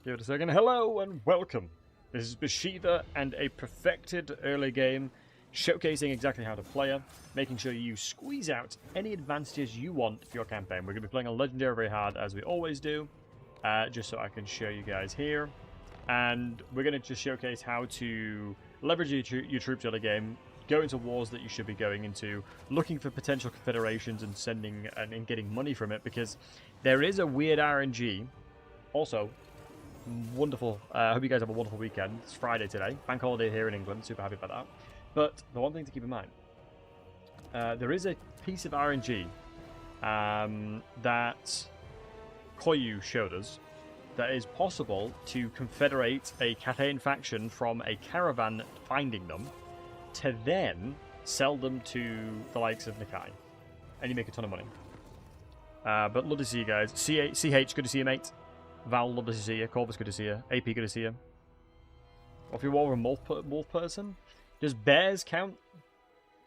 Give it a second. Hello and welcome. This is Bashiva and a perfected early game showcasing exactly how to play her, making sure you squeeze out any advantages you want for your campaign. We're going to be playing on Legendary very hard as we always do, just so I can show you guys here. And we're going to just showcase how to leverage your troops early game, go into wars that you should be going into, looking for potential confederations and sending and getting money from it, because there is a weird RNG. Also, wonderful. I hope you guys have a wonderful weekend. It's Friday today. Bank holiday here in England. Super happy about that. But the one thing to keep in mind, there is a piece of RNG that Koyu showed us that is possible to confederate a Cathayan faction from a caravan finding them to then sell them to the likes of Nikai. And you make a ton of money. But love to see you guys. CH, good to see you, mate. Val, love to see you. Corvus, good to see you. AP, good to see you. Or if you're more of a wolf person, does bears count?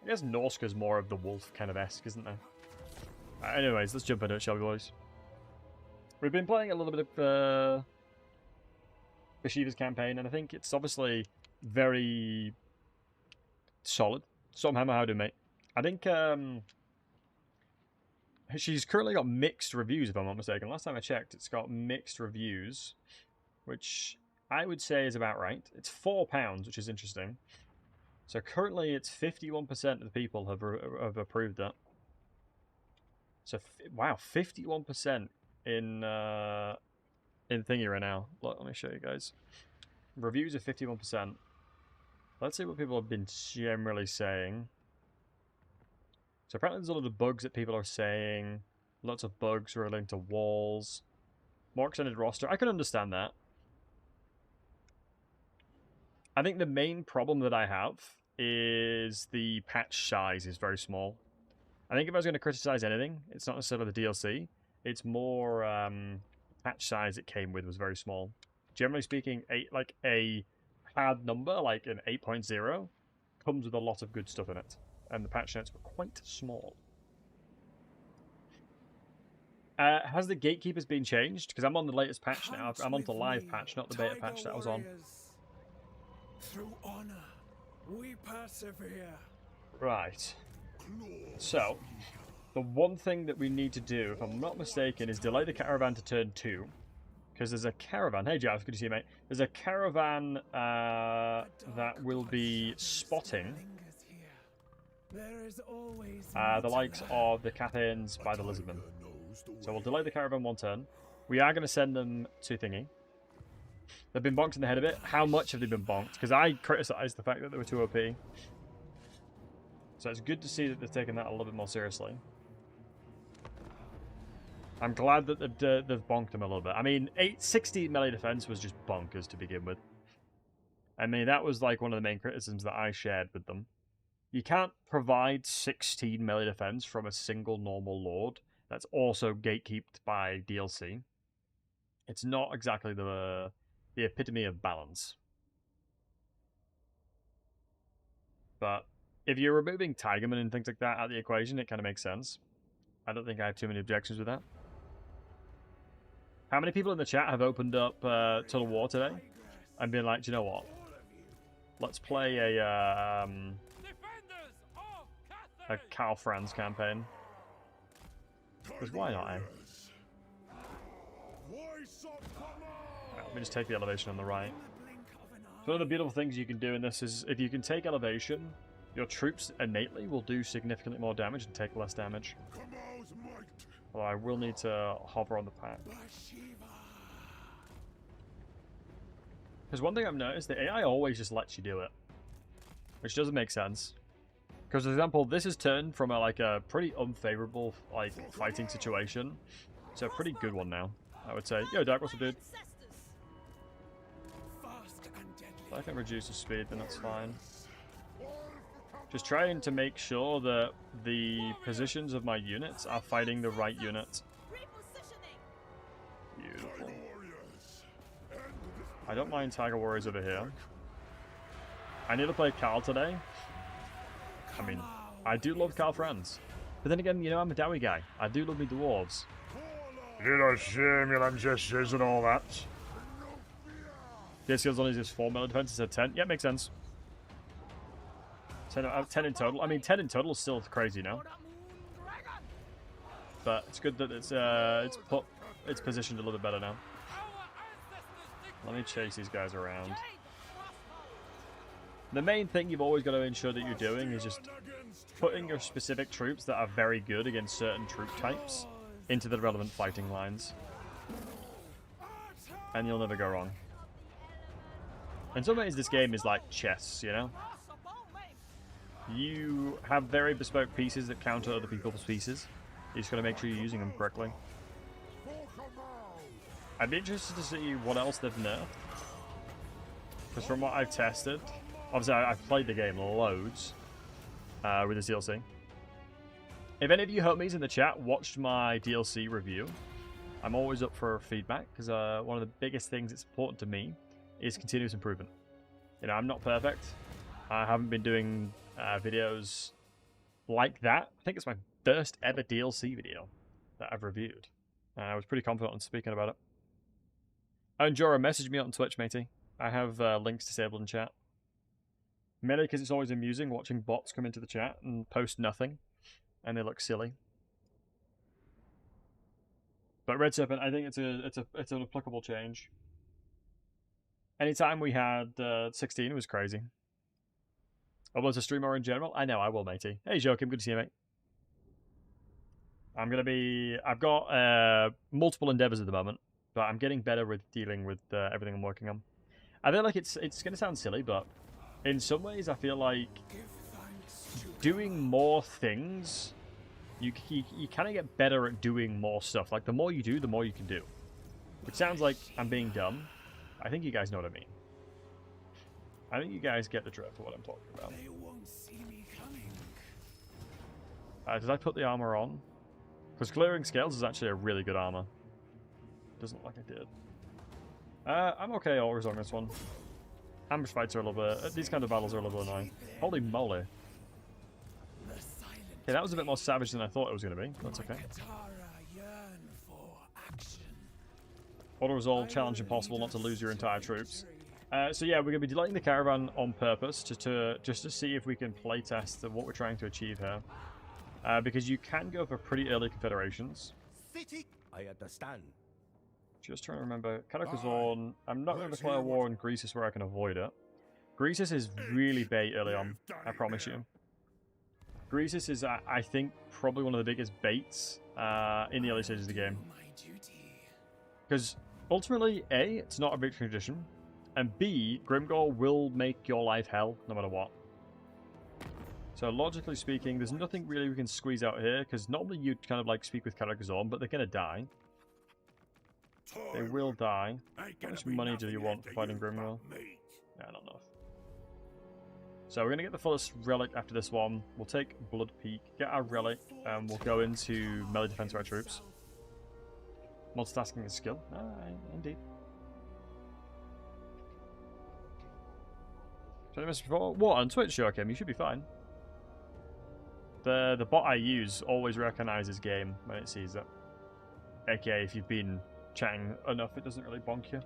I guess Norska's more of the wolf kind of esque, isn't there? Anyways, let's jump into it, shall we, boys? We've been playing a little bit of Bashiva's campaign, and I think it's obviously very solid. Stormhammer, how do, mate? I think she's currently got mixed reviews, if I'm not mistaken. Last time I checked, it's got mixed reviews, which I would say is about right. It's £4, which is interesting. So currently, it's 51% of the people have approved that. So wow, 51% in thingy right now. Let me show you guys. Reviews are 51%. Let's see what people have been generally saying. So apparently there's a lot of bugs that people are saying. Lots of bugs relating to walls. More extended roster. I can understand that. I think the main problem that I have is the patch size is very small. I think if I was going to criticize anything, it's not necessarily the DLC. It's more patch size it came with was very small. Generally speaking, a hard number, like an 8.0, comes with a lot of good stuff in it. And the patch notes were quite small. Has the gatekeepers been changed? Because I'm on the latest patch now. I'm on the live patch, not the beta patch that I was on. Through honor, we persevere. Right. So, the one thing that we need to do, if I'm not mistaken, is delay the caravan to turn 2. Because there's a caravan. Hey, Jav, good to see you, mate. There's a caravan that will be spotting the likes of the Cathayans by the Lizardmen. So we'll delay the caravan 1 turn. We are going to send them to thingy. They've been bonked in the head a bit. How much have they been bonked? Because I criticised the fact that they were too OP. So it's good to see that they've taken that a little bit more seriously. I'm glad that they've bonked them a little bit. I mean, 60 melee defense was just bonkers to begin with. I mean, that was like one of the main criticisms that I shared with them. You can't provide 16 melee defense from a single normal lord that's also gatekeeped by DLC. It's not exactly the epitome of balance. But if you're removing Tigerman and things like that out of the equation, it kind of makes sense. I don't think I have too many objections with that. How many people in the chat have opened up Total War today and been like, do you know what? Let's play a Karl Franz campaign. Because why not, eh? Right, let me just take the elevation on the right. So one of the beautiful things you can do in this is, if you can take elevation, your troops innately will do significantly more damage and take less damage. Although I will need to hover on the pack. Because one thing I've noticed, the AI always just lets you do it. Which doesn't make sense. Because, for example, this is turned from a pretty unfavorable fighting situation to a pretty good one now, I would say. Yo, Dark, what's up, dude? If I can reduce the speed, then that's fine. Just trying to make sure that the positions of my units are fighting the right unit. Beautiful. I don't mind Tiger Warriors over here. I need to play Karl today. I mean, I do love Karl Franz. But then again, you know, I'm a Dowie guy. I do love me dwarves. Little shame your ancestors and all that. Their skills only just 4 melee defense instead of 10. Yeah, makes sense. 10 in total. I mean, 10 in total is still crazy now. But it's good that it's positioned a little bit better now. Let me chase these guys around. The main thing you've always got to ensure that you're doing is just putting your specific troops that are very good against certain troop types into the relevant fighting lines. And you'll never go wrong. In some ways, this game is like chess, you know? You have very bespoke pieces that counter other people's pieces. You just got to make sure you're using them correctly. I'd be interested to see what else they've nerfed. Because from what I've tested, obviously I've played the game loads with this DLC. If any of you homies in the chat watched my DLC review, I'm always up for feedback, because one of the biggest things that's important to me is continuous improvement. You know, I'm not perfect. I haven't been doing videos like that. I think it's my first ever DLC video that I've reviewed. I was pretty confident on speaking about it. And Jorah, message me on Twitch, matey. I have links disabled in chat. Mainly because it's always amusing watching bots come into the chat and post nothing, and they look silly. But Red Serpent, I think it's an applicable change. Anytime we had 16, it was crazy. Although as a streamer in general, I know I will, matey. Hey, Joachim, good to see you, mate. I've got multiple endeavors at the moment, but I'm getting better with dealing with everything I'm working on. I feel like it's going to sound silly, but in some ways I feel like doing more things, you kind of get better at doing more stuff. Like, the more you do, the more you can do. Which sounds like I'm being dumb. I think you guys know what I mean. I think you guys get the drift of what I'm talking about. They won't see me coming. Did I put the armor on? Because clearing scales is actually a really good armor. Doesn't look like I did. I'm okay always on this one. Ambush fights are a little bit... these kind of battles are a little annoying. Holy moly. Okay, that was a bit more savage than I thought it was going to be. That's okay. Auto-resolve, challenge impossible not to lose your entire troops. So yeah, we're going to be delaying the caravan on purpose just to see if we can playtest what we're trying to achieve here. Because you can go for pretty early confederations. I understand. Just trying to remember. Karakazorn. I'm not going to declare war on Greasus where I can avoid it. Greasus is really bait early on, I promise you. Greasus is, I think, probably one of the biggest baits in the early stages of the game. Because ultimately, A, it's not a victory condition, and B, Grimgor will make your life hell no matter what. So logically speaking, there's nothing really we can squeeze out here, because normally you'd kind of like speak with Karakazorn, but they're going to die. They will die. How much money do you want for fighting Grimgor? Yeah, not enough. So we're going to get the fullest relic after this one. We'll take Blood Peak, get our relic, and we'll go into melee defense of our troops. Multitasking is skill. Indeed. Did I miss before? What, on Twitch, Joachim? You should be fine. The bot I use always recognizes game when it sees it. AKA, if you've been chatting enough, it doesn't really bonk you.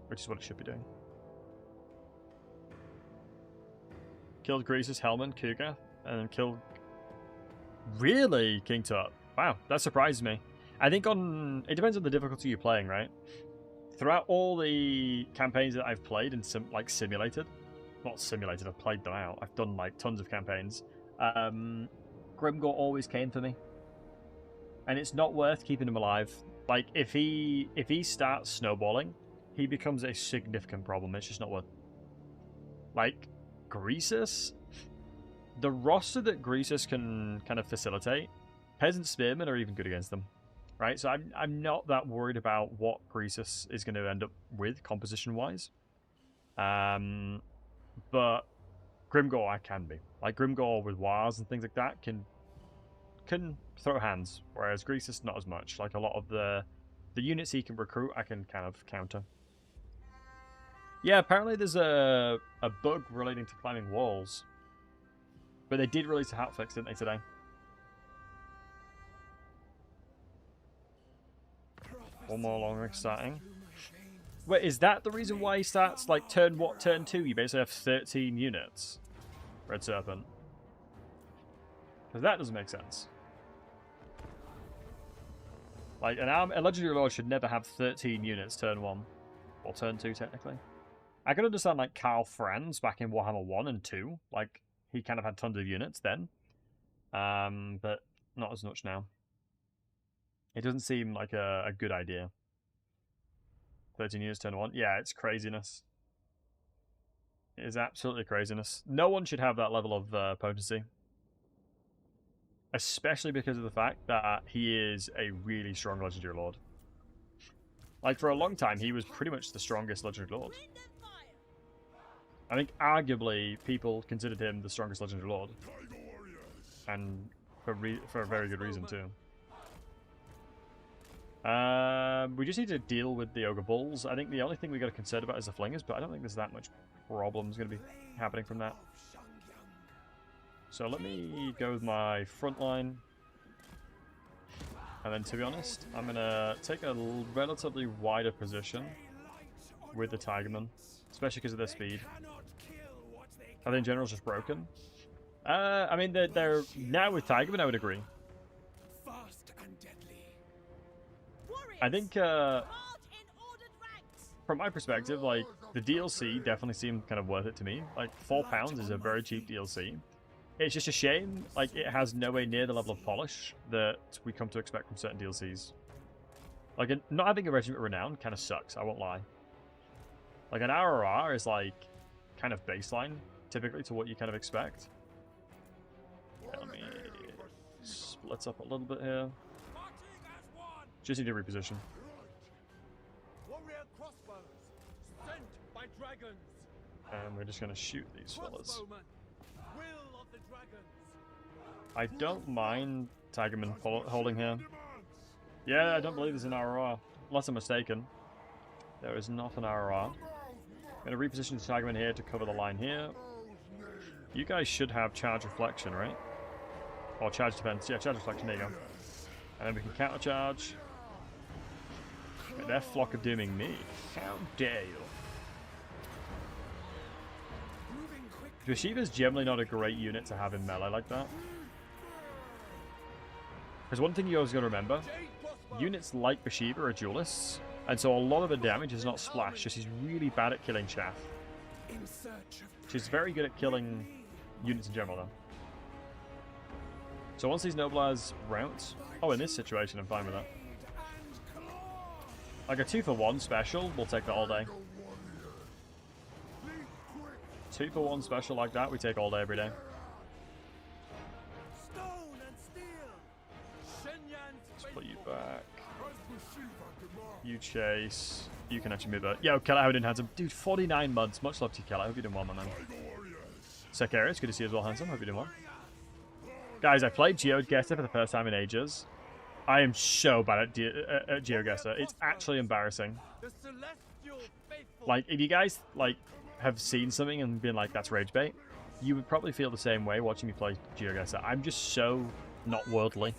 Which is what it should be doing. Killed Greasus, Helman, Cougar, and then killed... Really? King Tut? Wow, that surprises me. I think it depends on the difficulty you're playing, right? Throughout all the campaigns that I've played and simulated, not simulated, I've played them out. I've done like tons of campaigns. Grimgor always came for me, and it's not worth keeping him alive. Like if he starts snowballing, he becomes a significant problem. It's just not worth. Like Greasus, the roster that Greasus can kind of facilitate, peasant spearmen are even good against them. Right, so I'm not that worried about what Greasus is going to end up with composition-wise. But Grimgor I can be. Like Grimgor with Wars and things like that can throw hands, whereas Greasus not as much. Like a lot of the units he can recruit, I can kind of counter. Yeah, apparently there's a bug relating to climbing walls. But they did release a hotfix, didn't they, today? One more long range starting. Wait, is that the reason why he starts, like, turn 2? You basically have 13 units. Red Serpent. Because that doesn't make sense. Like, a Legendary Lord should never have 13 units turn 1. Or turn 2, technically. I can understand, like, Karl Franz back in Warhammer 1 and 2. Like, he kind of had tons of units then. But not as much now. It doesn't seem like a good idea. 13 units turn 1. Yeah, it's craziness. It is absolutely craziness. No one should have that level of potency. Especially because of the fact that he is a really strong Legendary Lord. Like, for a long time, he was pretty much the strongest Legendary Lord. I think, arguably, people considered him the strongest Legendary Lord. And for a very good reason, too. We just need to deal with the Ogre Bulls. I think the only thing we got to concern about is the Flingers, but I don't think there's that much problems going to be happening from that. So let me go with my front line. And then, to be honest, I'm going to take a relatively wider position with the Tigermen, especially because of their speed. I think General's just broken. I mean, they're now with Tigermen, I would agree. I think, from my perspective, like, the DLC definitely seemed kind of worth it to me. Like, £4 is a very cheap DLC. It's just a shame, like, it has nowhere near the level of polish that we come to expect from certain DLCs. Like, not having a Regiment of Renown kind of sucks, I won't lie. Like, an RRR is, like, kind of baseline, typically, to what you kind of expect. Okay, let me split up a little bit here. Just need to reposition. And we're just going to shoot these fellas. I don't mind Tigerman holding here. Yeah, I don't believe there's an RR. Unless I'm mistaken. There is not an RR. I'm going to reposition Tigerman here to cover the line here. You guys should have charge reflection, right? Or charge defense. Yeah, charge reflection, there you go. And then we can counter charge. They're flock of dooming me. How dare you? Bashiva's generally not a great unit to have in melee like that. Because one thing you always got to remember, units like Bashiva are duelists, and so a lot of the damage is not splash, just he's really bad at killing chaff. She's very good at killing units in general though. So once these Noblars rout, oh, in this situation I'm fine with that. Like a 2-for-1 special, we'll take that all day. 2-for-1 special like that, we take all day, every day. Split you back. You chase. You can actually move it. Yo, Keller, how didn't handsome? Dude, 49 months. Much love to you, Keller. I hope you're doing well, my man. Secarius, good to see you as well, handsome. Hope you're doing well. Guys, I played GeoGuessr for the first time in ages. I am so bad at GeoGuessr. It's actually embarrassing. Like, if you guys, like, have seen something and been like, that's rage bait, you would probably feel the same way watching me play GeoGuessr. I'm just so not worldly.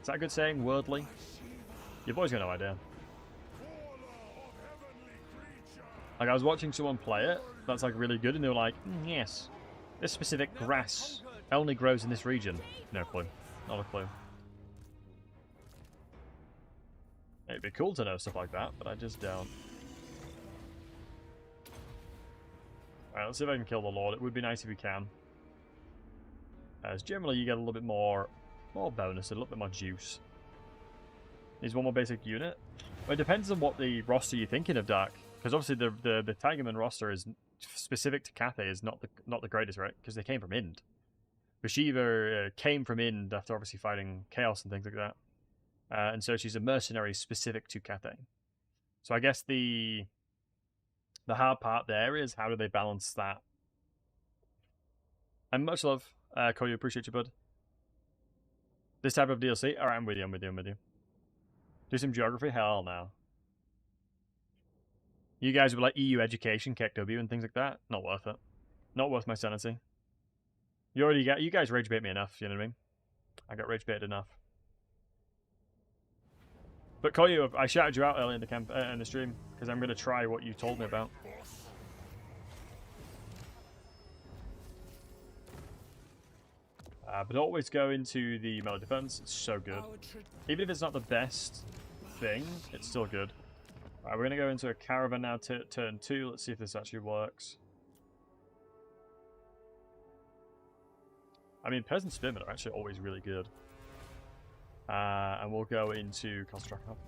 Is that a good saying? Worldly? Your boy's got no idea. Like, I was watching someone play it that's, like, really good, and they were like, yes, this specific grass only grows in this region. No clue. Not a clue. It'd be cool to know stuff like that, but I just don't. Alright, let's see if I can kill the Lord. It would be nice if we can. As generally you get a little bit more bonus, a little bit more juice. Needs one more basic unit. Well, it depends on what the roster you're thinking of, Dark. Because obviously the Tigerman roster is specific to Cathay is not the greatest, right? Because they came from Ind. Bashiva came from Ind after obviously fighting Chaos and things like that. And so she's a mercenary specific to Cathay. So I guess the hard part there is how do they balance that? And much love, Cody, appreciate you, bud. This type of DLC? Alright, I'm with you. Do some geography? Hell no. You guys would like EU education, KEKW, and things like that? Not worth it. Not worth my sanity. You guys rage bait me enough, you know what I mean? I got rage baited enough. But Koyu, I shouted you out early in the camp in the stream because I'm going to try what you told me about. But always go into the melee defense. It's so good. Even if it's not the best thing, it's still good. Alright, we're going to go into a caravan now, turn 2. Let's see if this actually works. I mean, peasant spearmen are actually always really good. And we'll go into construct hub.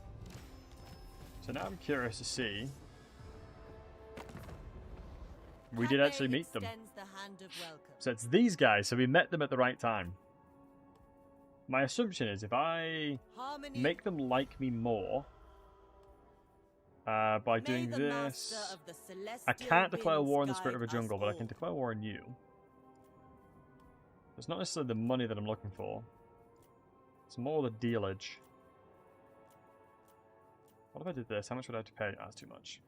So now I'm curious to see. We did actually meet them. So it's these guys, so we met them at the right time. My assumption is if I make them like me more by doing this, I can't declare war on the spirit of a jungle, but I can declare war on you. It's not necessarily the money that I'm looking for. It's more the dealage. What if I did this? How much would I have to pay? Oh, that's too much.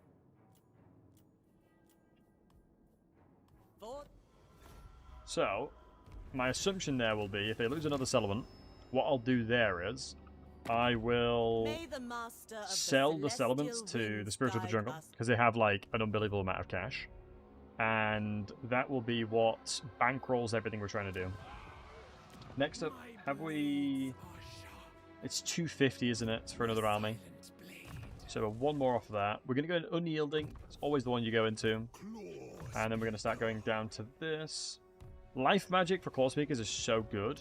So, my assumption there will be, if they lose another settlement, what I'll do there is, I will sell the settlements to the Spirit of the Jungle, because they have, like, an unbelievable amount of cash. And that will be what bankrolls everything we're trying to do. Next up, have we... It's 250, isn't it, for another army? So one more off of that. We're going to go in unyielding. It's always the one you go into. And then we're going to start going down to this. Life magic for claw speakers is so good.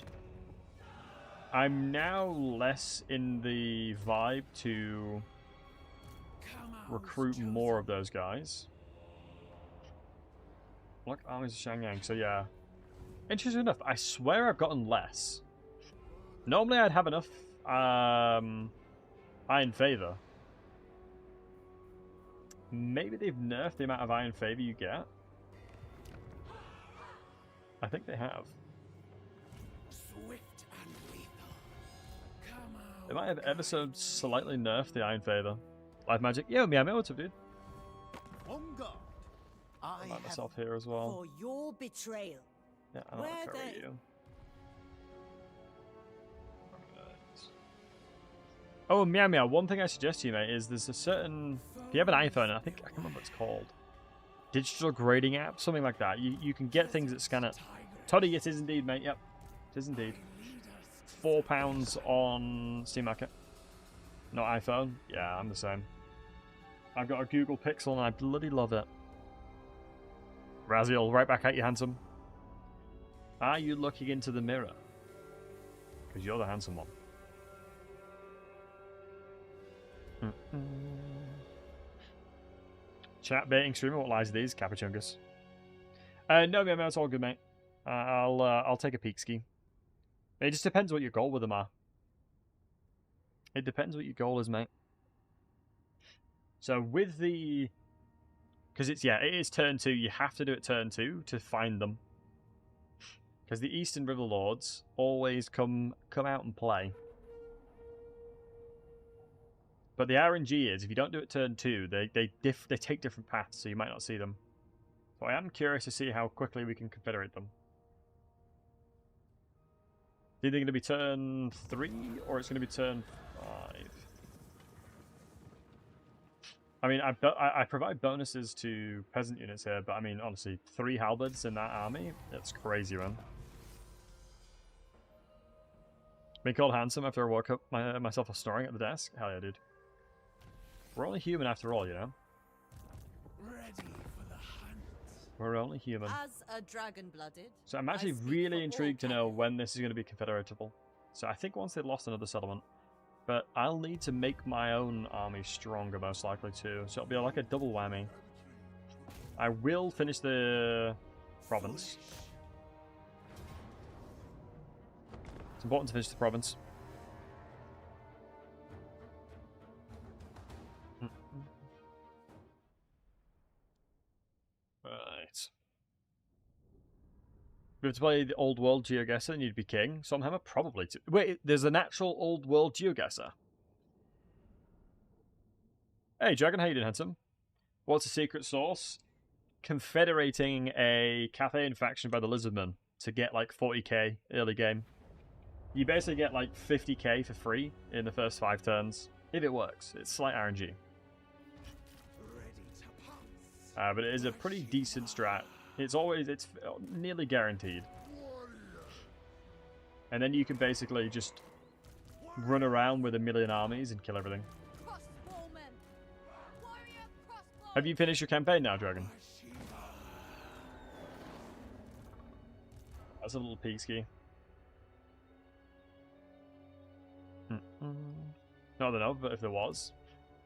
I'm now less in the vibe to recruit more of those guys. Look, armies of Shangyang. So yeah. Interesting enough, I swear I've gotten less. Normally I'd have enough Iron Favor. Maybe they've nerfed the amount of Iron Favor you get. I think they have. Swift and lethal. Come out. They might have ever so slightly nerfed the Iron Favor. Life magic. Yeah, Meow Meow, what's up, dude? On guard. I like myself here as well. For your betrayal. Yeah, I don't want to carry you. Oh, Meow Meow, one thing I suggest to you, mate, is there's a certain... If you have an iPhone, I think... I can't remember what it's called. Digital grading app, something like that. You can get things that scan it. Toddy, it is indeed, mate. Yep, it is indeed. £4 on Steam Market. Not iPhone. Yeah, I'm the same. I've got a Google Pixel and I bloody love it. Raziel, right back at you, handsome. Are you looking into the mirror? Because you're the handsome one. Chat baiting streamer, what lies are these? Capuchungus. No, it's all good, mate. I'll take a peek ski. It just depends what your goal with them are. It depends what your goal is, mate. So with the... Because it's, yeah, it is turn 2. You have to do it turn 2 to find them. Because the Eastern River Lords always come out and play. But the RNG is, if you don't do it turn 2, they take different paths, so you might not see them. So I am curious to see how quickly we can confederate them. Do you think it's going to be turn 3, or it's going to be turn 5? I mean, I provide bonuses to peasant units here, but I mean, honestly, 3 halberds in that army, that's crazy, man. Being called handsome after I woke up myself snoring at the desk? Hell yeah, dude. We're only human after all, you know? Ready for the hunt. We're only human. As a dragon-blooded, So I'm actually really intrigued to know when this is going to be confederatable. So I think once they've lost another settlement. But I'll need to make my own army stronger, most likely, too. So it'll be like a double whammy. I will finish the province. It's important to finish the province. Right. We have to play the old world geoguesser and you'd be king. Somhammer probably too. Wait, there's an actual old world geoguesser. Hey, Dragon, how you doing, handsome? What's the secret sauce? Confederating a Cathayan faction by the Lizardmen to get like 40k early game. You basically get like 50k for free in the first 5 turns. If it works. It's slight RNG. Ready to pounce. But it is a pretty decent strat. It's nearly guaranteed. And then you can basically just run around with a million armies and kill everything. Crossbowmen. Warrior crossbow. Have you finished your campaign now, Dragon? Bashiva. That's a little peasky. Not enough, but if there was.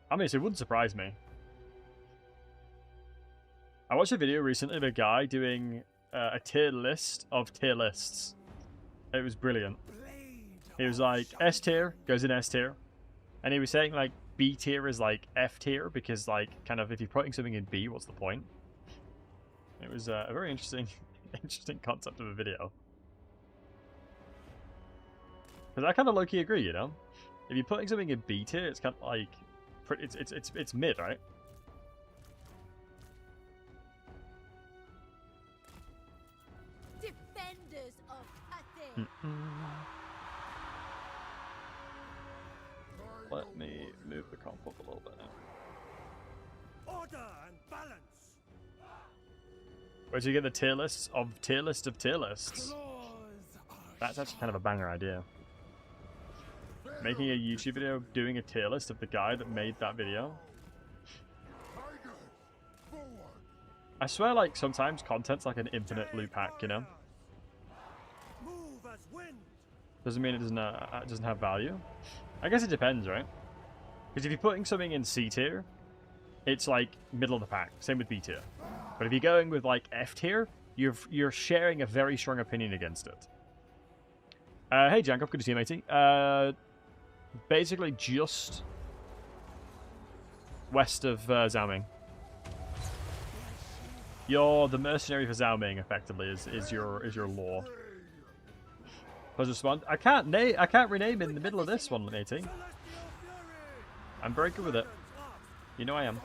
I mean, it wouldn't surprise me. I watched a video recently of a guy doing a tier list of tier lists. It was brilliant. He was like, S tier goes in S tier. And he was saying, like, B tier is like F tier because, like, kind of if you're putting something in B, what's the point? It was a very interesting concept of a video. Because I kind of low-key agree, you know? If you're putting something in B tier, it's kind of like... It's mid, right? Defenders of Cathay. Let me move the comp up a little bit. Order and balance. Where do you get the tier lists of tier list of tier lists? Claws are That's actually kind of a banger idea. Making a YouTube video doing a tier list of the guy that made that video. I swear, like, sometimes content's like an infinite loop hack, you know? Move as wind. Doesn't mean it doesn't have value. I guess it depends, right? Because if you're putting something in C tier, it's like middle of the pack. Same with B tier. But if you're going with like F tier, you're sharing a very strong opinion against it. Hey Jankov, good to see you, matey. Basically just west of Zaoming. You're the mercenary for Zaoming, effectively, is your lore. Please respond. I can't rename in the middle of this one, matey. I'm very good with it. You know I am.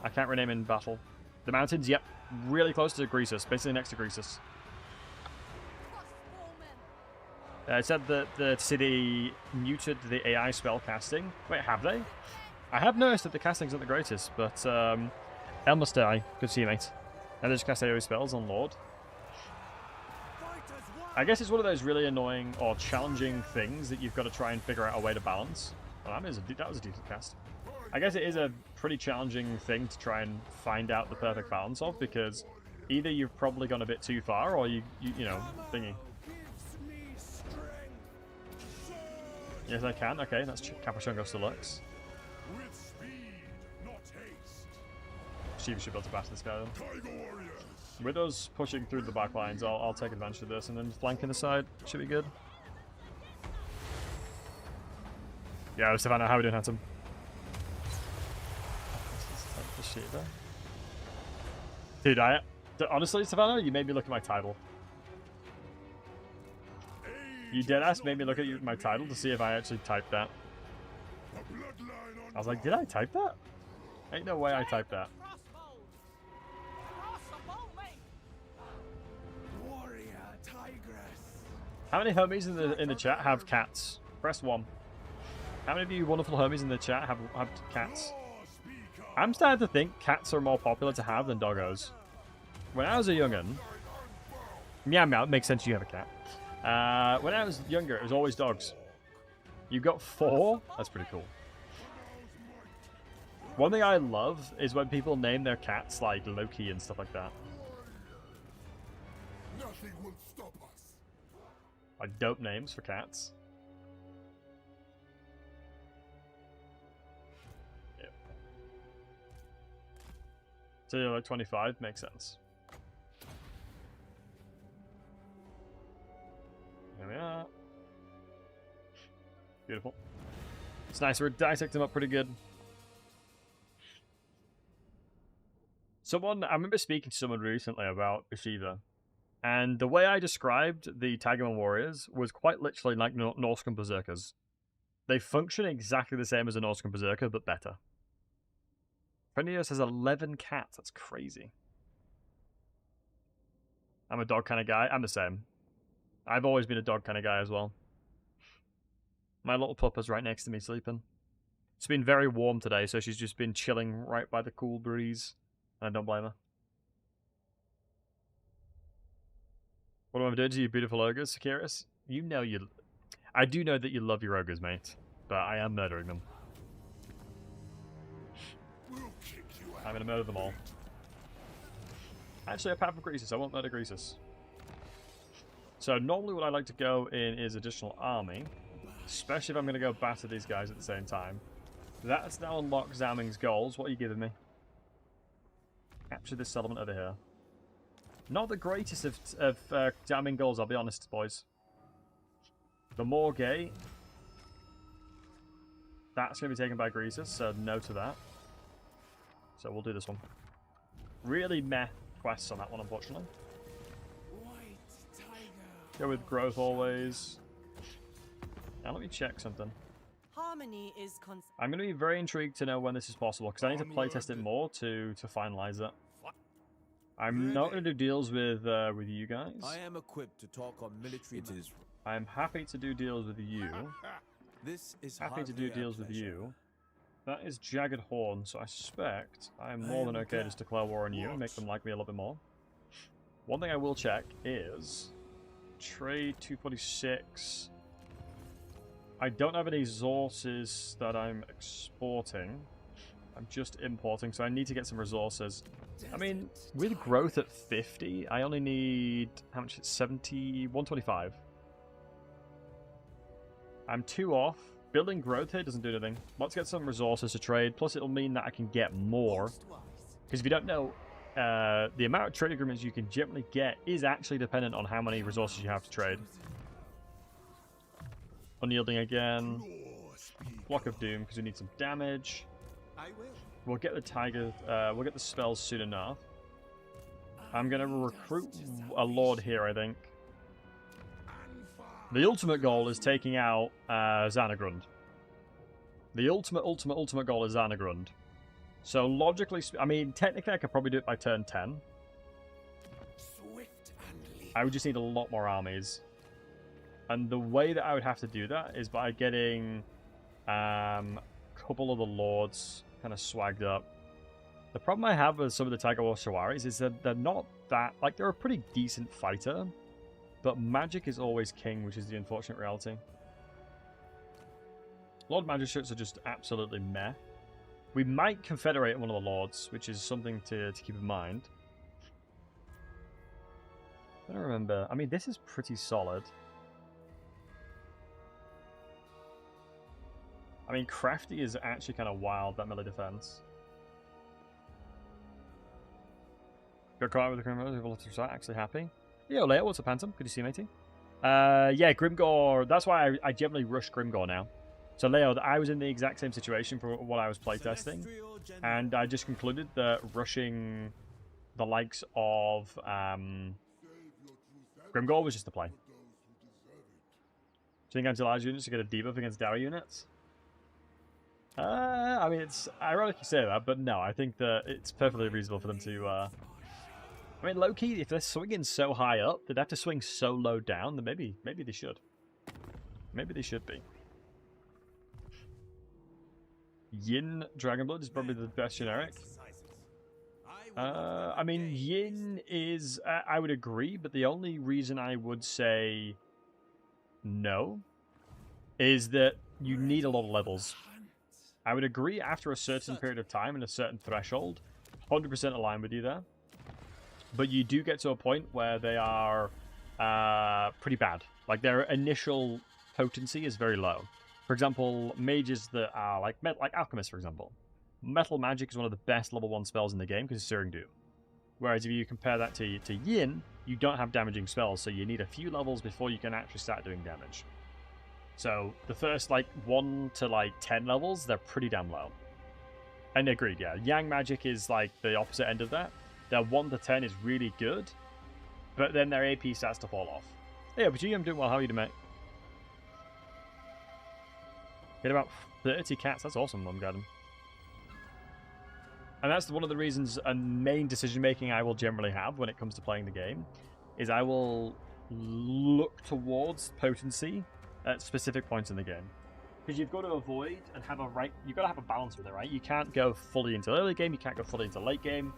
I can't rename in battle. The mountains, yep, really close to Greasus, basically next to Greasus. It said that the city neutered the AI spell casting. Wait, have they? I have noticed that the casting's not the greatest, but Elmustei, good to see you, mate. And they just cast AoE spells on Lord. I guess it's one of those really annoying or challenging things that you've got to try and figure out a way to balance. Well, that was a decent cast. I guess it is a pretty challenging thing to try and find out the perfect balance of, because either you've probably gone a bit too far, or you know, thingy. gives me strength. Yes, I can. Okay, that's Capuchongos Deluxe. With speed, not haste. Bashiva should be able to bash this guy then. Tiger warriors. With us pushing through the back lines, I'll take advantage of this, and then flanking the side should be good. Yeah, Savannah, how are we doing, handsome? Bashiva. Dude, honestly, Savannah, you made me look at my title. You deadass made me look at my title to see if I actually typed that. I was like, did I type that? Ain't no way I typed that. Warrior tigress. How many homies in the chat have cats? Press 1. How many of you wonderful homies in the chat have cats? I'm starting to think cats are more popular to have than doggos. When I was a young'un, meow meow, it makes sense you have a cat. When I was younger, it was always dogs. You got 4? That's pretty cool. One thing I love is when people name their cats like Loki and stuff like that. Nothing will stop us. Like dope names for cats. Yep. So you're like 25, makes sense. There we are. Beautiful. It's nice, we're dissecting them up pretty good. I remember speaking to someone recently about Bashiva, and the way I described the Tigerman warriors was quite literally like Norscan berserkers. They function exactly the same as a Norscan berserker, but better. Frendios has 11 cats, that's crazy. I'm a dog kind of guy, I'm the same. I've always been a dog kind of guy as well. My little pup is right next to me sleeping. It's been very warm today, so she's just been chilling right by the cool breeze. And I don't blame her. What am I doing to you beautiful ogres, Sakiris? You know you... I do know that you love your ogres, mate. But I am murdering them. We'll kick you out. I'm going to murder them all. Actually, apart from Greasus, I won't murder Greasus. So normally what I like to go in is additional army. Especially if I'm going to go batter these guys at the same time. That's now unlocked Zamming's goals. What are you giving me? Capture this settlement over here. Not the greatest of Zamming goals, I'll be honest, boys. The Morgay. That's going to be taken by Greasus, so no to that. So we'll do this one. Really meh quests on that one, unfortunately. White tiger. Go with growth always. Now let me check something. Harmony is I'm going to be very intrigued to know when this is possible, because I need to playtest it more to finalize it. I'm not going to do deals with you guys. I am equipped to talk on military matters. I'm happy to do deals with you. This is Happy to hardly do a deals with pleasure. you. That is Jagged Horn, so I suspect I'm more than okay to just declare war on you and make them like me a little bit more. One thing I will check is trade 246. I don't have any resources that I'm exporting. I'm just importing, so I need to get some resources. I mean, with growth at 50, I only need, how much? 70, 125. I'm 2 off. Building growth here doesn't do anything. Let's get some resources to trade, plus it'll mean that I can get more. Because if you don't know, the amount of trade agreements you can generally get is actually dependent on how many resources you have to trade. Unyielding again. Block of Doom, because we need some damage. I will. We'll get the tiger, we'll get the spells soon enough. I'm going to recruit a lord here, I think. The ultimate goal is taking out Xanagrund. The ultimate goal is Xanagrund. So logically, I mean, technically I could probably do it by turn 10. Swift and leap. I would just need a lot more armies. And the way that I would have to do that is by getting a couple of the lords kind of swagged up. The problem I have with some of the Tiger War Shawaris is that they're not that... Like, they're a pretty decent fighter. But magic is always king, which is the unfortunate reality. Lord Magistrates are just absolutely meh. We might confederate one of the lords, which is something to keep in mind. I don't remember. I mean, this is pretty solid. I mean, Crafty is actually kind of wild, that melee defense. Got caught with the criminals, people actually happy. Yo, Leo, what's up, Phantom? Good to see you, matey. Yeah, Grimgor. That's why I generally rush Grimgor now. So, Leo, I was in the exact same situation for what I was playtesting. And I just concluded that rushing the likes of Grimgor was just the play. Do you think anti-large units to get a debuff against Dower units? I mean, it's ironic you say that, but no, I think that it's perfectly reasonable for them to... I mean, low-key, if they're swinging so high up, they'd have to swing so low down, then maybe they should. Maybe they should be. Yin Dragonblood is probably the best generic. I mean, Yin is... I would agree, but the only reason I would say no is that you need a lot of levels. I would agree after a certain period of time and a certain threshold. 100% aligned with you there. But you do get to a point where they are pretty bad. Like, their initial potency is very low. For example, mages that are like alchemists, for example. Metal magic is one of the best level 1 spells in the game because it's Searing Doom. Whereas if you compare that to Yin, you don't have damaging spells, so you need a few levels before you can actually start doing damage. So the first 1 to 10 levels, they're pretty damn low. And agreed, yeah. Yang magic is like the opposite end of that. Their 1 to 10 is really good, but then their AP starts to fall off. Yeah, but I'm doing well. How are you doing, mate? Get about 30 cats. That's awesome, I'm glad. And that's one of the reasons and main decision making I will generally have when it comes to playing the game, is I will look towards potency at specific points in the game. Because you've got to avoid and have a right. You've got to have a balance with it, right? You can't go fully into early game. You can't go fully into late game.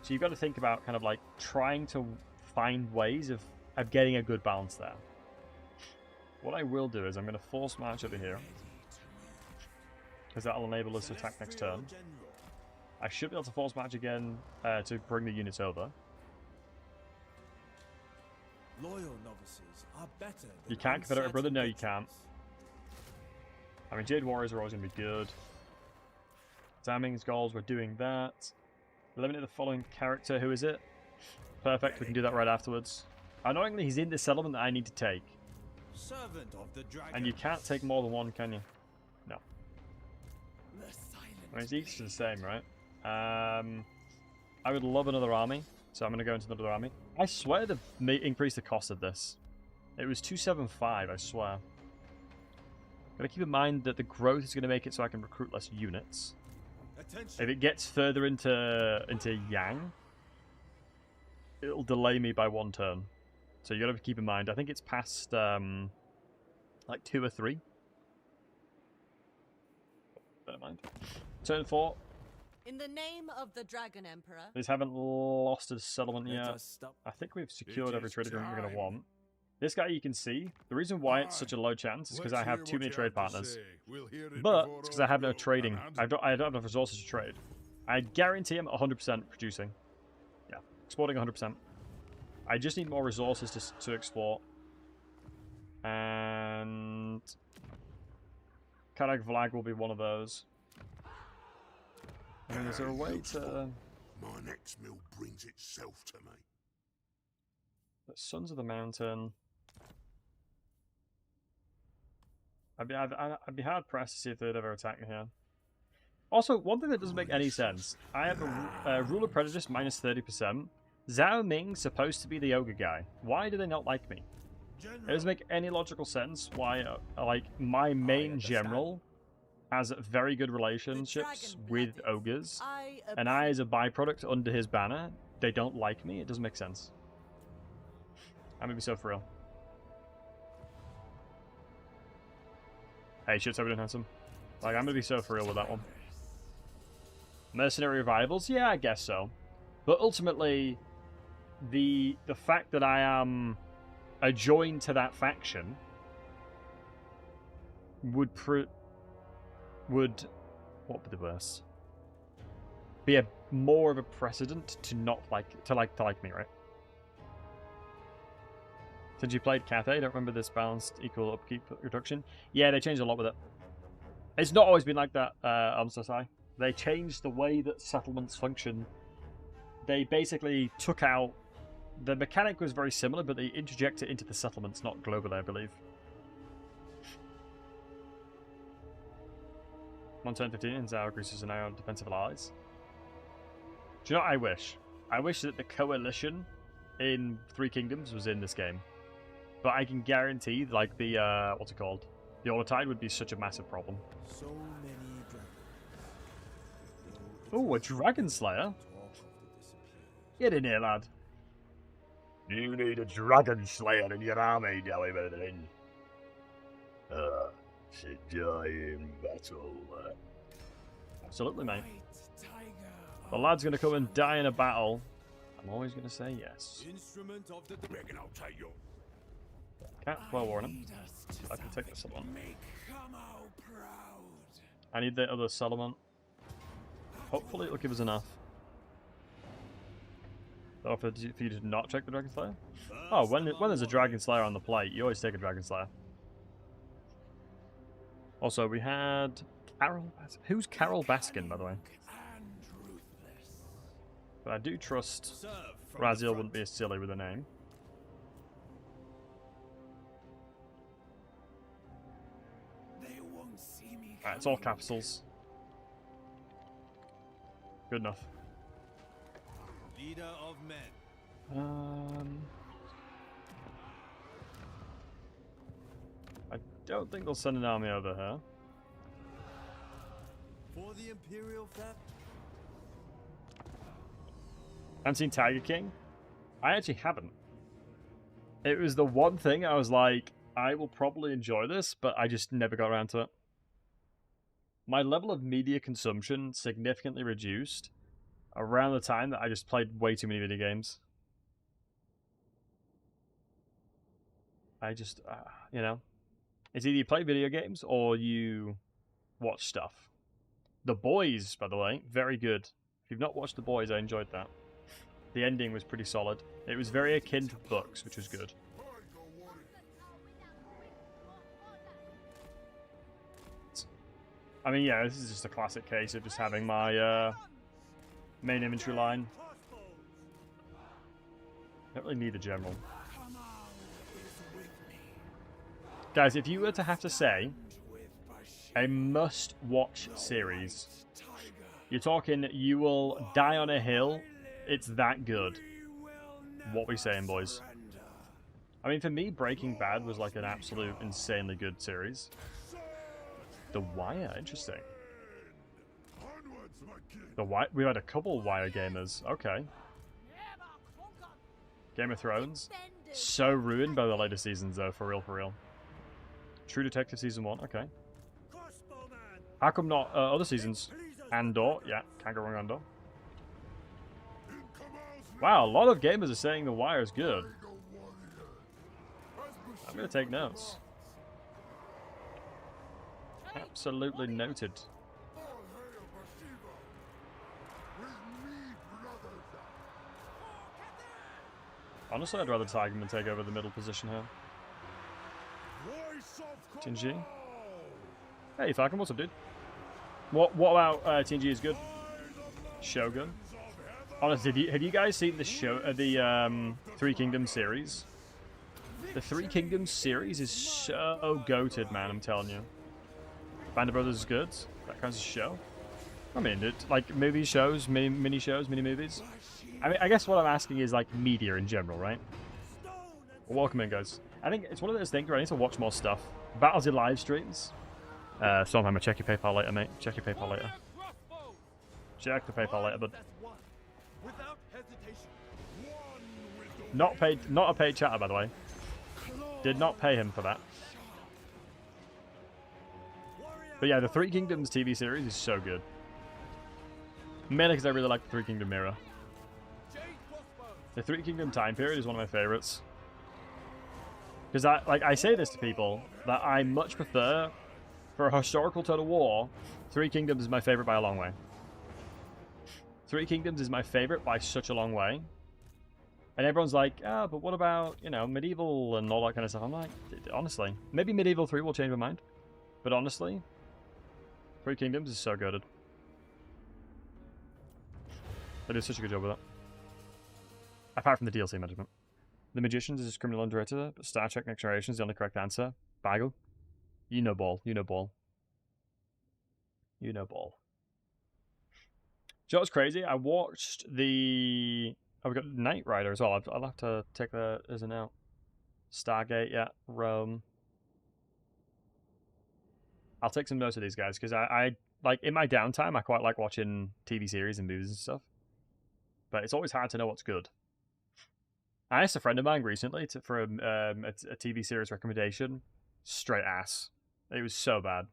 So you've got to think about kind of like trying to find ways of getting a good balance there. What I will do is I'm going to force march over here, because that'll enable us to attack next turn. I should be able to force march again to bring the units over. Loyal novices are better than You can't Confederate brother? No, you uncertain can't. I mean, Jade Warriors are always going to be good. Damning's goals, we're doing that. Eliminate the following character. Who is it? Perfect, we can do that right afterwards. Annoyingly, he's in the settlement that I need to take. Servant of the dragon. And you can't take more than one, can you? No. The silent I mean, it's each the same, right? I would love another army, so I'm going to go into another army. I swear they've increased the cost of this. It was 275, I swear. Gotta keep in mind that the growth is going to make it so I can recruit less units. Attention. If it gets further into Yang, it'll delay me by 1 turn. So you gotta keep in mind. I think it's past like 2 or 3. Bear in mind. Turn 4. In the name of the Dragon Emperor, These haven't lost a settlement Let yet. us stop. I think we've secured It every is trade agreement we're going to time. want. This guy you can see, the reason why it's such a low chance is because I have too many trade partners. But it's because I have no trading. I don't have enough resources to trade. I guarantee I'm 100% producing. Yeah, exporting 100%. I just need more resources to export. And Karag Vlag will be one of those. I mean, is there a way to... My next meal brings itself to me. The Sons of the Mountain. I'd be hard pressed to see if they'd ever attack me here. Also, one thing that doesn't make any sense. I have a Rule of Prejudice minus 30%. Zhao Ming's supposed to be the ogre guy. Why do they not like me? It doesn't make any logical sense why, like, my main general has very good relationships with ogres, and I, as a byproduct under his banner, they don't like me. It doesn't make sense. I'm gonna be so for real. Hey, shit's over doing handsome. Like, I'm gonna be so for real with that one. Mercenary revivals? Yeah, I guess so. But ultimately, the fact that I am adjoined to that faction would what would be the worst? Be more of a precedent to not like me, right? Since you played Cathay, don't remember this balanced equal upkeep reduction? Yeah, they changed a lot with it. It's not always been like that, Amsasai. They changed the way that settlements function. They basically took out... The mechanic was very similar, but they interject it into the settlements, not globally, I believe. On turn 15, and Zhao agrees to now defensive allies. Do you know what I wish? I wish that the coalition in Three Kingdoms was in this game. But I can guarantee, like, the, what's it called? The Autotide would be such a massive problem. So many dragons. Oh, a Dragon Slayer? Get in here, lad. You need a Dragon Slayer in your army, Delhi Berlin. It's a dying battle. Absolutely, mate. White tiger. The lad's going to come and die in a battle. I'm always going to say yes. Instrument of the Reckon I'll take you. Can't well warn him. Lead us to I can take this one. Make Kamau proud. I need the other settlement. Hopefully it'll give us enough. Oh, for you to not check the Dragon Slayer? Oh, when there's a Dragon Slayer on the plate, you always take a Dragon Slayer. Also, we had Carol. Who's Carol Baskin, by the way? And ruthless. But I do trust serve from Raziel the wouldn't be as silly with a name. They won't see me. Alright, it's all coming. capitals. Good enough. leader of men. I don't think they'll send an army over here. For the imperial theft. Haven't seen Tiger King? I actually haven't. It was the one thing I was like, I will probably enjoy this, but I just never got around to it. my level of media consumption significantly reduced around the time that I just played way too many video games. I just, you know, it's either you play video games or you watch stuff. The Boys, by the way, very good. If you've not watched The Boys, I enjoyed that. The ending was pretty solid. It was very akin to books, which was good. I mean, yeah, this is just a classic case of just having my main infantry line. Don't really need a general. Guys, if you were to have to say a must-watch series, you're talking you will die on a hill, it's that good. What we saying, boys? I mean, for me, Breaking Bad was like an absolute insanely good series. The Wire, interesting. The Wire, we had a couple Wire gamers. Okay. Game of Thrones, so ruined by the later seasons, though. For real, for real. True Detective season 1. Okay. How come not other seasons? Andor, yeah, can't go wrong with Andor. Wow, a lot of gamers are saying The Wire is good. I'm gonna take notes. Absolutely noted. Honestly, I'd rather Tigerman take over the middle position here. TNG. Hey, Falcon, what's up, dude? What about TNG is good? Shogun. Honestly, have you guys seen the Three Kingdoms series? The Three Kingdoms series is so goated, man. I'm telling you. Band of Brothers is good. That kind of show. I mean, like movie shows, mini shows, mini movies. I mean, I guess what I'm asking is like media in general, right? Well, welcome in, guys. I think it's one of those things where I need to watch more stuff. Battles in live streams. Sometime, check your PayPal later, mate. Check your PayPal later. Check the PayPal later, bud. Not paid. Not a paid chatter, by the way. Did not pay him for that. But yeah, the Three Kingdoms TV series is so good. Mainly because I really like the Three Kingdom era. The Three Kingdom time period is one of my favorites. Because I say this to people that I much prefer, for a historical Total War, Three Kingdoms is my favorite by a long way. Three Kingdoms is my favorite by such a long way. And everyone's like, ah, but what about, you know, medieval and all that kind of stuff? I'm like, honestly, maybe medieval 3 will change my mind. But honestly, Three Kingdoms is so good. They did such a good job with that. Apart from the DLC management. The Magicians is criminal underrated, but Star Trek Next Generation is the only correct answer. Bagel. You know ball. You know ball. You know ball. Do you know what's crazy? I watched the... Oh, we got Knight Rider as well. I'll have to take that as a note. Stargate, yeah. Rome. I'll take some notes of these guys, because I like, in my downtime, I quite like watching TV series and movies and stuff. But it's always hard to know what's good. I asked a friend of mine recently for a TV series recommendation. Straight ass. It was so bad.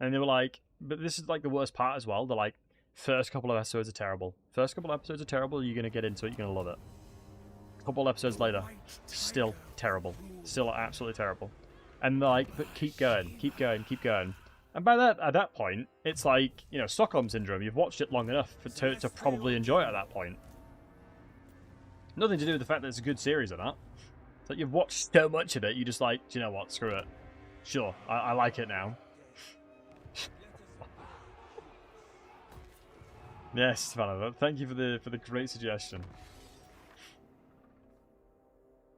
And they were like, but this is like the worst part as well. They're like, first couple of episodes are terrible. First couple of episodes are terrible, you're going to get into it, you're going to love it. A couple of episodes later, still terrible. Still absolutely terrible. And they're like, but keep going, keep going, keep going. And by that, at that point, it's like, you know, Stockholm Syndrome. You've watched it long enough to probably enjoy it at that point. Nothing to do with the fact that it's a good series or not. It's like you've watched so much of it, you just like, do you know what, screw it. Sure, I like it now. Yes, Vanilla, thank you for the great suggestion.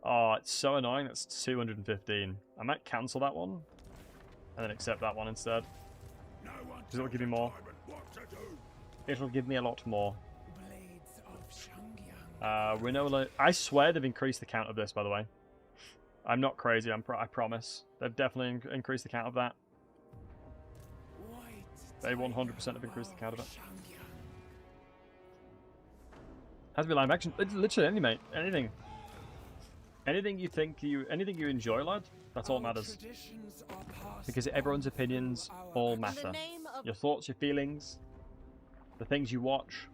Oh, it's so annoying. That's 215. I might cancel that one and then accept that one instead. Because it'll give me more. It'll give me a lot more. Renola. I swear they've increased the count of this, by the way. I'm not crazy. I promise. They've definitely increased the count of that. They 100% have increased the count of it. Has to be live action. Literally anything, mate. Anything. Anything you enjoy, lad. That's all that matters. Because everyone's opinions all matter. In the name of Your thoughts, your feelings, the things you watch,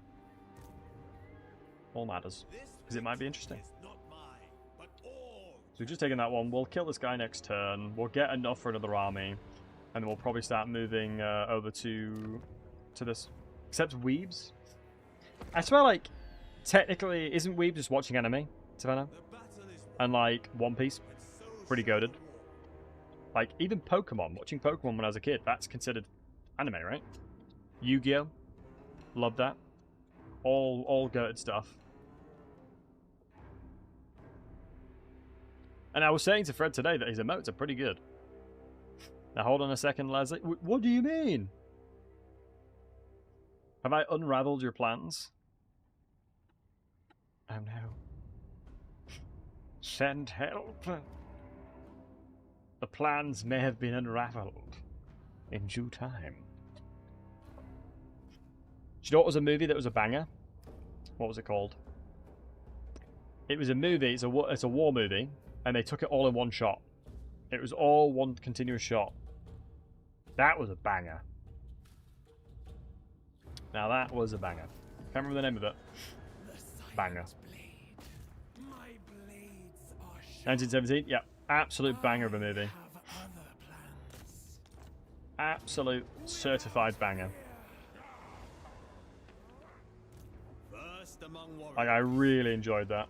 all matters. Because it might be interesting. Is not mine, but all. So we've just taken that one. We'll kill this guy next turn. We'll get enough for another army. And then we'll probably start moving over to this. Except Weebs. I swear, like, technically, isn't Weeb just watching anime, Savannah? The battle is And, like, One Piece, and so pretty shall goated. the war. Like, even Pokemon, watching Pokemon when I was a kid, that's considered anime, right? Yu-Gi-Oh! Love that. All goated stuff. And I was saying to Fred today that his emotes are pretty good. Now, hold on a second, Leslie. What do you mean? Have I unraveled your plans? Oh no. Send help. The plans may have been unraveled in due time. Do you know what was a movie that was a banger? What was it called? It was a movie, it's a war movie, and they took it all in one shot. It was all one continuous shot. That was a banger. Now that was a banger. Can't remember the name of it. Banger. blade. My blades are sharp. 1917? Yep. Absolute banger of a movie. Have other plans. Absolute certified banger. First among warriors. Like, I really enjoyed that.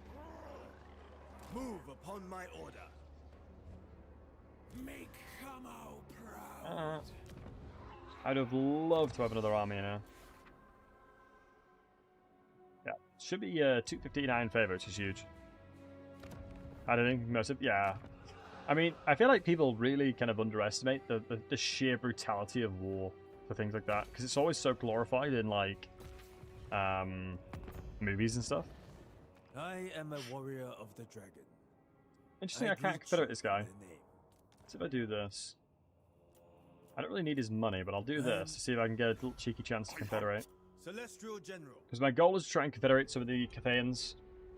Move upon my order. Make Kamau proud. I'd have loved to have another army now. Yeah. Should be 259 favor, which is huge. I don't think most of... Yeah. I mean, I feel like people really kind of underestimate the sheer brutality of war for things like that. Because it's always so glorified in, like, movies and stuff. I am a warrior of the dragon. Interesting, I can't greet confederate you this guy. by name. Let's see if I do this. I don't really need his money, but I'll do this to see if I can get a little cheeky chance to confederate. Celestial General. Because my goal is to try and confederate some of the Cathayans.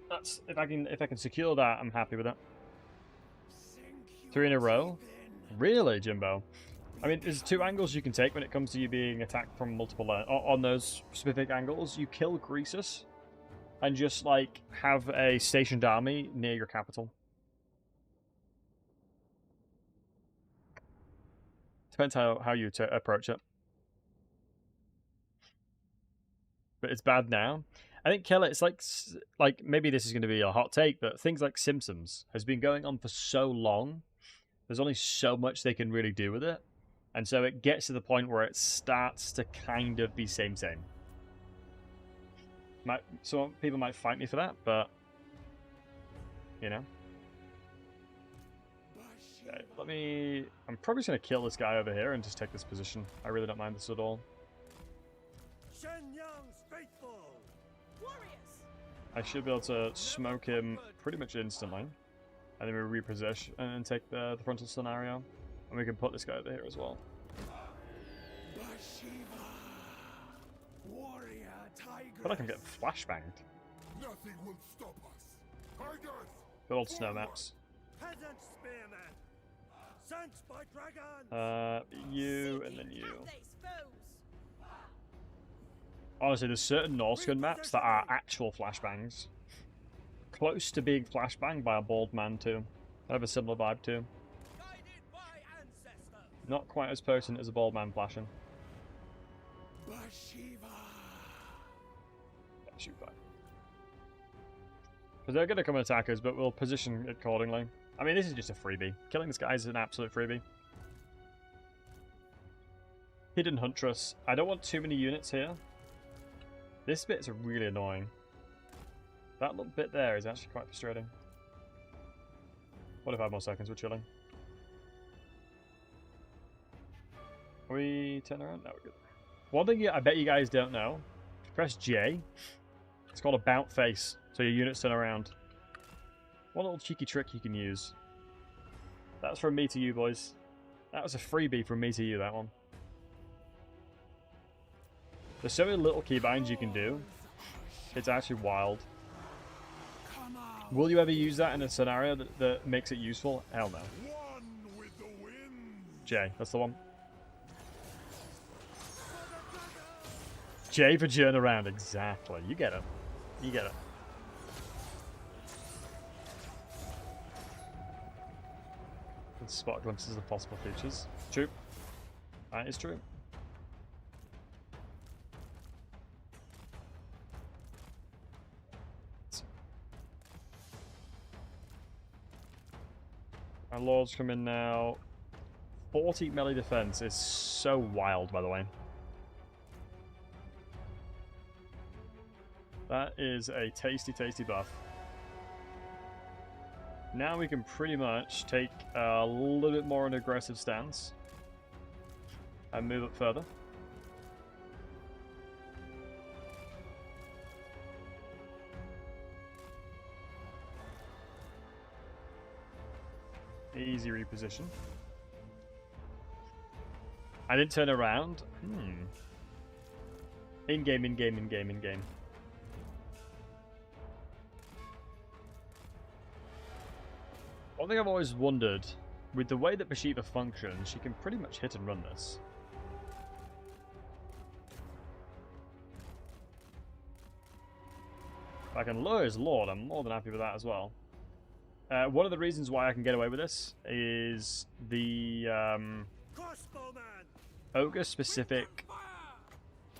That's if I can secure that, I'm happy with it. Sink 3 in a your row? teeth in. Really, Jimbo? I mean, there's 2 angles you can take when it comes to you being attacked from multiple on those specific angles. You kill Croesus and just like have a stationed army near your capital. Depends how you approach it. But it's bad now. I think kill it. It's like maybe this is going to be a hot take, but things like Simpsons has been going on for so long. There's only so much they can really do with it, and so it gets to the point where it starts to kind of be same. Some people might fight me for that, but you know. Okay, I'm probably just going to kill this guy over here and just take this position. I really don't mind this at all. Shen Yang's faithful. warriors. I should be able to smoke him pretty much instantly. And then we reposition and take the frontal scenario. And we can put this guy over here as well. Bashiva. Warrior tiger. I feel like I'm getting flashbanged. Nothing will stop us. Tigers. Good old snow maps. Peasant spearmen. Sent by dragon. You and then you. Athletics foes. Honestly, there's certain Norsegun maps that are actual flashbangs. Close to being flashbanged by a bald man too. I have a similar vibe too. Guided by ancestors. Not quite as potent as a bald man flashing. Bashiva. Yeah, shoot back. Because they're going to come and attack us, but we'll position it accordingly. I mean, this is just a freebie. Killing this guy is an absolute freebie. Hidden Huntress. I don't want too many units here. This bit's really annoying. That little bit there is actually quite frustrating. 45 more seconds, we're chilling. Are we turn around? No, we're good. One thing I bet you guys don't know, if you press J, it's called about face, so your units turn around. One little cheeky trick you can use. That's from me to you, boys. That was a freebie from me to you, that one. There's so many little keybinds you can do. It's actually wild. Will you ever use that in a scenario that makes it useful? Hell no. One with the wind. J, that's the one. J for turn around, exactly. You get it. You get it. Let's spot glimpses of possible futures. True. That is true. Our lords come in now. 40 melee defense is so wild, by the way. That is a tasty, tasty buff. Now we can pretty much take a little bit more an aggressive stance and move up further. Easy reposition. I didn't turn around. In-game, in-game, in-game, in-game. One thing I've always wondered, with the way that Bashiva functions, she can pretty much hit and run this. If I can lure his lord, I'm more than happy with that as well. One of the reasons why I can get away with this is the ogre-specific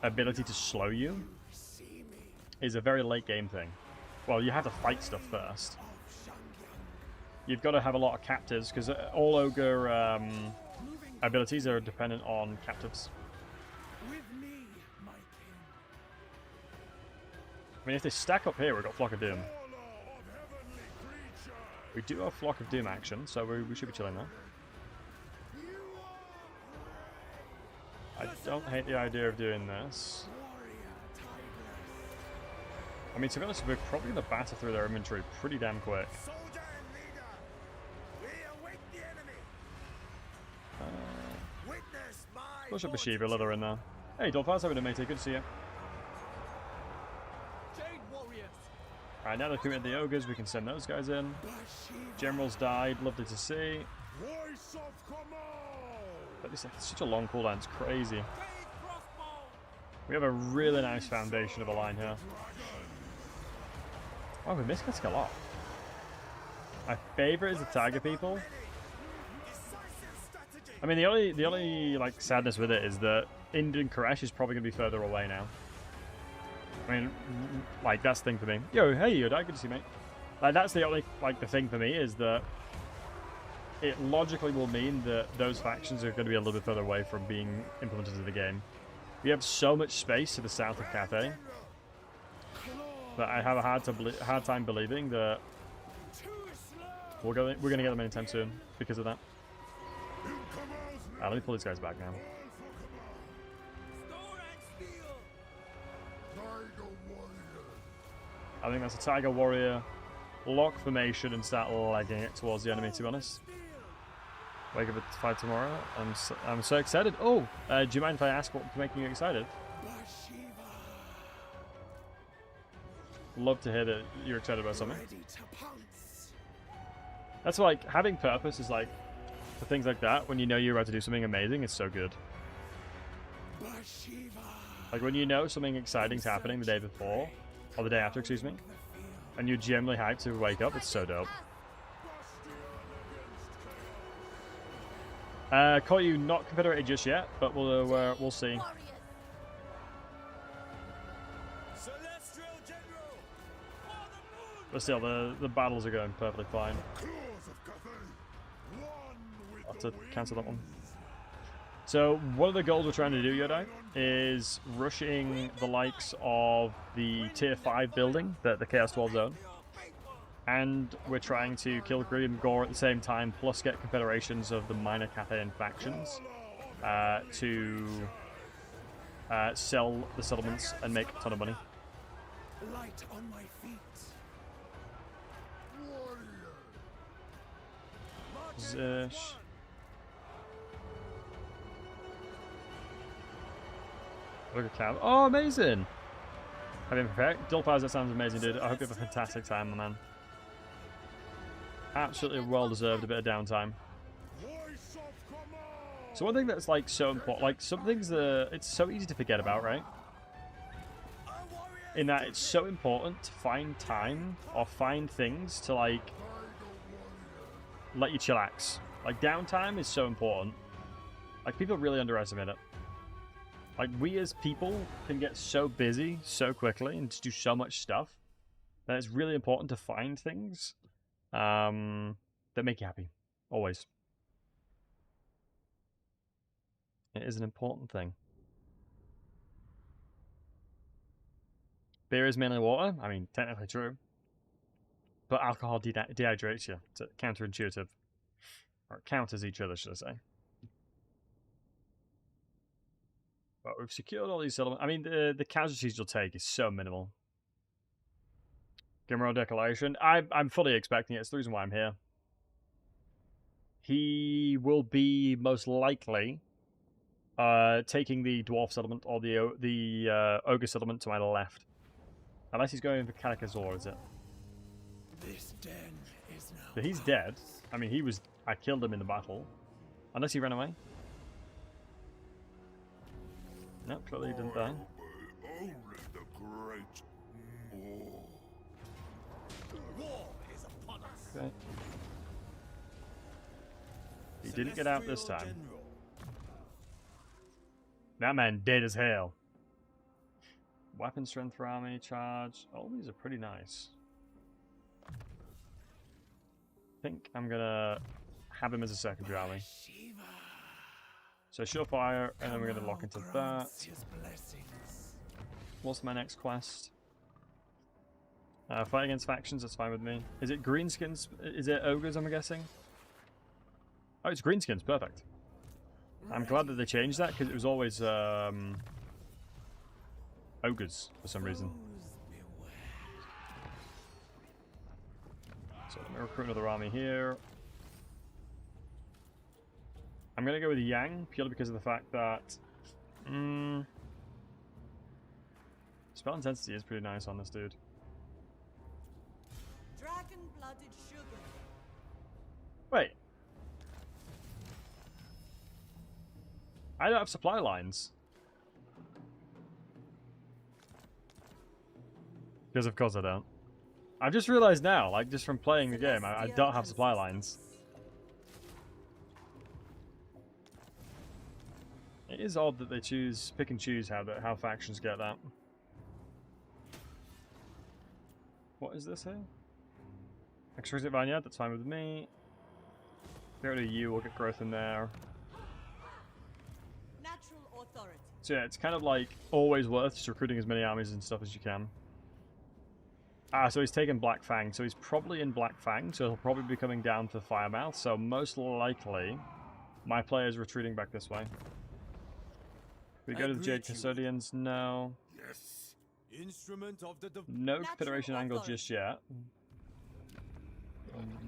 ability to slow you is a very late game thing. Well, you have to fight stuff first. You've got to have a lot of captives, because all ogre abilities are dependent on captives. I mean, if they stack up here, we've got Flock of Doom. We do have Flock of Doom action, so we should be chilling there. I don't hate the idea of doing this. I mean, to be honest, we're probably going to batter through their inventory pretty damn quick. Push up Bashiva, leather in there. Hey, Dolphins, how are we doing, matey? Good to see you. Alright, now they've committed the ogres, we can send those guys in. Generals died, lovely to see. But it's such a long cooldown, it's crazy. We have a really nice foundation of a line here. Oh, we missed a lot. My favourite is the Tiger people. I mean, the only like sadness with it is that Indian Koresh is probably going to be further away now. I mean, like, that's the thing for me. Yo, hey, Yodai, good to see you, mate. Like, that's the only, like, the thing for me is that it logically will mean that those factions are going to be a little bit further away from being implemented in the game. We have so much space to the south of Cathay that I have a hard time believing that we're going to get them anytime soon because of that. Let me pull these guys back now. I think that's a Tiger Warrior. Lock formation and start legging it towards the enemy, to be honest. Wake up at 5 tomorrow. I'm so excited. Oh, do you mind if I ask what's making you excited? Love to hear that you're excited about something. That's like, having purpose is like, for things like that, when you know you're about to do something amazing, it's so good. Like when you know something exciting's happening the day before, or the day after, excuse me, and you're generally hyped to wake up, it's so dope. Call you not confederated just yet, but we'll see. But still, the battles are going perfectly fine. I'll have to cancel that one. So one of the goals we're trying to do, Yodai, is rushing the likes of the tier 5 building, the Chaos 12 zone. And we're trying to kill Grim Gore at the same time, plus get confederations of the minor Cathayan factions to sell the settlements and make a ton of money. Light on my feet. Zish. Look at Cav. Oh, amazing! Have you been prepared? Dilpaz, that sounds amazing, dude. I hope you have a fantastic time, my man. Absolutely well deserved a bit of downtime. So one thing that's like so important, like some things that it's so easy to forget about, right? in that it's so important to find time or find things to, like, let you chillax. Like, downtime is so important. Like, people really underestimate it. Like, we as people can get so busy so quickly and just do so much stuff that it's really important to find things that make you happy. Always. It is an important thing. Beer is mainly water. I mean, technically true. But alcohol dehydrates you. It's counterintuitive. Or it counters each other, should I say. But we've secured all these settlements. I mean, the casualties you'll take is so minimal. Gimro Declaration. I'm fully expecting it. It's the reason why I'm here. He will be most likely taking the dwarf settlement or the ogre settlement to my left. Unless he's going for Karakazor, is it? This den is now. But he's dead. I mean, I killed him in the battle. Unless he ran away. No, clearly he didn't die. Only the great War is upon us. Okay. He didn't get out this time. General. That man dead as hell. Weapon strength for army, charge. All these are pretty nice. I think I'm gonna have him as a secondary army. Bashiva. So surefire, and then we're gonna lock into that. Grants his blessings. What's my next quest? Fight against factions, that's fine with me. Is it greenskins? Is it ogres, I'm guessing? Oh, it's greenskins, perfect. I'm glad that they changed that, because it was always ogres for some reason. So let me recruit another army here. I'm going to go with Yang, purely because of the fact that spell intensity is pretty nice on this dude. Dragon-blooded sugar. Wait. I don't have supply lines. Because of course I don't. I've just realized now, like just from playing the game, I don't have supply lines. It is odd that they pick and choose how factions get that. What is this here? Exquisite Vineyard, that's fine with me. Go to you, we'll get growth in there. Natural authority. So yeah, it's kind of like always worth just recruiting as many armies and stuff as you can. Ah, so he's taken Black Fang, so he's probably in Black Fang, so he'll probably be coming down to Firemouth, so most likely my player's retreating back this way. We go to the Jade Custodians? No. yes. Instrument of the No Confederation angle just yet.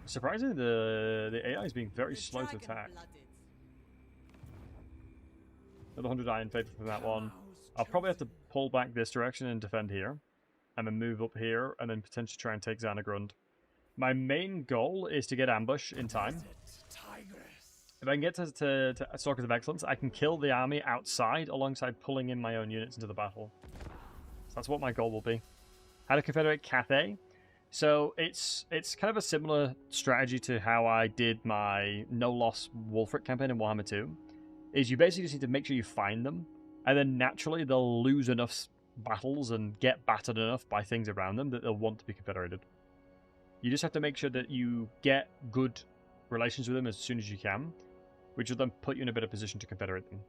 Surprisingly, the AI is being very slow to attack. Another 100 iron faithful from that one. I'll probably have to pull back this direction and defend here. And then move up here, and then potentially try and take Xanagrund. My main goal is to get ambush in time. If I can get to Stalkers of Excellence, I can kill the army outside alongside pulling in my own units into the battle. So that's what my goal will be. How to Confederate Cathay. So it's kind of a similar strategy to how I did my no-loss Wolfric campaign in Warhammer 2. Is you basically just need to make sure you find them, and then naturally they'll lose enough battles and get battered enough by things around them that they'll want to be confederated. You just have to make sure that you get good relations with them as soon as you can, which will then put you in a better position to confederate them.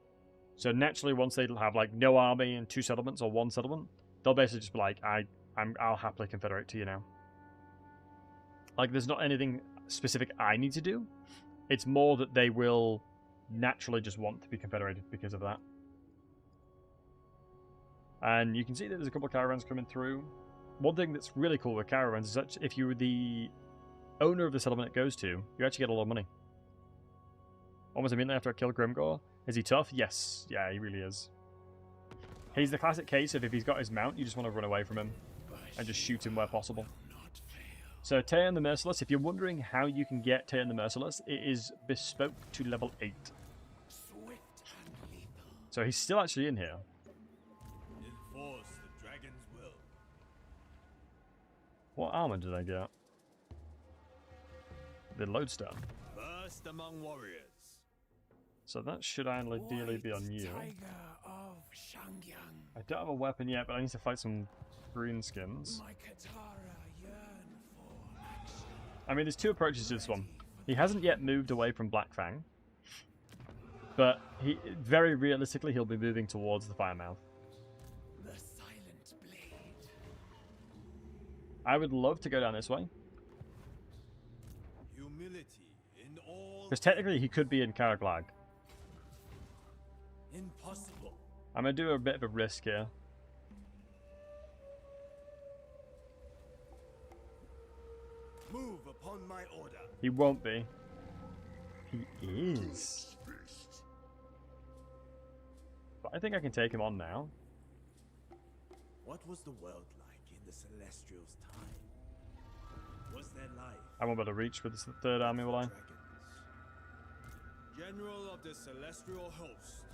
So naturally, once they have like no army and 2 settlements or 1 settlement, they'll basically just be like, I'll happily confederate to you now. Like, there's not anything specific I need to do. It's more that they will naturally just want to be confederated because of that. And you can see that there's a couple of caravans coming through. One thing that's really cool with caravans is that if you're the owner of the settlement it goes to, you actually get a lot of money. Almost immediately after I kill Grimgor. Is he tough? Yes. Yeah, he really is. He's the classic case of if he's got his mount, you just want to run away from him and just shoot him where possible. So Teon the Merciless, if you're wondering how you can get Teon the Merciless, it is bespoke to level 8. So he's still actually in here. Enforce the dragon's will. What armor did I get? The lodestone. First among warriors. So that should ideally be on you. Tiger of Shangyang. I don't have a weapon yet, but I need to fight some greenskins. My Katara yearn for action. I mean, there's two approaches to this one. He hasn't yet moved away from Black Fang, but very realistically he'll be moving towards the Firemouth. The silent blade. I would love to go down this way, Humility in all. because technically he could be in Karaglag. Impossible. I'm going to do a bit of a risk here. Move upon my order. He won't be. He is. But I think I can take him on now. What was the world like in the Celestials' time? Was there life? I won't be able to reach with the third army, will I? Dragons. General of the Celestial Host.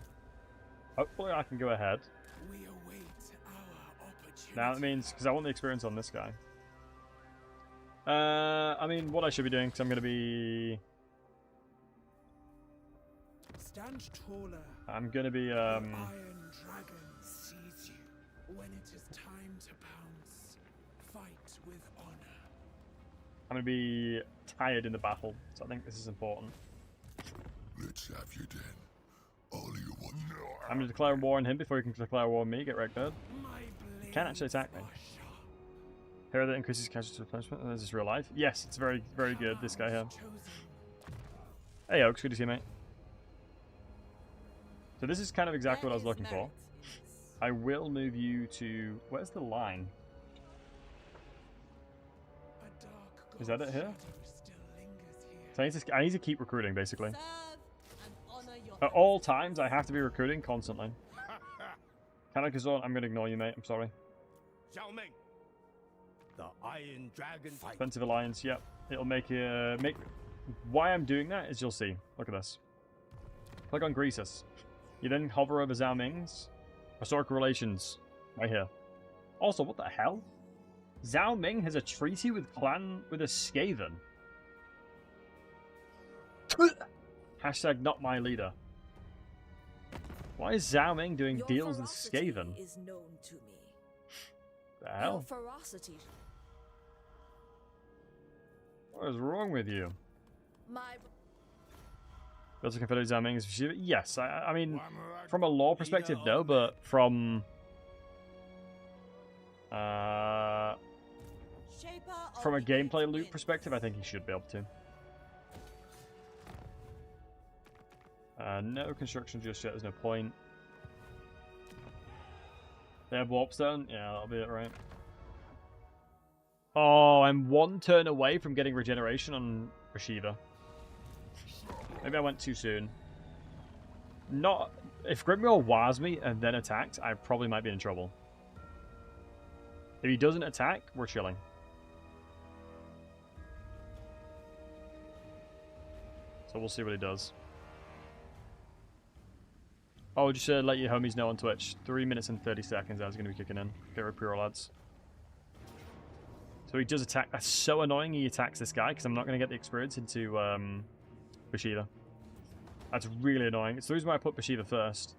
Hopefully I can go ahead. We await our opportunity. Now that means, because I want the experience on this guy. I mean, what I should be doing, because I'm going to be... Stand taller. I'm going to be, Iron Dragon sees you. When it is time to pounce, fight with honor. I'm going to be tired in the battle, so I think this is important. Let's have you then. All you want. I'm going to declare war on him before he can declare war on me. Get wrecked, bird. My He can actually attack me. blades are sharp. Hero that increases casualty replenishment. Is this real life? Yes, it's very, very good, this guy here. Chosen. Hey, Oaks, good to see you, mate. So this is kind of exactly what I was looking for. I will move you to... Where's the line? A dark Is that it here? shadow still lingers here. So I need to keep recruiting, basically. Serve and honor your At all times, I have to be recruiting constantly. Kanakazorn, I'm going to ignore you, mate. I'm sorry. Xiao Meng. The Iron Dragon fight. Defensive Alliance, yep. It'll make you... Why I'm doing that is you'll see. Look at this. Click on Greasus. You then hover over Zhao Ming's historical relations. Right here. Also, what the hell? Zhao Ming has a treaty with a Skaven. Hashtag not my leader. Why is Zhao Ming doing Your deals with ferocity Skaven? is known to me. The Your hell? ferocity. What is wrong with you? My Does the Confederate Zhao Ming is Bashiva? Yes, I mean, from a lore perspective, no, but from shaper from a of the gameplay eight loop winds. perspective, I think he should be able to. No construction just yet, there's no point. They have Warpstone? Yeah, that'll be it, right? Oh, I'm one turn away from getting regeneration on Bashiva. Maybe I went too soon. Not... If Grimgor wars me and then attacks, I probably might be in trouble. If he doesn't attack, we're chilling. So we'll see what he does. Oh, just let your homies know on Twitch. 3 minutes and 30 seconds I was going to be kicking in. Get rid of pure lads. So he does attack. That's so annoying he attacks this guy because I'm not going to get the experience into Bashiva. That's really annoying. It's the reason why I put Bashiva first.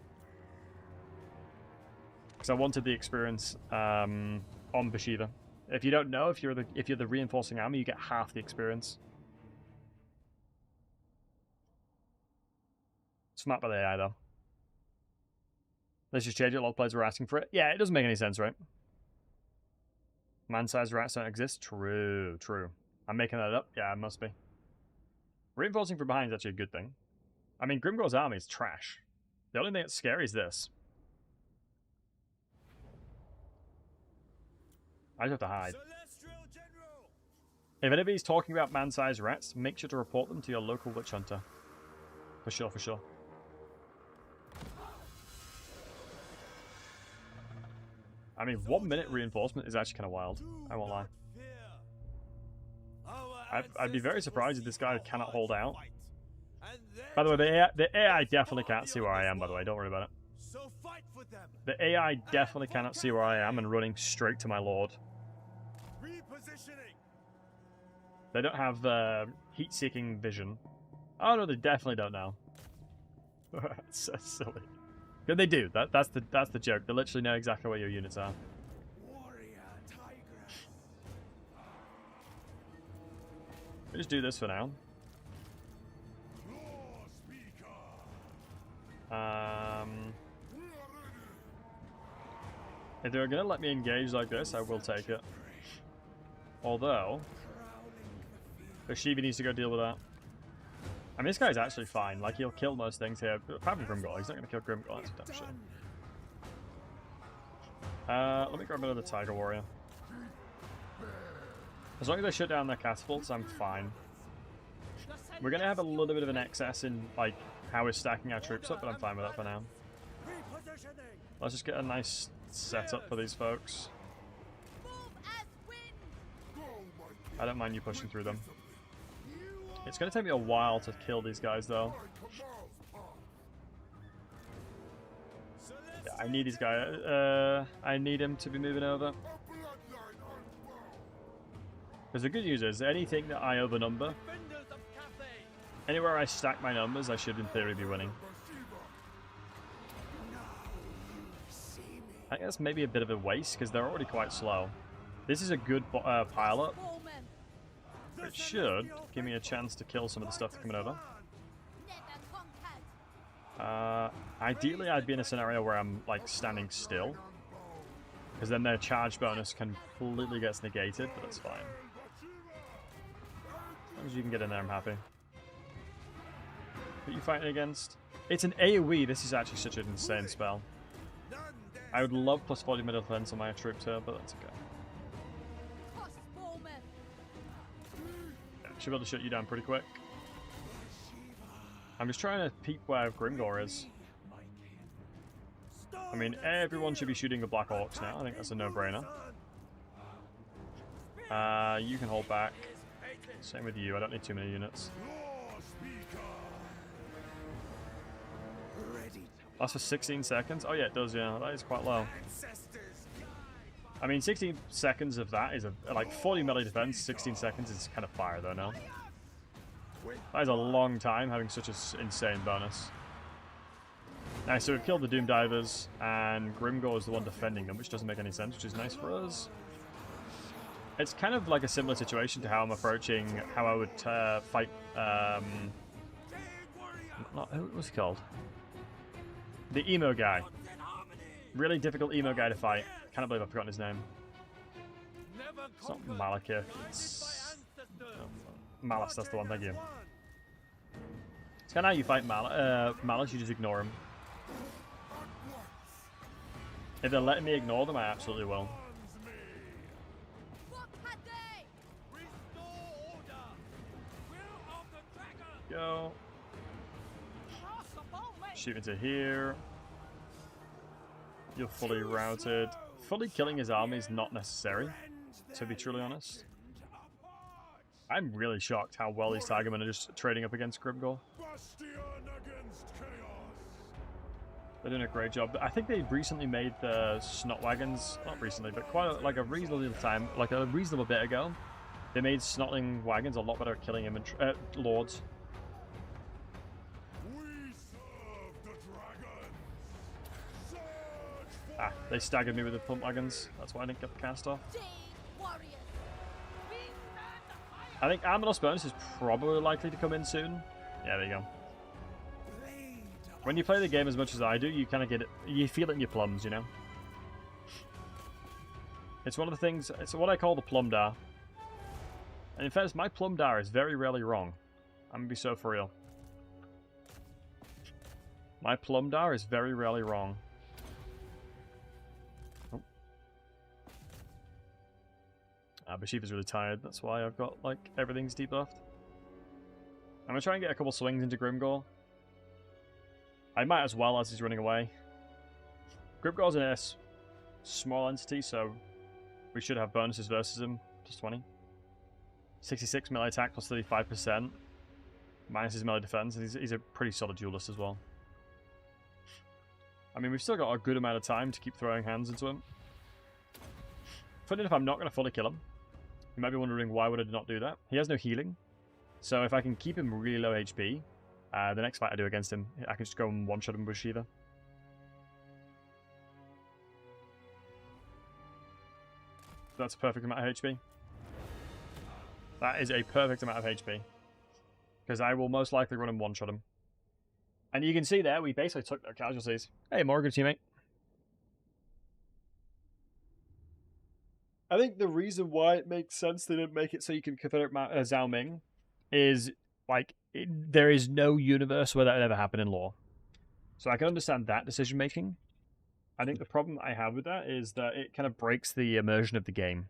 Because I wanted the experience on Bashiva. If you don't know, if you're the reinforcing army, you get half the experience. Smart by the AI though. Let's just change it. A lot of players were asking for it. Yeah, it doesn't make any sense, right? Man-sized rats don't exist? True, true. I'm making that up? Yeah, it must be. Reinforcing from behind is actually a good thing. I mean, Grimgor's army is trash. The only thing that's scary is this. I just have to hide. Celestial General! If anybody's talking about man-sized rats, make sure to report them to your local witch hunter. For sure, for sure. I mean, 1 minute reinforcement is actually kind of wild. I won't lie. I'd be very surprised if this guy cannot hold out. By the way, the AI definitely can't see where I am, by the way. Don't worry about it. So fight for them. The AI definitely cannot see where I am and running straight to my lord. Reposition Repositioning. They don't have heat-seeking vision. Oh no, they definitely don't now. That's so silly. Yeah, they do. That's the joke. They literally know exactly where your units are. Warrior tigress. We'll just do this for now. Law speaker. If they're gonna let me engage like this, I will take it. Although, Bashiva needs to go deal with that. I mean, this guy's actually fine. Like, he'll kill most things here. Apart from Grimgor, he's not gonna kill Grimgor. That's dumb shit. Let me grab another Tiger Warrior. As long as I shut down their catapults, I'm fine. We're gonna have a little bit of an excess in, like, how we're stacking our troops up, but I'm fine with that for now. Repositioning. Let's just get a nice setup for these folks. Move as wind. I don't mind you pushing through them. It's going to take me a while to kill these guys, though. Yeah, I need these guys. I need him to be moving over. Because the good news is, anything that I overnumber, Defenders of Cathay. anywhere I stack my numbers, I should in theory be winning. I think that's maybe a bit of a waste, because they're already quite slow. This is a good pile-up. Bowman. It should give me a chance to kill some of the stuff that's coming over. Never conquered. Ideally, I'd be in a scenario where I'm, like, standing still. Because then their charge bonus completely gets negated, but that's fine. As long as you can get in there, I'm happy. Who are you fighting against? It's an AoE. This is actually such an insane spell. I would love plus 40 middle defense on my troops here, but that's okay. Crossbowman. Should be able to shut you down pretty quick. I'm just trying to peep where Grimgor is. I mean, everyone should be shooting the Black Orcs now. I think that's a no-brainer. You can hold back. Same with you. I don't need too many units. That's for 16 seconds? Oh yeah, it does, yeah. That is quite low. I mean, 16 seconds of that is like 40 melee defense. 16 seconds is kind of fire, though, now. That is a long time having such an insane bonus. Nice, so we've killed the Doom Divers, and Grimgor is the one defending them, which doesn't make any sense, which is nice for us. It's kind of like a similar situation to how I'm approaching how I would fight. What's he called? The emo guy. Really difficult emo guy to fight. Can't believe I've forgotten his name. It's not Malekith, it's Malice, that's the one, thank you. It's kind of how you fight Malice, you just ignore him. If they're letting me ignore them, I absolutely will. What had they? Restore order. Will of the dragon. Go. Crossbowman. Shoot into here. You're fully routed. Fully killing his army is not necessary, to be truly honest. I'm really shocked how well these Tigermen are just trading up against Grimgor. They're doing a great job. I think they recently made the Snot Wagons, not recently, but quite a reasonable time, like a reasonable bit ago. They made Snotling Wagons a lot better at killing lords. Ah, they staggered me with the pump wagons. That's why I didn't get the cast off. Jade warriors. I think Armados bonus is probably likely to come in soon. Yeah, there you go. When you play the game as much as I do, you kind of get it. You feel it in your plums, you know. It's one of the things. It's what I call the plum dar. And in fact, my plum dar is very rarely wrong. I'm gonna be so for real. My plum dar is very rarely wrong. Oh. Bashiva's really tired. That's why I've got like everything's debuffed. I'm gonna try and get a couple swings into Grimgor. I might as well as he's running away. Grimgor's in a small entity, so we should have bonuses versus him. Plus 20. 66 melee attack plus 35%. Minus his melee defense, and he's a pretty solid duelist as well. I mean, we've still got a good amount of time to keep throwing hands into him. Funny enough, I'm not going to fully kill him. You might be wondering why would I not do that. He has no healing. So if I can keep him really low HP, the next fight I do against him, I can just go and one-shot him with Bashiva. That's a perfect amount of HP. That is a perfect amount of HP. Because I will most likely run and one-shot him. And you can see there, we basically took their casualties. Hey, Morgan, teammate. I think the reason why it makes sense they didn't make it so you can Confederate Zhao Ming is, like, there is no universe where that would ever happen in lore. So I can understand that decision-making. I think the problem I have with that is that it kind of breaks the immersion of the game.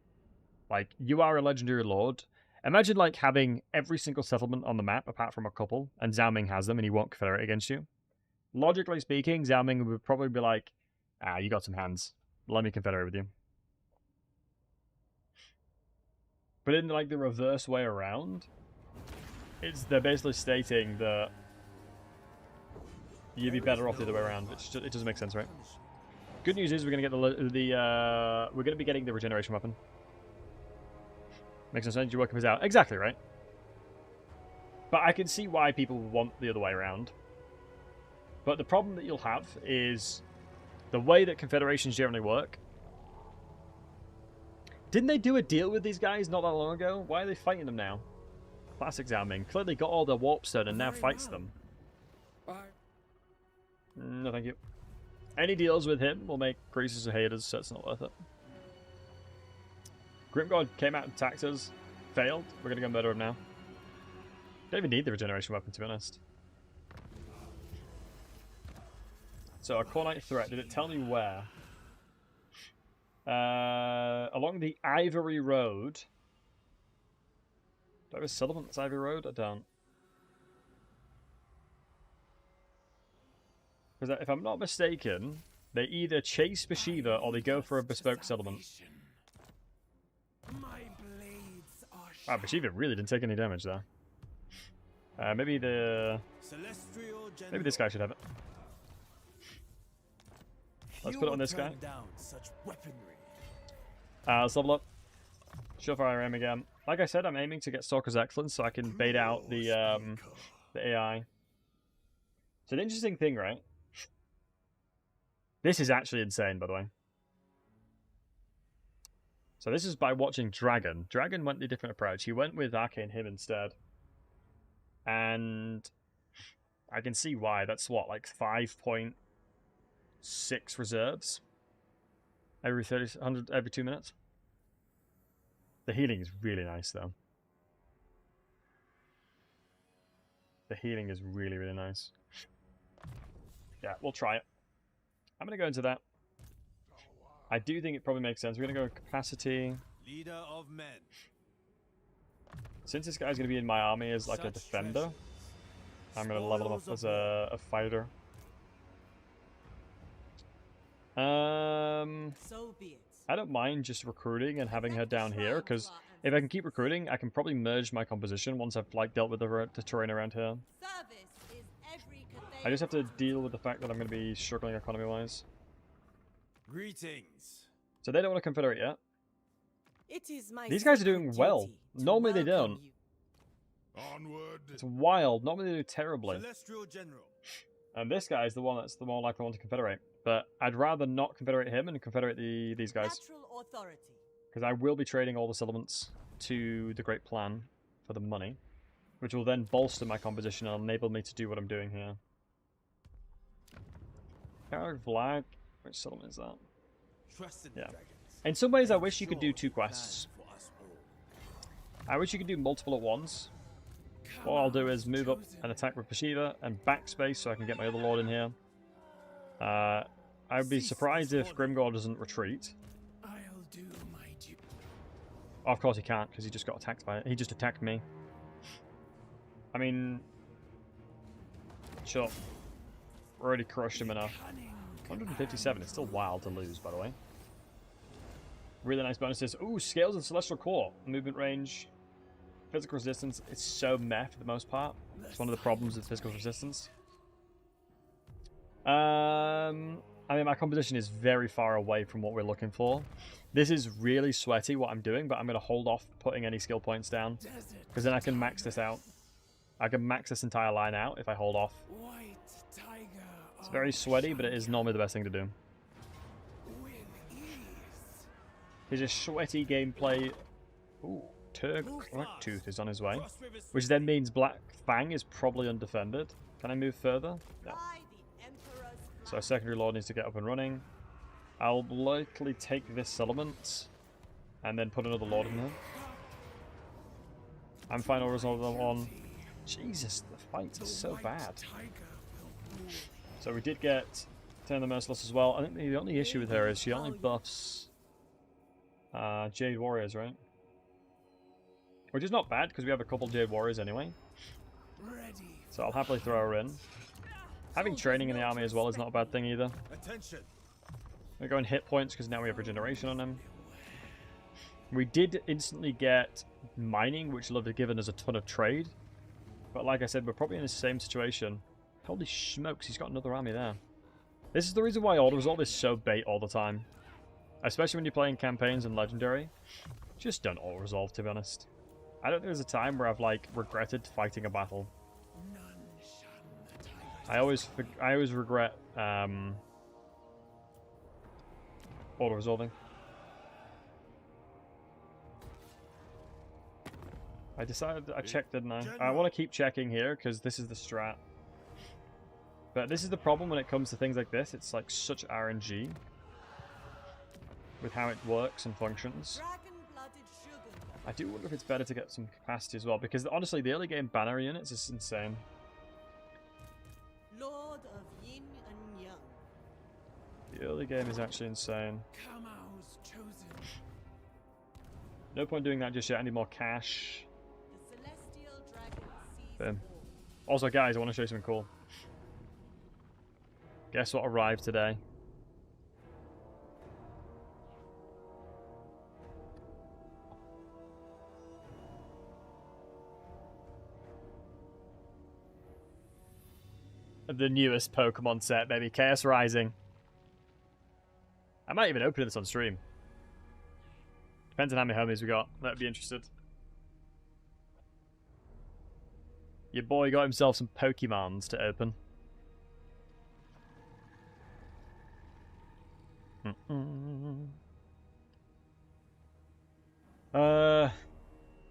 Like, you are a legendary lord. Imagine, like, having every single settlement on the map, apart from a couple, and Zhao Ming has them, and he won't Confederate against you. Logically speaking, Zhao Ming would probably be like, you got some hands. Let me Confederate with you. But in, like, the reverse way around, they're basically stating that you'd be better off the other way around. It doesn't make sense, right? Good news is we're gonna get we're gonna be getting the regeneration weapon. Makes no sense. You're working this out exactly right. But I can see why people want the other way around. But the problem that you'll have is the way that confederations generally work. Didn't they do a deal with these guys not that long ago? Why are they fighting them now? Classic Zhao Ming. Clearly got all their warp stone and now fights them. No, thank you. Any deals with him will make Greases or haters, so it's not worth it. Grimgod came out and attacked us. Failed. We're going to go murder him now. Don't even need the regeneration weapon, to be honest. So, a Core Knight threat. Did it tell me where? Along the Ivory Road. Do I have a settlement that's Ivory Road? I don't. Because if I'm not mistaken, they either chase Bashiva or they go for a bespoke settlement. Wow, Bashiva really didn't take any damage there. Maybe this guy should have it. Let's put it on this guy. Let's level up. Surefire aim again. Like I said, I'm aiming to get Stalker's Excellence so I can bait out the AI. It's an interesting thing, right? This is actually insane, by the way. So this is by watching Dragon. Dragon went a different approach. He went with Arcane Him instead. And I can see why. That's what, like 5.6 reserves? Every 100, every 2 minutes? The healing is really nice, though. The healing is really, really nice. Yeah, we'll try it. I'm going to go into that. I do think it probably makes sense. We're going to go with capacity. Leader of men. Since this guy's going to be in my army as like a defender, I'm going to level him up as a fighter. So be it. I don't mind just recruiting and having her down here, because if I can keep recruiting, I can probably merge my composition once I've like dealt with the terrain around here. Service is every I just have to deal with the fact that I'm going to be struggling economy-wise. Greetings. So they don't want to Confederate yet. It is my These guys are doing sacred well. duty to Normally they welcome don't. you. Onward. It's wild. Normally they do terribly. Celestial General. And this guy is the one that's the more likely one to Confederate. But I'd rather not Confederate him and Confederate these guys. Natural authority. Because I will be trading all the settlements to the Great Plan for the money, which will then bolster my composition and enable me to do what I'm doing here. Vlag, which settlement is that? Trust in Yeah. the dragons. In some ways, I wish you could do 2 quests. I wish you could do multiple at once. What I'll do is move up and attack with Bashiva and backspace so I can get my other lord in here. I would be surprised if Grimgor doesn't retreat. I'll do my duty. Oh, of course he can't, because he just got attacked by it. He just attacked me. I mean... Sure. Already crushed him enough. 157 is still wild to lose, by the way. Really nice bonuses. Ooh, scales and celestial core. Movement range. Physical resistance. It's so meh for the most part. It's one of the problems with physical resistance. I mean, my composition is very far away from what we're looking for. This is really sweaty what I'm doing, but I'm going to hold off putting any skill points down. Because then I can max this out. I can max this entire line out if I hold off. White tiger. It's very sweaty, but it is normally the best thing to do. With ease. Here's a sweaty gameplay. Ooh, Tooth is on his way. Which then means Black Fang is probably undefended. Can I move further? No. By the Emperor's So our secondary lord needs to get up and running. I'll likely take this settlement and then put another lord in there. I'm fine to resolve them on. Jesus, the fights are so bad. So we did get Turn the Merciless as well. I think the only issue with her is she only buffs Jade Warriors, right? Which is not bad because we have a couple Jade Warriors anyway. So I'll happily throw her in. Having training in the army as well is not a bad thing either. Attention. We're going hit points because now we have regeneration on him. We did instantly get mining, which would have given us a ton of trade. But like I said, we're probably in the same situation. Holy smokes, he's got another army there. This is the reason why auto-resolve is so bait all the time. Especially when you're playing campaigns and legendary. Just don't auto-resolve, to be honest. I don't think there's a time where I've like regretted fighting a battle. I always regret auto-resolving. I checked, didn't I? I want to keep checking here because this is the strat. But this is the problem when it comes to things like this. It's like such RNG with how it works and functions. dragon-blooded sugar. I do wonder if it's better to get some capacity as well, because honestly, the early game banner units is insane. Lord of Yin and Yang. The early game is actually insane. Kamao's chosen. No point doing that just yet. I need more cash. The celestial dragon sees Boom. all. Also, guys, I want to show you something cool. Guess what arrived today? The newest Pokemon set, baby. Chaos Rising. I might even open this on stream. Depends on how many homies we got. That'd be interested. Your boy got himself some Pokemons to open.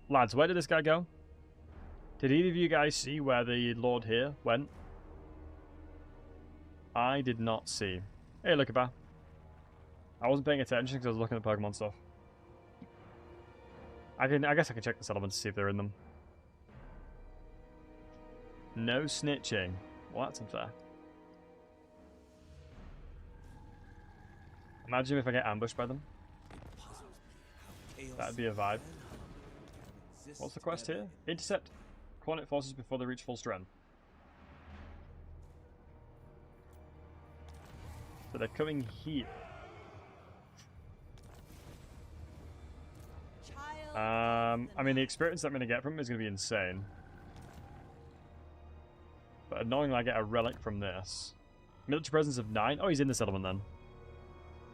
Lads, where did this guy go? Did either of you guys see where the Lord here went? I did not see. Hey, look about. I wasn't paying attention because I was looking at Pokemon stuff. I guess I can check the settlements to see if they're in them. No snitching. Well, that's unfair. Imagine if I get ambushed by them. That'd be a vibe. What's the quest here? Intercept coordinate forces before they reach full strength. So they're coming here. I mean, the experience I'm going to get from them is going to be insane. But annoyingly, I get a relic from this. Military presence of 9. Oh, he's in the settlement then.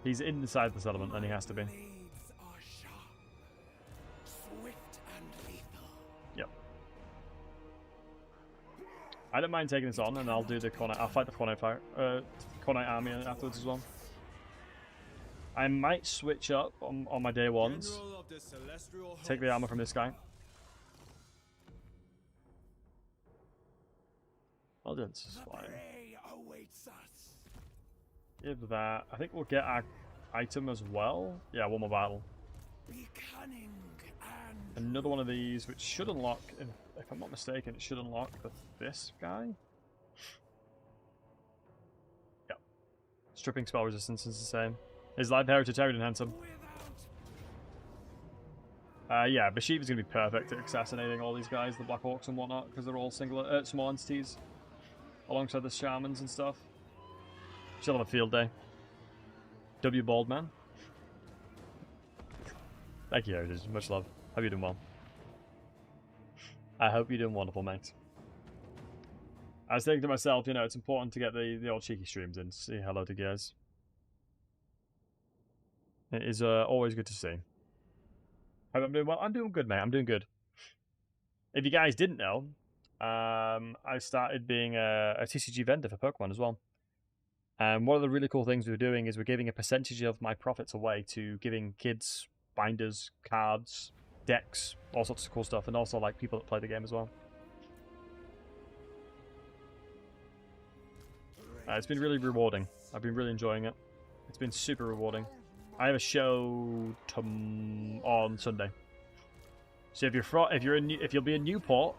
He's inside the settlement, then he has to be. Blades are sharp, swift and lethal. Yep. I don't mind taking this on, and I'll do the Cornet. I'll fight the Cornet army afterwards as well. I might switch up on my day ones. Take the armor from this guy. Well done, this is fine. Prey awaits us. Give that. I think we'll get our item as well. Yeah, one more battle. Be cunning and Another one of these, which should unlock, if I'm not mistaken, it should unlock this guy. Yep. Stripping spell resistance is the same. Is Light Heritage Target Handsome? Yeah, Bashiva's going to be perfect at assassinating all these guys, the Black Hawks and whatnot, because they're all singular, small entities, alongside the Shamans and stuff. She'll have a field day. W Bald Man. Thank you, Heritage. Much love. Hope you're doing well. I hope you're doing wonderful, mate. I was thinking to myself, you know, it's important to get the old cheeky streams in to say hello to guys. It is always good to see. Hope I'm doing well. I'm doing good, mate. I'm doing good. If you guys didn't know, I started being a TCG vendor for Pokemon as well. And one of the really cool things we're doing is we're giving a percentage of my profits away to giving kids binders, cards, decks, all sorts of cool stuff, and also like people that play the game as well. It's been really rewarding. I've been really enjoying it. It's been super rewarding. I have a show on Sunday. So if you'll be in Newport,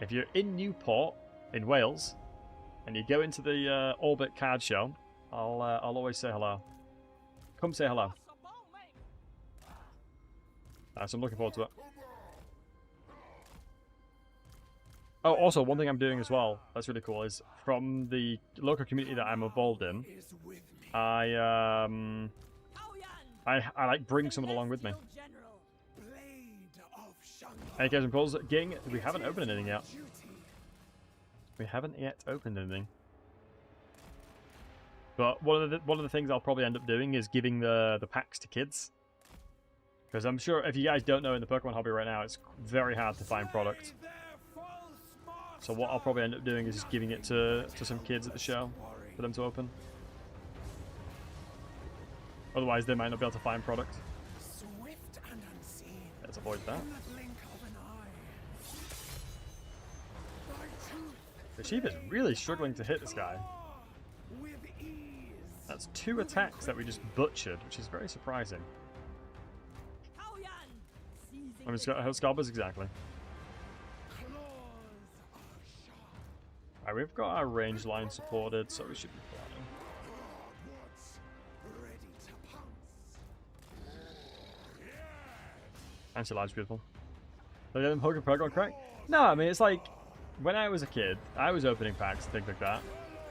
if you're in Newport in Wales, and you go into the Orbit card show, I'll always say hello. Come say hello. So I'm looking forward to it. Oh, also one thing I'm doing as well that's really cool is from the local community that I'm involved in, I like bring someone along with me. Hey guys and pros, gang, we haven't opened anything yet. We haven't yet opened anything. But one of the things I'll probably end up doing is giving the packs to kids. Because I'm sure if you guys don't know in the Pokemon hobby right now, it's very hard to find product. So what I'll probably end up doing is just giving it to some kids at the show for them to open. Otherwise, they might not be able to find product. Swift and unseen. Let's avoid that. In the blink of an eye. Thy truth Bashiva's really struggling to hit this guy. with ease. That's 2 attacks that we just butchered, which is very surprising. I mean, Scalpers, exactly. Claws are sharp. Alright, we've got our range line supported, so we should be fine. Ready to pounce. Anti-Live's beautiful. Look at them hugging Pokemon, correct? No, I mean, it's like, when I was a kid, I was opening packs and things like that.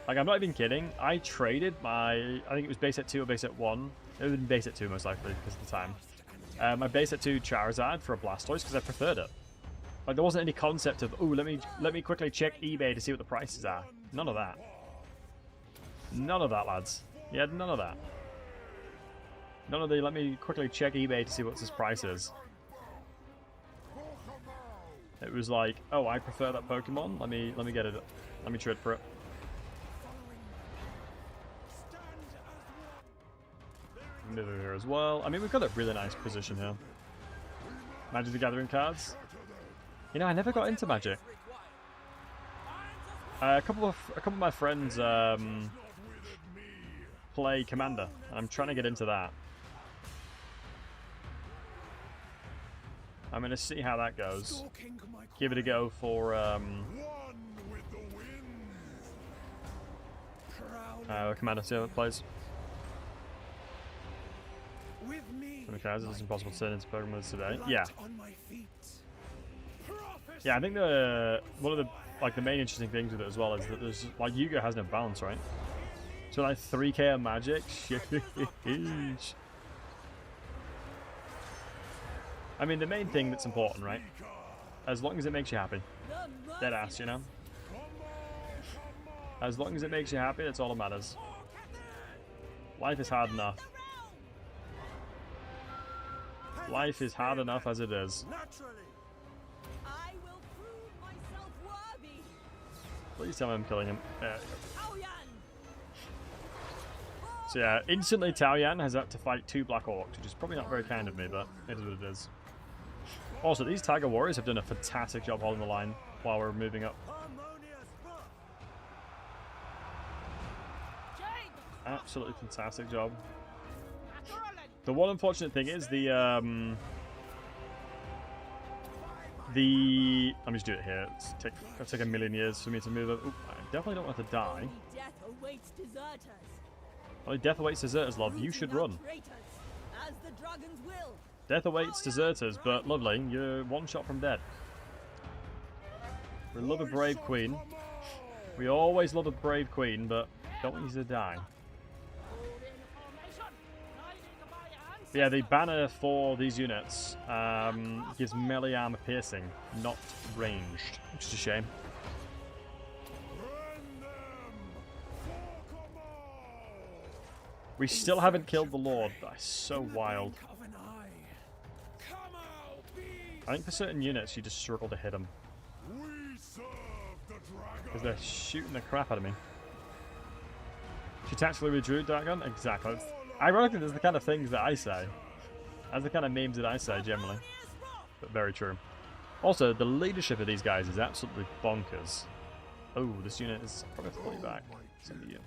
Like, I'm not even kidding. I traded my, I think it was base set 2 or base set 1. It would have been base set 2 most likely, because of the time. My base set 2 Charizard for a Blastoise, because I preferred it. Like, there wasn't any concept of, oh, let me quickly check eBay to see what the prices are. None of that. None of that, lads. Yeah, none of that. None of the, let me quickly check eBay to see what this price is. It was like, oh, I prefer that Pokemon. Let me get it. Let me trade for it. Move over here as well. I mean, we've got a really nice position here. Magic the Gathering cards. You know, I never got into Magic. A couple of my friends play Commander, and I'm trying to get into that. I'm gonna see how that goes. Give it a go for Commander. See how it plays. Okay, it's impossible to turn into Pokemon today. Yeah. Yeah, I think one of the main interesting things with it as well is that there's like Yu-Gi-Oh has no balance, right? So like 3k of Magic. Sheesh. I mean, the main thing that's important, right? As long as it makes you happy. Dead ass, you know? As long as it makes you happy, that's all that matters. Life is hard enough. Life is hard enough as it is. I will prove myself worthy. Please tell me I'm killing him. There we go. So yeah, instantly Taoyan has had to fight 2 Black Orcs, which is probably not very kind of me, but it is what it is. Also, these Tiger Warriors have done a fantastic job holding the line while we're moving up. Absolutely fantastic job. The one unfortunate thing is the let me just do it here. It'll take a million years for me to move up. Oop, I definitely don't want to die. Death awaits deserters. Only death awaits deserters, love. You should run. As the dragons will. Death awaits deserters, but lovely, you're 1 shot from dead. We love a brave queen. We always love a brave queen, but don't want you to die. But yeah, the banner for these units gives melee armor piercing, not ranged, which is a shame. We still haven't killed the Lord. That's so wild. Of an eye. Come out, beast! I think for certain units, you just struggle to hit them. We serve the dragon. Because they're shooting the crap out of me. She tactically withdrew, Dragon? Exactly. Ironically, there's the kind of things that I say. That's the kind of memes that I say, generally. But very true. Also, the leadership of these guys is absolutely bonkers. Oh, this unit is probably fully back. Send you.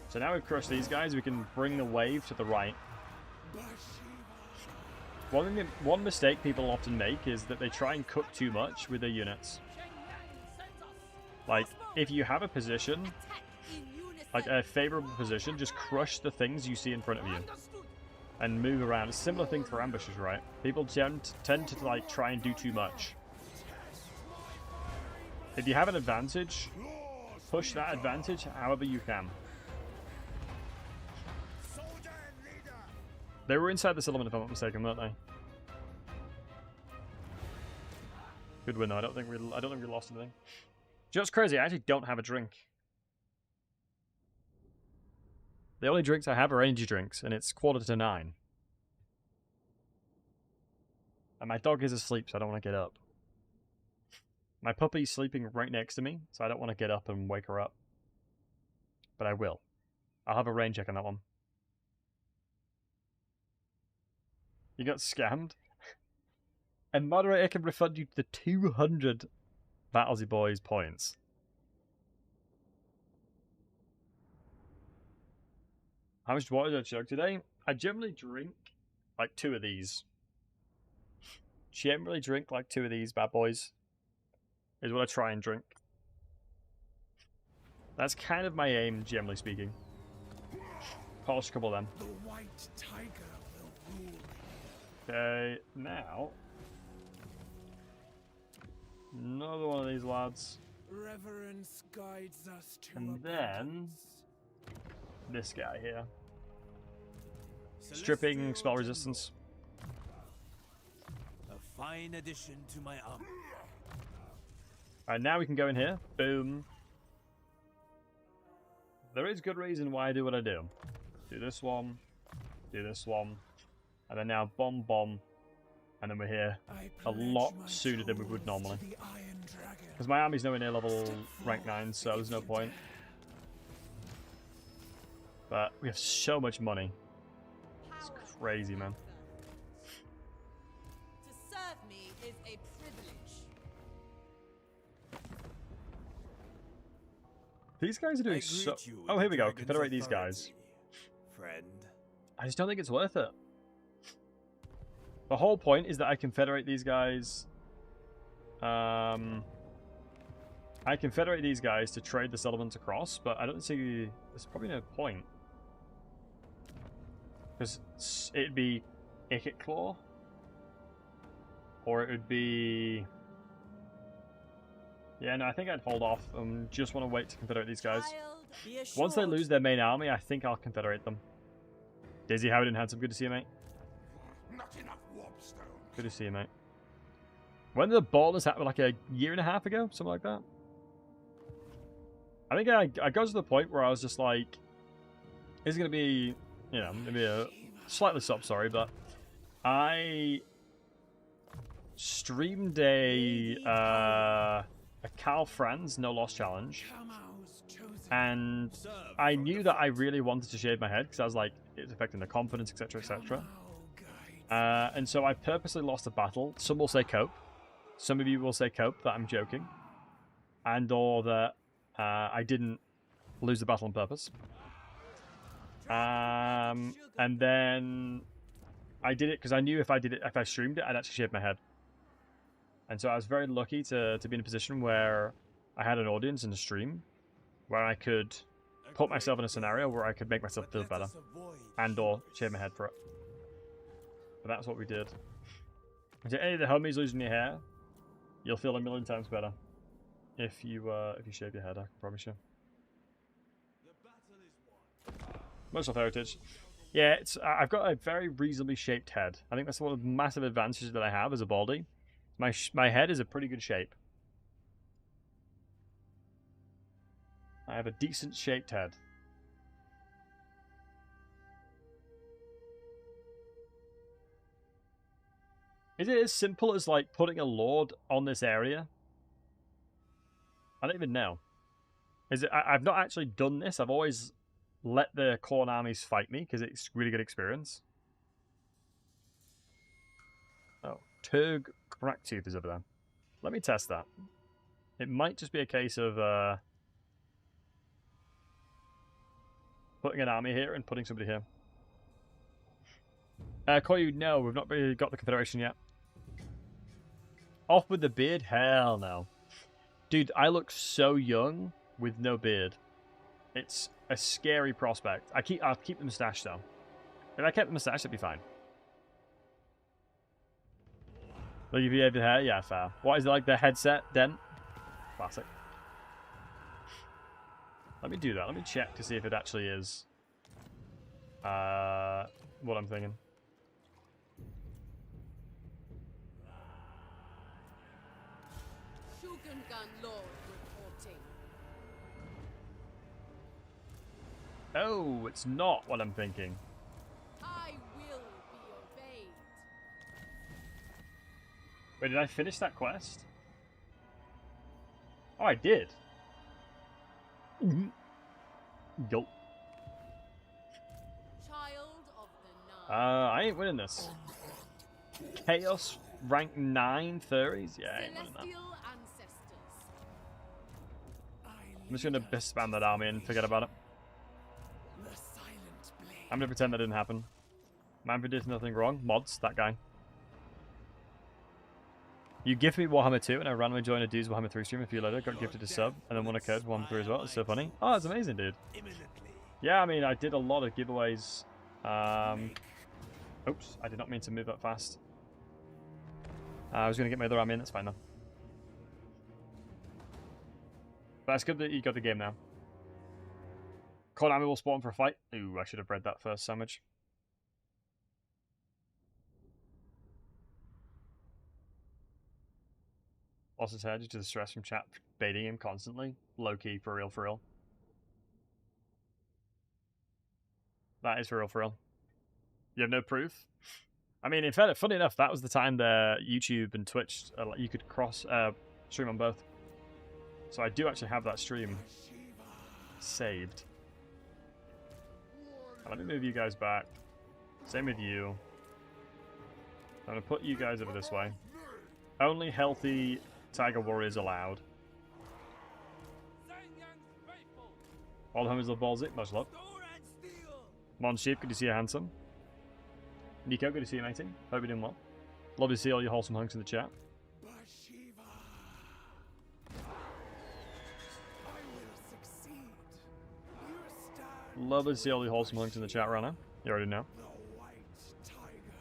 So now we've crushed these guys, we can bring the wave to the right. One mistake people often make is that they try and cook too much with their units. Like, if you have a position, like a favorable position, just crush the things you see in front of you. And move around. It's a similar thing for ambushes, right? People tend to like try and do too much. If you have an advantage, push that advantage however you can. They were inside the settlement, if I'm not mistaken, weren't they? Good win though. I don't think we lost anything. Just crazy. I actually don't have a drink. The only drinks I have are energy drinks, and it's 8:45. And my dog is asleep, so I don't want to get up. My puppy's sleeping right next to me, so I don't want to get up and wake her up. But I will. I'll have a rain check on that one. You got scammed? A moderator can refund you the 200 Battlesy Boys points. How much water did I chug today? I generally drink like 2 of these. Generally drink like 2 of these bad boys. Is what I try and drink. That's kind of my aim, generally speaking. Polish a couple of them. The white tiger will rule. Okay, now another one of these lads. Reverence guides us to And then abundance. this guy here. Stripping spell resistance. A fine addition to my army. Alright, now we can go in here. Boom. There is good reason why I do what I do. Do this one. Do this one. And then now bomb, bomb. And then we're here a lot sooner than we would normally. Because my army's nowhere near level rank 9, so there's no point. But we have so much money. It's crazy, man. To serve me is a privilege. These guys are doing so... Oh, here we go. Confederate these guys. Friend. I just don't think it's worth it. The whole point is that I confederate these guys. I confederate these guys to trade the settlements across, but I don't see... There's probably no point. Because it'd be Icket Claw. Or it would be... Yeah, no, I think I'd hold off and just want to wait to confederate these guys. Once they lose their main army, I think I'll confederate them. Daisy Howard and Handsome, good to see you, mate. Not enough warpstone. Good to see you, mate. When did the ballers happen? Like a year and a half ago? Something like that? I think I got to the point where I was just like, it's going to be, you know, maybe a slightly sub, sorry, but I streamed a Carl Franz No Loss challenge, and I knew that I really wanted to shave my head because I was like, it's affecting the confidence, etc., etc. And so I purposely lost a battle. Some will say cope. Some of you will say cope, that I'm joking. And or that I didn't lose the battle on purpose. And then I did it because I knew if I streamed it, I'd actually shave my head. And so I was very lucky to be in a position where I had an audience in the stream where I could put myself in a scenario where I could make myself feel better and or shave my head for it. But that's what we did. And to any of the homies losing your hair, you'll feel a million times better if you shave your head, I can promise you. Most of heritage. Yeah, I've got a very reasonably shaped head. I think that's one of the massive advantages that I have as a baldy. My head is a pretty good shape. I have a decent shaped head. Is it as simple as like putting a lord on this area? I don't even know. Is it? I've not actually done this. I've always let the Khorne armies fight me because it's really good experience. Oh, Turg Crackhtooth is over there. Let me test that. It might just be a case of putting an army here and putting somebody here. Koyu, no, we've not really got the Confederation yet. Off with the beard? Hell no. Dude, I look so young with no beard. It's a scary prospect. I'll keep the moustache though. If I kept the moustache, that'd be fine. Like if you have the hair, yeah, fair. What is it like, the headset dent? Classic. Let me do that. Let me check to see if it actually is what I'm thinking. Shugengan Lord reporting. Oh, it's not what I'm thinking. I will be obeyed. Wait, did I finish that quest? Oh, I did. Gulp. Child of the Nine. I ain't winning this. Chaos rank 9 30s? Yeah, I ain't winning that. Celestial ancestors. I'm just gonna spam that army and forget about it. The silent blade. I'm gonna pretend that didn't happen. Manfred did nothing wrong. Mods, that guy. You gifted me Warhammer 2 and I randomly joined a dude's Warhammer 3 stream a few later, got gifted a sub, and then won a code for Warhammer 3 as well. It's so funny. Oh, that's amazing, dude. Yeah, I mean, I did a lot of giveaways. Oops, I did not mean to move that fast. I was going to get my other army in, that's fine though. But it's good that you got the game now. Khorne army will spawn for a fight. Ooh, I should have read that first sandwich. Lost his head due to the stress from chat baiting him constantly. Low key, for real, for real. That is for real, for real. You have no proof? I mean, in fact, funny enough, that was the time that YouTube and Twitch, you could cross stream on both. So I do actually have that stream saved. Let me move you guys back. Same with you. I'm going to put you guys over this way. Only healthy Tiger Warriors allowed. Zhanyang's faithful. All the homies love Ballsy. Much love. Sword and steel. Mon Sheep, good to see you, handsome. Nico, good to see you, matey. Hope you're doing well. Love to see all you wholesome hunks in the chat. Bashiva. I will succeed. You stand Love to see all you wholesome hunks in the chat right now. You already know. the white tiger.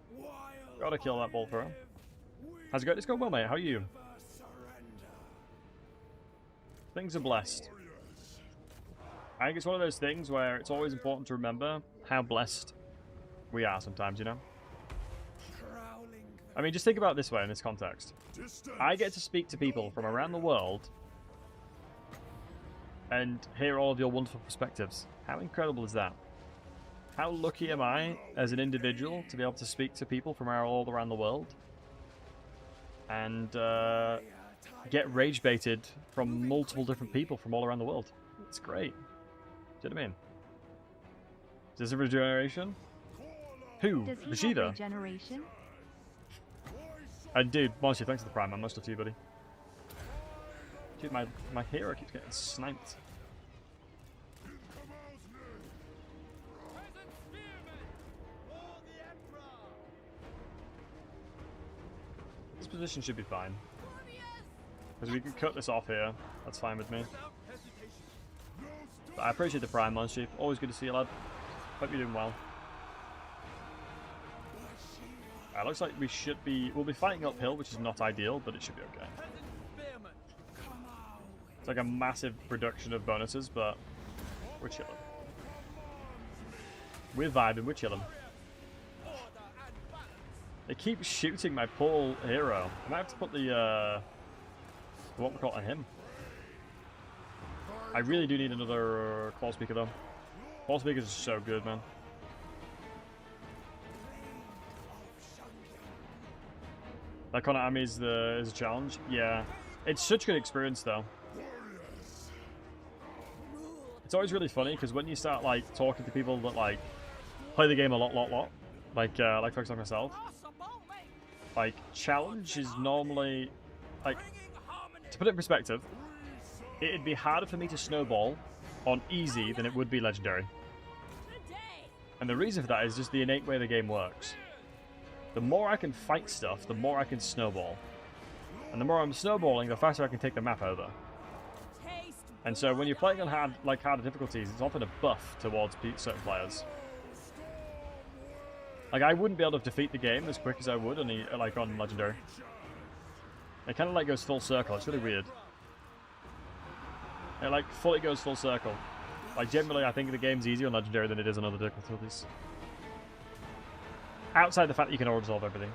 While Gotta kill that ball thrower. I live, How's it going? It's going well, mate. How are you? never surrender. Things are blessed. I think it's one of those things where it's always important to remember how blessed we are sometimes, you know? Prowling I mean, just think about it this way in this context. I get to speak to people from around the world and hear all of your wonderful perspectives. How incredible is that? How lucky am I as an individual to be able to speak to people from all around the world and get rage baited from multiple different people from all around the world? It's great. Do you know what I mean? Is this a regeneration? Who? Does he Bashiva? have regeneration? And dude, Monster, thanks for the prime, man. Most of you, buddy. Dude, my hero keeps getting sniped. Peasant spearmen. For the Emperor. This position should be fine. Warriors! Because we can cut this off here. That's fine with me. Without hesitation. But I appreciate the prime, Monster. Always good to see you, lad. Hope you're doing well. Looks like we'll be fighting uphill, which is not ideal, but it should be okay. Peasant spearmen. It's like a massive reduction of bonuses, but we're chilling. We're vibing, we're chilling. Order and balance. They keep shooting my poor hero. I might have to put the what we call it on him. I really do need another claw speaker though. Claw speakers are so good, man. Like Konami is a challenge. Yeah, it's such a good experience though. It's always really funny because when you start like talking to people that like play the game a lot, like folks like myself, like challenge is normally like, to put it in perspective, it'd be harder for me to snowball on easy than it would be legendary. And the reason for that is just the innate way the game works. The more I can fight stuff, the more I can snowball. And the more I'm snowballing, the faster I can take the map over. And so when you're playing on harder difficulties, it's often a buff towards certain players. Like, I wouldn't be able to defeat the game as quick as I would on legendary. It kind of like goes full circle. It's really weird. It like fully goes full circle. Like generally, I think the game's easier on legendary than it is on other difficulties. Outside the fact that you can auto-resolve everything.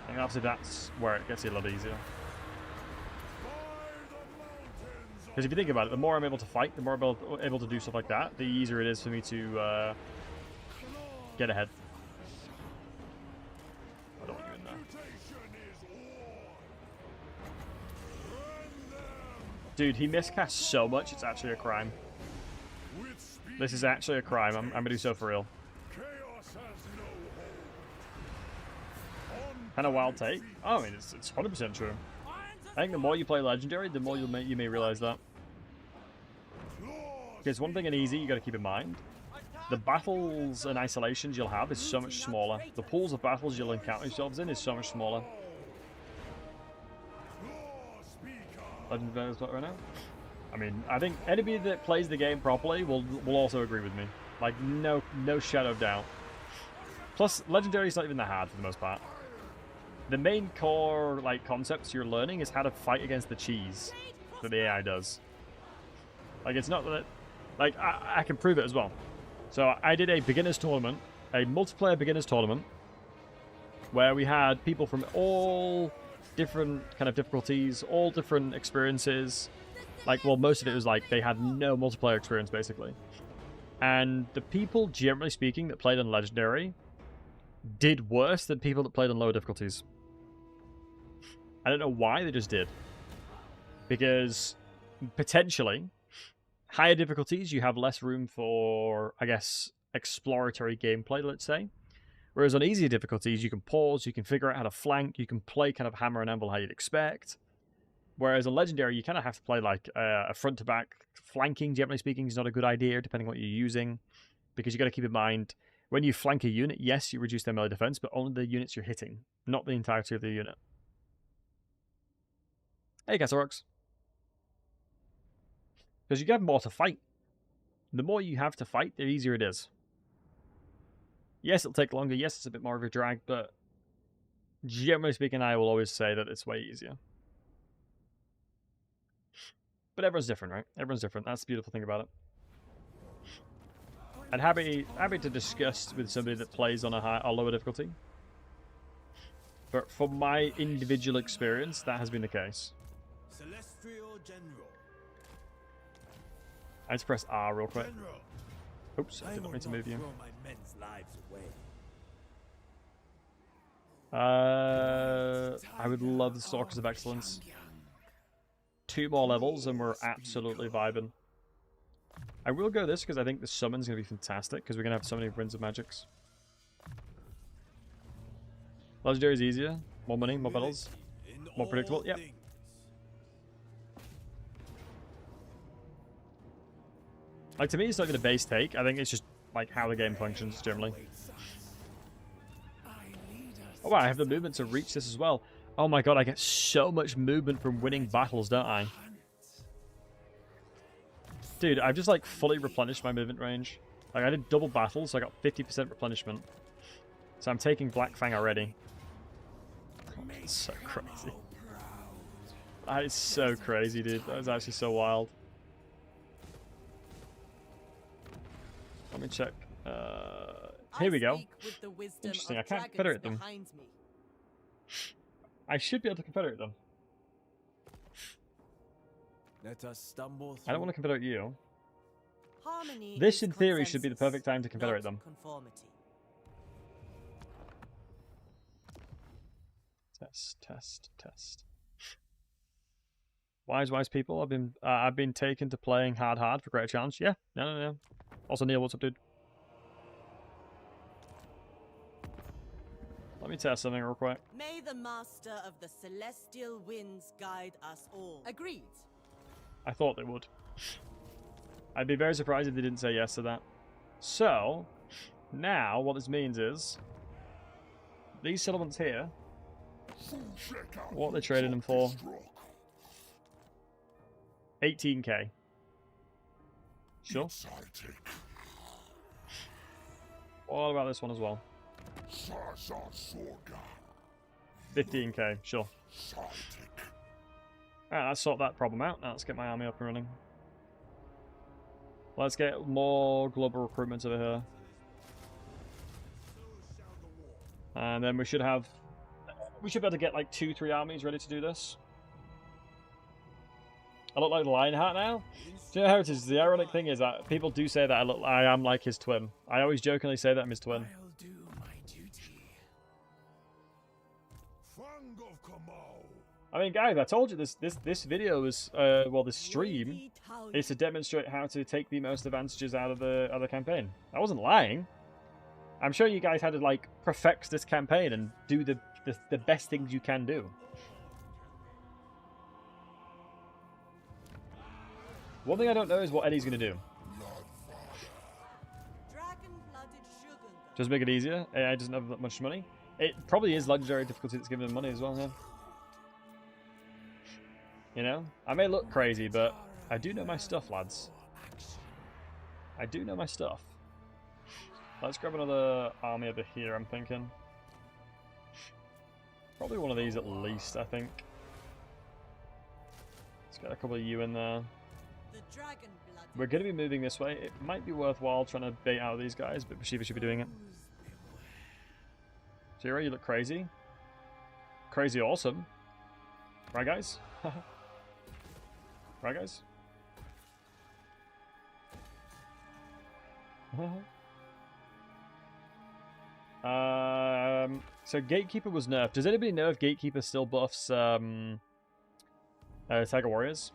And obviously that's where it gets a little easier. Because if you think about it, the more I'm able to fight, the more I'm able to do stuff like that, the easier it is for me to get ahead. I don't want you in there. Dude, he miscasts so much, it's actually a crime. This is actually a crime. I'm gonna do so for real. Kind of wild take. Oh, I mean, it's 100% true. I think the more you play Legendary, the more you may realize that. Because one thing in easy you got to keep in mind, the battles and isolations you'll have is so much smaller. The pools of battles you'll encounter yourselves in is so much smaller. Legendary is what right now? I mean, I think anybody that plays the game properly will also agree with me. Like, no shadow of doubt. Plus, Legendary is not even that hard for the most part. The main core like concepts you're learning is how to fight against the cheese that the AI does. Like, it's not that... Like, I can prove it as well. So, I did a beginners tournament, a multiplayer beginners tournament, where we had people from all different kind of difficulties, all different experiences. Like, well, most of it was like they had no multiplayer experience, basically. And the people, generally speaking, that played on Legendary did worse than people that played on lower difficulties. I don't know why, they just did. Because, potentially, higher difficulties, you have less room for, I guess, exploratory gameplay, let's say. Whereas on easier difficulties, you can pause, you can figure out how to flank, you can play kind of hammer and anvil how you'd expect. Whereas on Legendary, you kind of have to play like a front-to-back flanking, generally speaking, is not a good idea, depending on what you're using. Because you got to keep in mind, when you flank a unit, yes, you reduce their melee defense, but only the units you're hitting, not the entirety of the unit. Hey, Castle because you have more to fight. The more you have to fight, the easier it is. Yes, it'll take longer. Yes, it's a bit more of a drag, but generally speaking, I will always say that it's way easier. But everyone's different, right? Everyone's different. That's the beautiful thing about it. And happy to discuss with somebody that plays on a lower difficulty. But from my individual experience, that has been the case. Celestial General. I just press R real quick. General. Oops, I didn't mean to move you. Throw my men's lives away. I would love the Stalkers of Excellence. 2 more levels and we're absolutely vibing. I will go this because I think the summon's going to be fantastic because we're going to have so many Winds of Magics. Legendary is easier. More money, more battles. More predictable. Yep. Like, to me, it's not even a base take. I think it's just, like, how the game functions, generally. Oh, wow, I have the movement to reach this as well. Oh my god, I get so much movement from winning battles, don't I? Dude, I've just, like, fully replenished my movement range. Like, I did double battles, so I got 50% replenishment. So I'm taking Black Fang already. Oh, that's so crazy. That is so crazy, dude. That is actually so wild. Let me check. Here we go. Interesting, I can't confederate them. I should be able to confederate them. Let us stumble through. I don't want to confederate you. Harmony This, is in theory, should be the consensus, perfect time to confederate not them. conformity. Test. Wise people. I've been taken to playing hard for greater challenge. Yeah, no. Also, Neil, what's up, dude? Let me test something real quick. May the master of the celestial winds guide us all. Agreed. I thought they would. I'd be very surprised if they didn't say yes to that. So, now what this means is these settlements here, what they're trading them for, 18k. Sure. What about this one as well? 15k, sure. Alright, let's sort that problem out. Now let's get my army up and running. Let's get more global recruitment over here. And then we should be able to get like 2-3 armies ready to do this. I look like the Lionheart now. Do you know how it is? The ironic thing is that people do say that I am like his twin. I always jokingly say that I'm his twin. I'll do my duty. I mean, guys, I told you this video is well, this stream is to demonstrate how to take the most advantages out of the campaign. I wasn't lying. I'm sure you guys had to like perfect this campaign and do the best things you can do. One thing I don't know is what Eddie's going to do. Just make it easier. AI doesn't have that much money. It probably is legendary difficulty that's giving him money as well, yeah. You know? I may look crazy, but I do know my stuff, lads. I do know my stuff. Let's grab another army over here, I'm thinking. Probably one of these at least, I think. Let's get a couple of you in there. We're going to be moving this way. It might be worthwhile trying to bait out these guys, but Bashiva should be doing it. Zero, you look crazy. Crazy awesome. Right, guys? Right, guys? So Gatekeeper was nerfed. Does anybody know if Gatekeeper still buffs Tiger Warriors?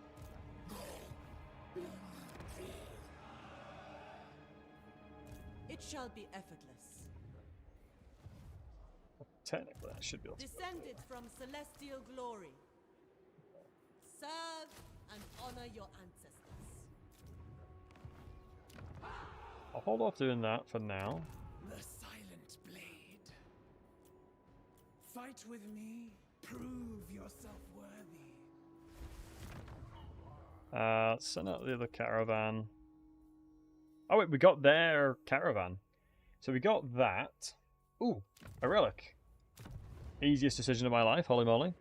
It shall be effortless. Technically, I should be able to. Descended from celestial glory. Serve and honor your ancestors. I'll hold off doing that for now. The silent blade. Fight with me. Prove yourself worthy. Let's send out the other caravan. Oh wait, we got their caravan. So we got that. Ooh, a relic. Easiest decision of my life, holy moly.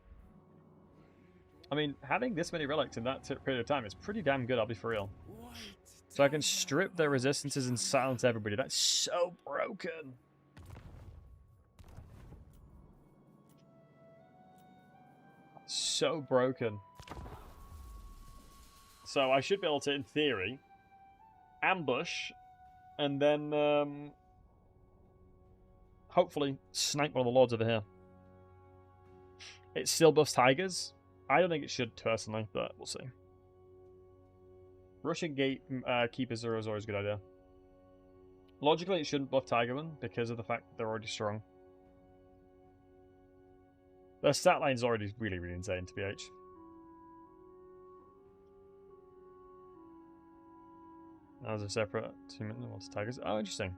I mean, having this many relics in that period of time is pretty damn good, I'll be for real. So I can strip their resistances and silence everybody. That's so broken. So broken. So I should be able to, in theory, ambush and then hopefully snipe one of the lords over here. It still buffs tigers. I don't think it should personally, but we'll see. Rushing gate keepers are always a good idea. Logically, it shouldn't buff Tigerman because of the fact that they're already strong. Their stat line's already really, really insane, to BH. That was a separate 2 minutes tigers. Oh, interesting.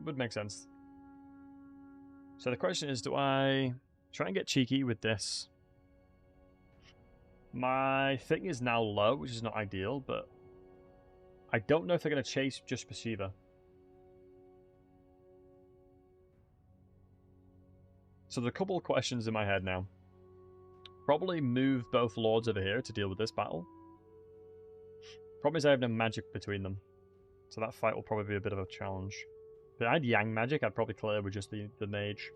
Would make sense. So the question is, do I try and get cheeky with this? My thing is now low, which is not ideal, but I don't know if they're going to chase just Bashiva. So there's a couple of questions in my head now. Probably move both lords over here to deal with this battle. Problem is I have no magic between them. So that fight will probably be a bit of a challenge. If I had Yang magic, I'd probably clear with just the mage.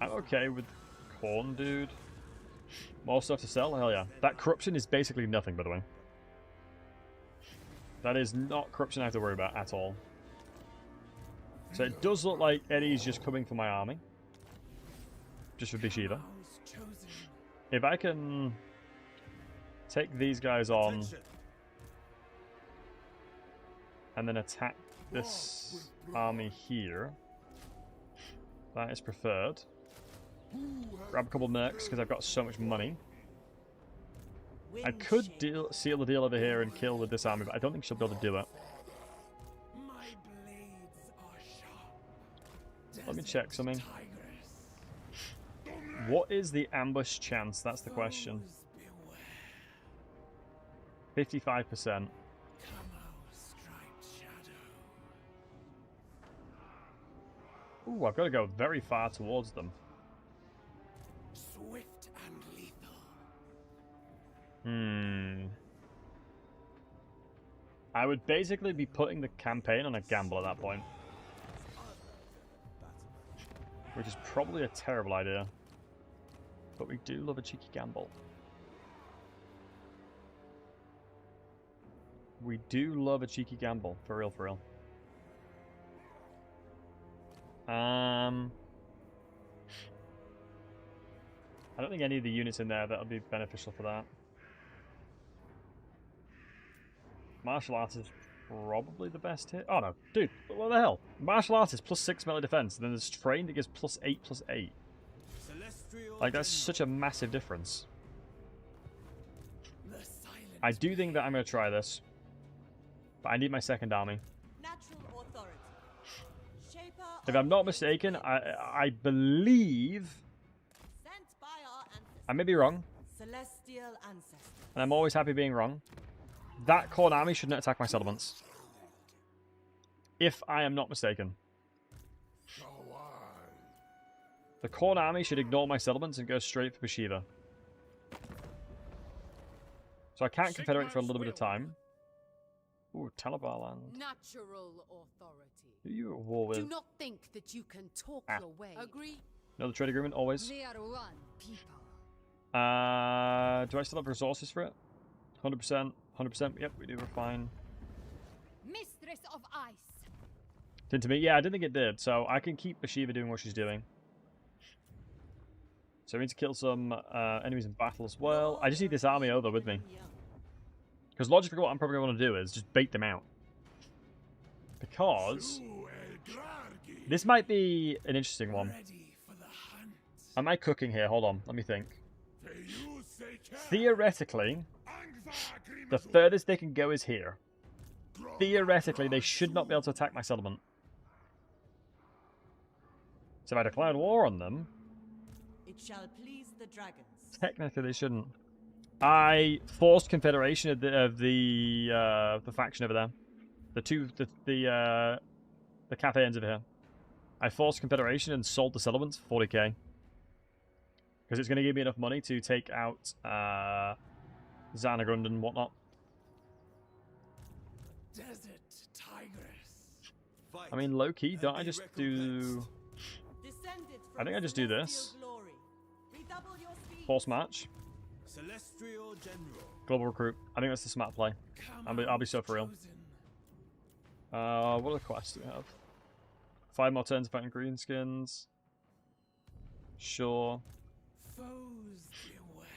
I'm okay with corn, dude. More stuff to sell? Hell yeah. That corruption is basically nothing, by the way. That is not corruption I have to worry about at all. So it does look like Eddie's just coming for my army. Just for Bashiva. House chosen. If I can take these guys on Attention. and then attack this army here, that is preferred. Grab a couple of mercs because I've got so much money. I Wind could shape. seal the deal over here and kill with this army, but I don't think she'll be able to do it. My blades are sharp. Let me check something. Tigress. What is the ambush chance? That's the question. Foes beware. 55%. Come out, striped shadow. Ooh, I've got to go very far towards them. Swift and lethal. I would basically be putting the campaign on a gamble at that point. Which is probably a terrible idea. But we do love a cheeky gamble. We do love a cheeky gamble, for real, for real. I don't think any of the units in there that'll be beneficial for that. Martial arts is probably the best hit. Oh no, dude, what the hell? Martial arts is +6 melee defense, and then there's trained that gives +8/+8. Celestial Like, that's General. such a massive difference. The silent I do think that I'm going to try this. But I need my second army. Natural authority. Shaper If of I'm not the mistaken, wind. I believe... Sent by our ancestors. I may be wrong, Celestial ancestors. and I'm always happy being wrong. That Khorne army shouldn't attack my settlements. If I am not mistaken. The Khorne army should ignore my settlements and go straight for Bashiva. So I can't confederate for a little bit of time. Ooh, Talabar land. Natural authority. Who are you at war Do with? not think that you can talk Ah. your way. Agree. Another trade agreement, always. They are one people. Do I still have resources for it? 100%. 100%. Yep, we do. We're fine. Mistress of ice. Didn't to me? Yeah, I didn't think it did. So I can keep Bashiva doing what she's doing. So we need to kill some enemies in battle as well. I just need this army over with me. Because logically what I'm probably going to do is just bait them out. Because this might be an interesting one. Ready for the hunt. Am I cooking here? Hold on, let me think. Theoretically, the furthest they can go is here. Theoretically, they should not be able to attack my settlement. So if I declared war on them, It shall please the dragons. technically they shouldn't. I forced Confederation of the faction over there. The cafe ends over here. I forced Confederation and sold the settlements for 40k. Because it's going to give me enough money to take out Xanagrund and whatnot. Desert tigress. Fight I mean, low key, and don't I be just recompensed. do Descended I think I just do celestial this. glory. Redouble your speed. force match, Celestial General. global recruit? I think that's the smart play. Come I'll be so out for real. chosen. What other quests do we have? 5 more turns fighting greenskins. Sure. Foes beware.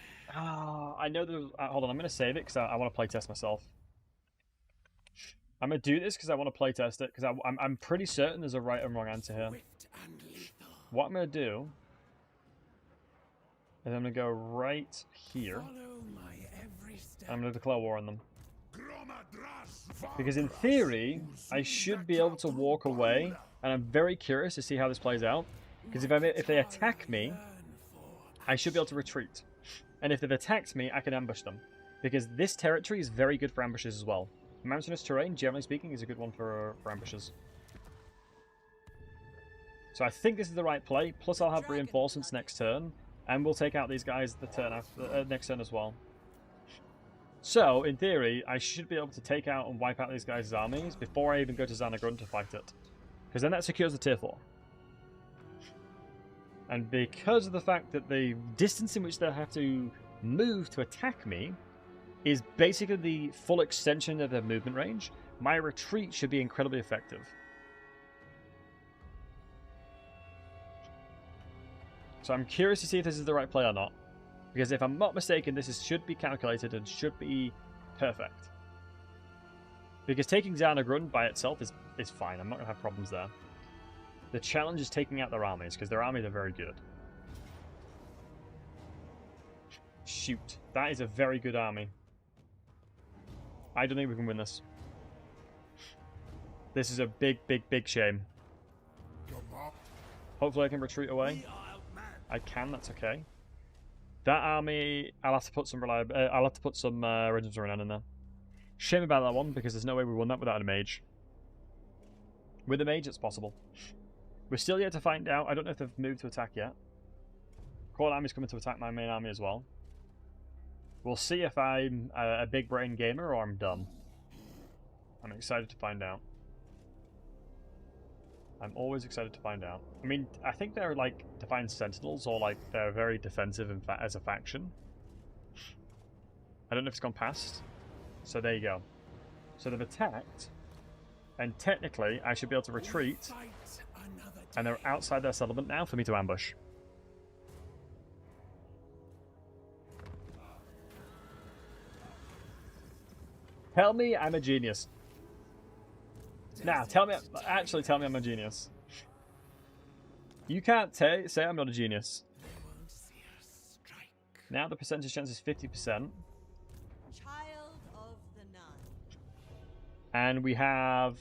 I know there's... hold on, I'm going to save it because I want to playtest myself. I'm going to do this because I want to playtest it, because I'm pretty certain there's a right and wrong answer here. Swift and lethal. What I'm going to do is I'm going to go right here. Follow my every step. I'm going to declare war on them. Because in theory, I should be able to walk away, and I'm very curious to see how this plays out. Because if they attack me, I should be able to retreat. And if they've attacked me, I can ambush them. Because this territory is very good for ambushes as well. Mountainous terrain, generally speaking, is a good one for ambushes. So I think this is the right play. Plus I'll have reinforcements next turn. And we'll take out these guys the turn after, next turn as well. So, in theory, I should be able to take out and wipe out these guys' armies before I even go to Xanagrund to fight it. Because then that secures the tier 4. And because of the fact that the distance in which they'll have to move to attack me is basically the full extension of their movement range, my retreat should be incredibly effective. So I'm curious to see if this is the right play or not. Because if I'm not mistaken, should be calculated and should be perfect. Because taking down a Grund by itself is fine. I'm not going to have problems there. The challenge is taking out their armies, because their armies are very good. Shoot. That is a very good army. I don't think we can win this. This is a big, big, big shame. Hopefully I can retreat away. I can, that's okay. That army, I'll have to put some Regents Renown in there. Shame about that one, because there's no way we won that without a mage. With a mage, it's possible. We're still yet to find out. I don't know if they've moved to attack yet. Court army's coming to attack my main army as well. We'll see if I'm a big brain gamer or I'm dumb. I'm excited to find out. I'm always excited to find out. I mean, I think they're like Defiant Sentinels, or like they're very defensive as a faction. I don't know if it's gone past. So there you go. So they've attacked, and technically I should be able to retreat, and they're outside their settlement now for me to ambush. Tell me I'm a genius. Now, actually tell me I'm a genius. You can't say I'm not a genius. Now the percentage chance is 50%. Child of the Nine. And we have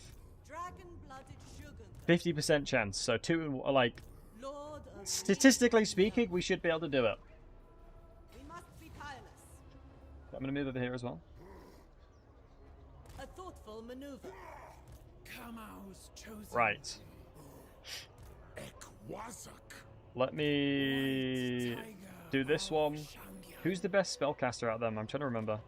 Dragon-blooded Shogun. 50% chance. So like, Lord of statistically speaking, we should be able to do it. We must be tireless. I'm going to move over here as well. A thoughtful maneuver. Kamau's chosen. Right. Let me do this one. Who's the best spellcaster out of them? I'm trying to remember.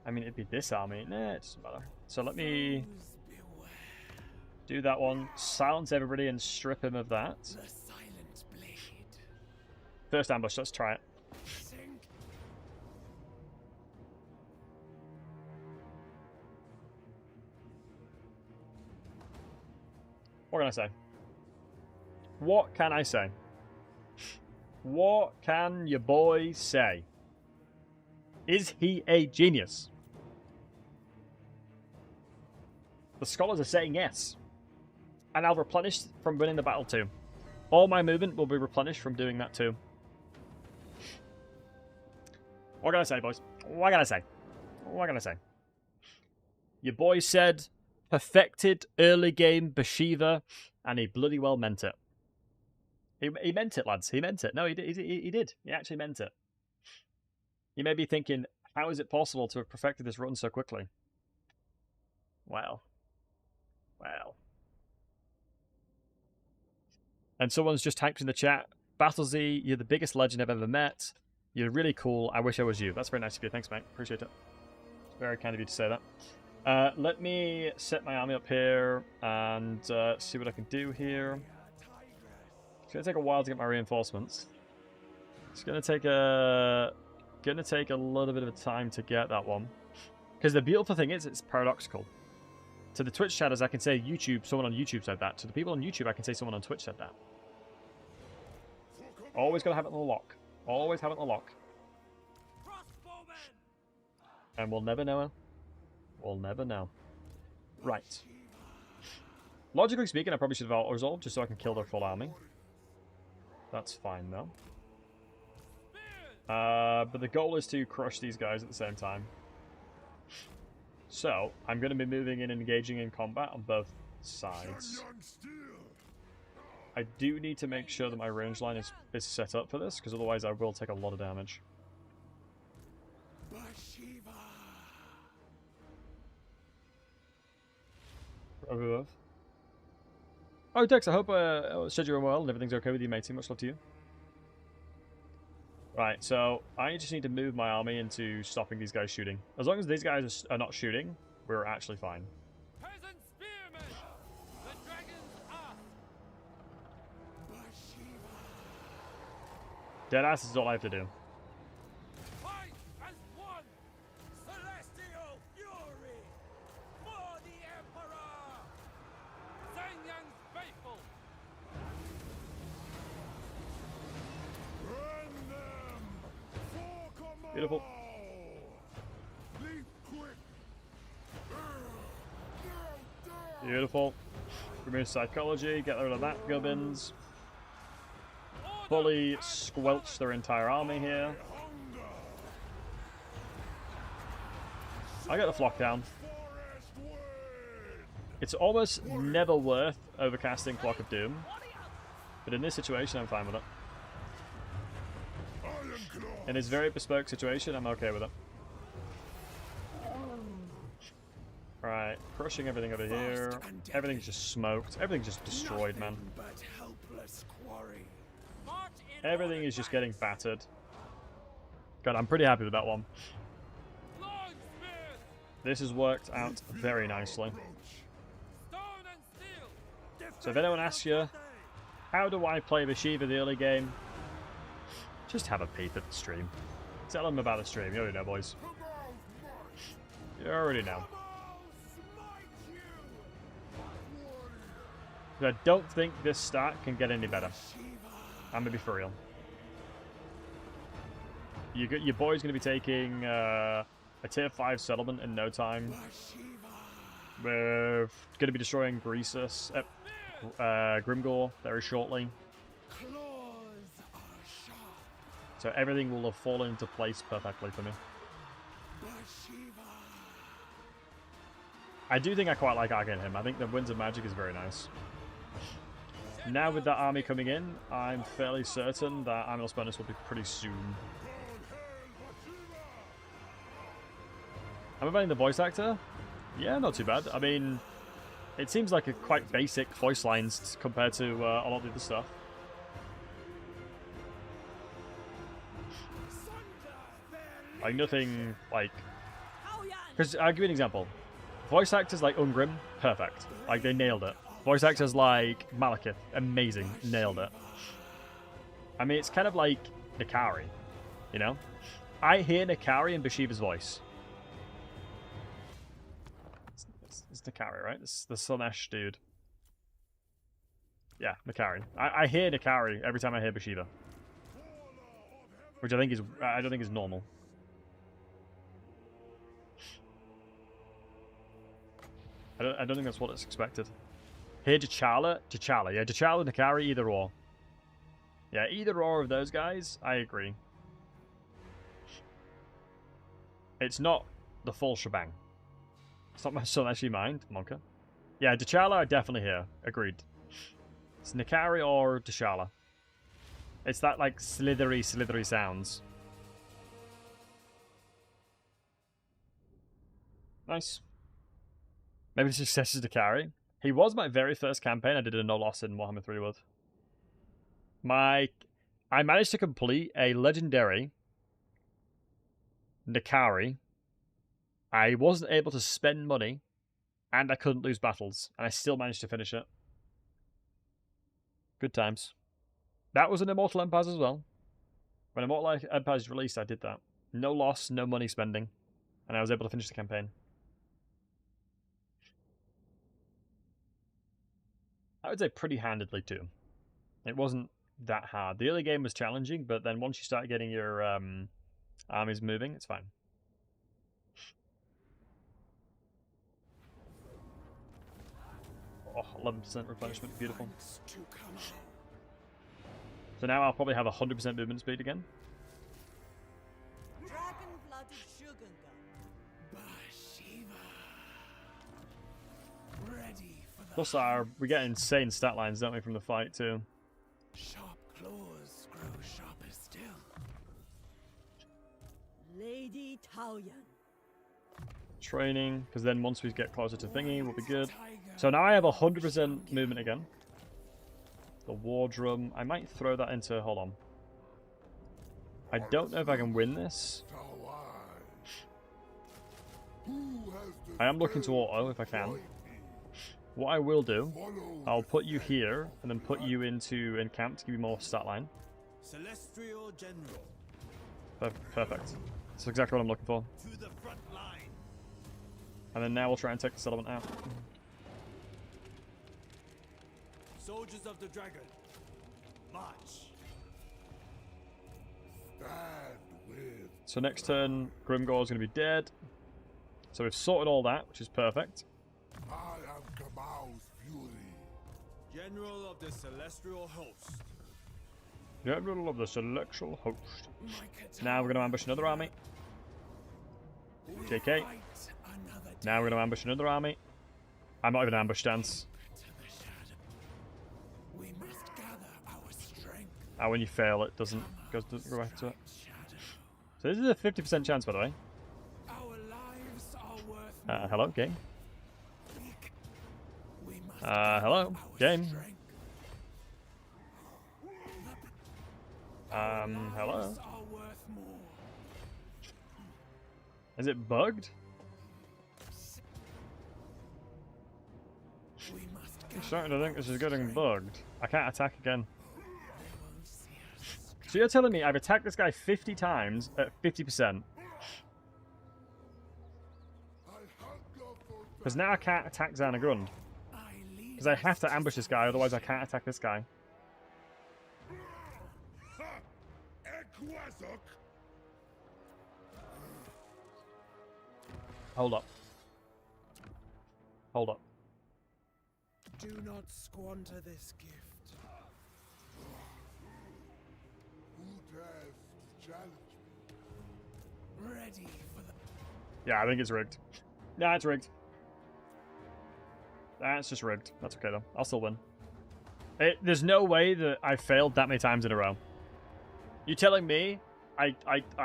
I mean, it'd be this army. Nah, it doesn't matter. So let me do that one. Silence everybody and strip him of that. The silent blade. First ambush, let's try it. Sink. What can I say? What can I say? What can your boy say? Is he a genius? The scholars are saying yes. And I'll replenish from winning the battle too. All my movement will be replenished from doing that too. What can I say, boys? What can I say? What can I say? Your boy said perfected early game Bashiva, and he bloody well meant it. He meant it, lads. He meant it. No, he did. He did. He actually meant it. You may be thinking, how is it possible to have perfected this run so quickly? Well. And someone's just typed in the chat, Battlesy, you're the biggest legend I've ever met. You're really cool. I wish I was you. That's very nice of you. Thanks, mate. Appreciate it. It's very kind of you to say that. Let me set my army up here and see what I can do here. It's going to take a while to get my reinforcements. It's going to take a little bit of time to get that one. Because the beautiful thing is, it's paradoxical. To the Twitch chatters, I can say YouTube, someone on YouTube said that. To the people on YouTube, I can say someone on Twitch said that. Always got to have it in the lock. Always have it in the lock. And we'll never know. We'll never know. Right. Logically speaking, I probably should have auto-resolved just so I can kill their full army. That's fine, though. But the goal is to crush these guys at the same time. So, I'm going to be moving in and engaging in combat on both sides. I do need to make sure that my range line is set up for this, because otherwise I will take a lot of damage. Bashiva. Oh, Dex, I hope said you're well and everything's okay with you, matey. Much love to you. Right, so I just need to move my army into stopping these guys shooting. As long as these guys are not shooting, we're actually fine. Peasant spearmen! The dragons ask! Deadass is all I have to do. Fight as one! Celestial fury! For the Emperor! Beautiful. Beautiful. Remove psychology, get rid of that gubbins. Fully squelch their entire army here. I get the flock down. It's almost never worth overcasting Flock of Doom, but in this situation I'm fine with it. In this very bespoke situation, I'm okay with it. Right, crushing everything over here. Everything's just smoked. Everything's just destroyed, man. But helpless quarry. March in Everything order, is just Dragon. getting battered. God, I'm pretty happy with that one. Longsmith, This has worked out very nicely. stone and steel. So if anyone asks you, how do I play Bashiva the early game? Just have a peep at the stream. Tell them about the stream. You already know, boys. You already know. I don't think this start can get any better. I'm gonna be for real. Your boy's gonna be taking a tier 5 settlement in no time. We're gonna be destroying Greasus, Grimgore very shortly. So everything will have fallen into place perfectly for me. I do think I quite like Arcane him. I think the Winds of Magic is very nice. Now with that army coming in, I'm fairly certain that Aminos bonus will be pretty soon. Am I playing the voice actor? Yeah, not too bad. I mean, it seems like a quite basic voice lines compared to a lot of the other stuff. Like nothing like... Because I'll give you an example. Voice actors like Ungrim, perfect. Like they nailed it. Voice actors like Malekith, amazing, nailed it. I mean, it's kind of like Nikari, you know? I hear Nikari in Bashiva's voice. It's Nikari, right? It's the Slanesh dude. Yeah, Nikari. I hear Nikari every time I hear Bashiva. Which I don't think is normal. I don't think that's what it's expected. Here, T'Challa. Yeah, T'Challa, Nikari, either or. Yeah, either or of those guys, I agree. It's not the full shebang. It's not my son actually mind, Monka. Yeah, T'Challa, definitely here. Agreed. It's Nikari or T'Challa. It's that, like, slithery sounds. Nice. Maybe the success is Nikari. He was my very first campaign I did a no loss in Warhammer 3 with. I managed to complete a legendary Nikari. I wasn't able to spend money, and I couldn't lose battles, and I still managed to finish it. Good times. That was an Immortal Empires as well. When Immortal Empires released, I did that. No loss, no money spending, and I was able to finish the campaign. I would say pretty handedly too. It wasn't that hard. The early game was challenging, but then once you start getting your armies moving, it's fine. Oh, 11% replenishment, beautiful. So now I'll probably have 100% movement speed again. Dragon-blooded sugar gun. Bashiva. Ready for the Plus, we get insane stat lines, don't we, from the fight too. sharp claws grow sharper still. Lady Taoyan. Training, because then once we get closer to thingy, we'll be good. So now I have 100% movement again. The war drum. I might throw that into... Hold on. I don't know if I can win this. I am looking to auto if I can. What I will do, I'll put you here and then put you into encamp to give you more stat line. Celestial General. Perfect. That's exactly what I'm looking for. To the front line. And then now we'll try and take the settlement out. Soldiers of the Dragon. March. Stand with So next turn, Grimgore's going to be dead. So we've sorted all that, which is perfect. I am Kamau's fury. General of the Celestial Host. General of the Celestial Host. My Now we're going to ambush another army. JK. fight another day Now we're going to ambush another army. I'm not even ambush stance. to the shadow. We must gather our strength. Oh, when you fail, it doesn't go back to it. Shadow. So this is a 50% chance, by the way. Our lives are worth Hello, game. we must Hello, our game. strength. Hello. Lives are worth more. Is it bugged? We must I'm gather starting to think this is our getting strength. bugged. I can't attack again. They won't see us. So you're telling me I've attacked this guy 50 times at 50%? Because now I can't attack Xanagrund. I lead Because I have to ambush this guy, otherwise I can't attack this guy. Hold up. Hold up. Do not squander this gift. Who dares to challenge me? Ready for the Yeah, I think it's rigged. Nah, it's rigged. That's just rigged. That's okay, though. I'll still win. There's no way that I failed that many times in a row. You telling me I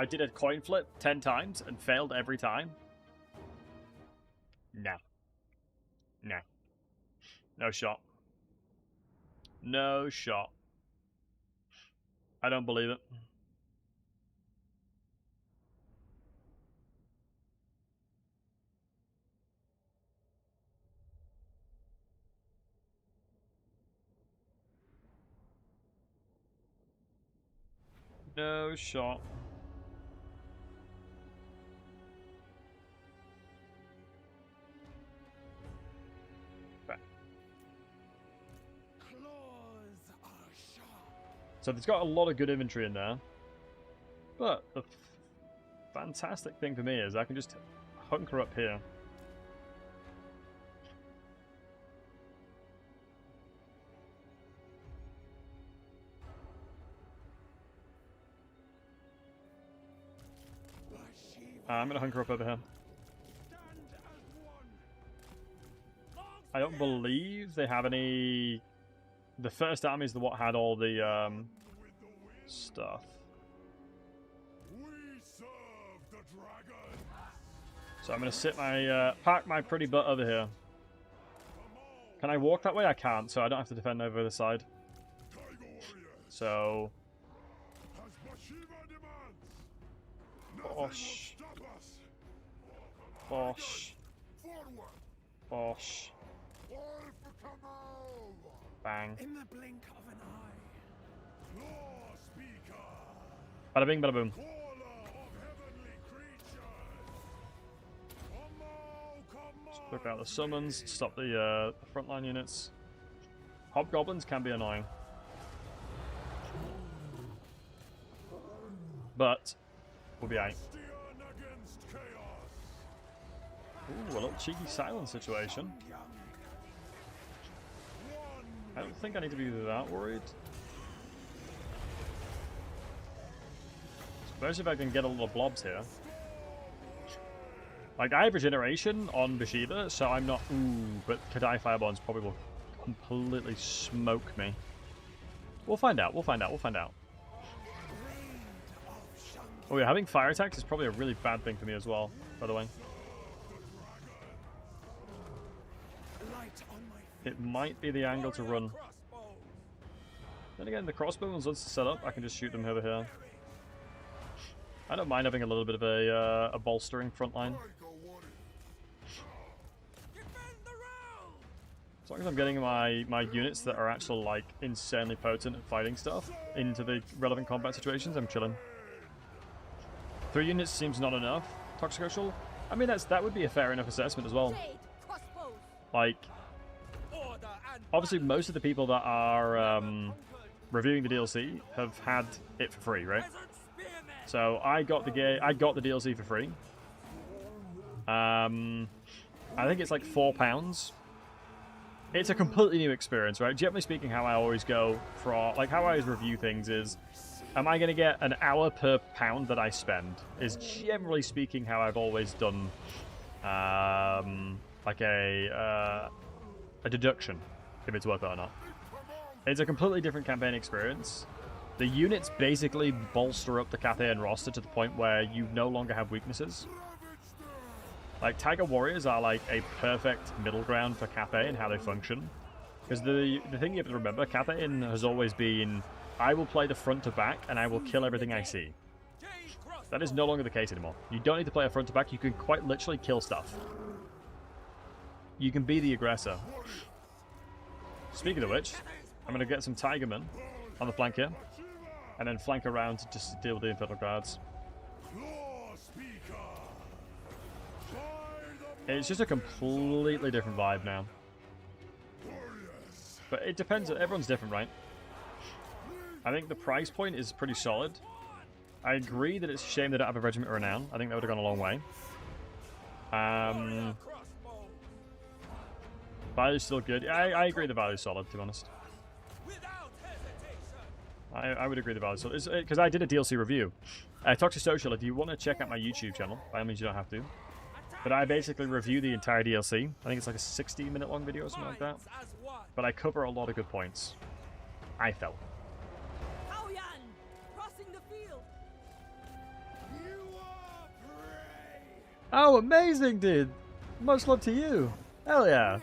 did a coin flip 10 times and failed every time? No. No. No shot. No shot. I don't believe it. No shot. claws are sharp. So it's got a lot of good inventory in there. But the fantastic thing for me is I can just hunker up here. Bashiva. I'm gonna hunker up over here. Stand as one. I don't believe they have any. The first army is the what had all the stuff. We serve the dragon. So I'm gonna sit my park my pretty butt over here. Can I walk that way? I can't, so I don't have to defend over the side. Tiger warriors. So As Bashiva demands. Bosh. Nothing will stop us. bosh, Forward. bosh, All for Kamau. bang, In the blink of an eye. Law speaker. bada bing, bada boom. Caller of heavenly creatures. Kamau, Look out the summons, stop the frontline units. Hobgoblins can be annoying. But we'll be aight. Stand against chaos. Ooh, a little cheeky silence situation. I don't think I need to be that worried. Especially if I can get a little blobs here. Like, I have regeneration on Bashiva, so I'm not... Ooh, but Kadai Firebonds probably will completely smoke me. We'll find out, we'll find out, we'll find out. Oh yeah, having fire attacks is probably a really bad thing for me as well, by the way. Light on my feet. It might be the angle to run. Then again, the crossbows, once it's set up, I can just shoot them over here. I don't mind having a little bit of a bolstering front line. Tiger warriors. Defend the round! As long as I'm getting my units that are actually, like, insanely potent at fighting stuff into the relevant combat situations, I'm chilling. 3 units seems not enough. Toxicocial? I mean, that would be a fair enough assessment as well. Jade crossbows. Like, Order and obviously most of the people that are reviewing the DLC have had it for free, right? peasant spearmen! So I got the game. I got the DLC for free. I think it's like £4. It's a completely new experience, right? Generally speaking, how I always go for like how I always review things is, am I going to get an hour per pound that I spend? Is generally speaking how I've always done, like a deduction, if it's worth it or not. It's a completely different campaign experience. The units basically bolster up the Cathayan roster to the point where you no longer have weaknesses. Like, Tiger Warriors are like a perfect middle ground for Cathay and how they function. Because the thing you have to remember, Cathayan has always been, I will play the front to back and I will kill everything I see. That is no longer the case anymore. You don't need to play a front to back, you can quite literally kill stuff. You can be the aggressor. Speaking of which, I'm going to get some Tigermen on the flank here. And then flank around to just deal with the Infernal Guards. It's just a completely different vibe now. But it depends. Everyone's different, right? I think the price point is pretty solid. I agree that it's a shame they don't have a Regiment of Renown. I think that would have gone a long way. Value's still good. I agree the value's solid, to be honest. I would agree the value's solid. Because I did a DLC review. Toxic Social, if you want to check out my YouTube channel, by all means you don't have to. But I basically review the entire DLC. I think it's like a 60-minute long video or something like that. But I cover a lot of good points. I felt. Crossing the field. Oh, amazing, dude! Much love to you. Hell yeah.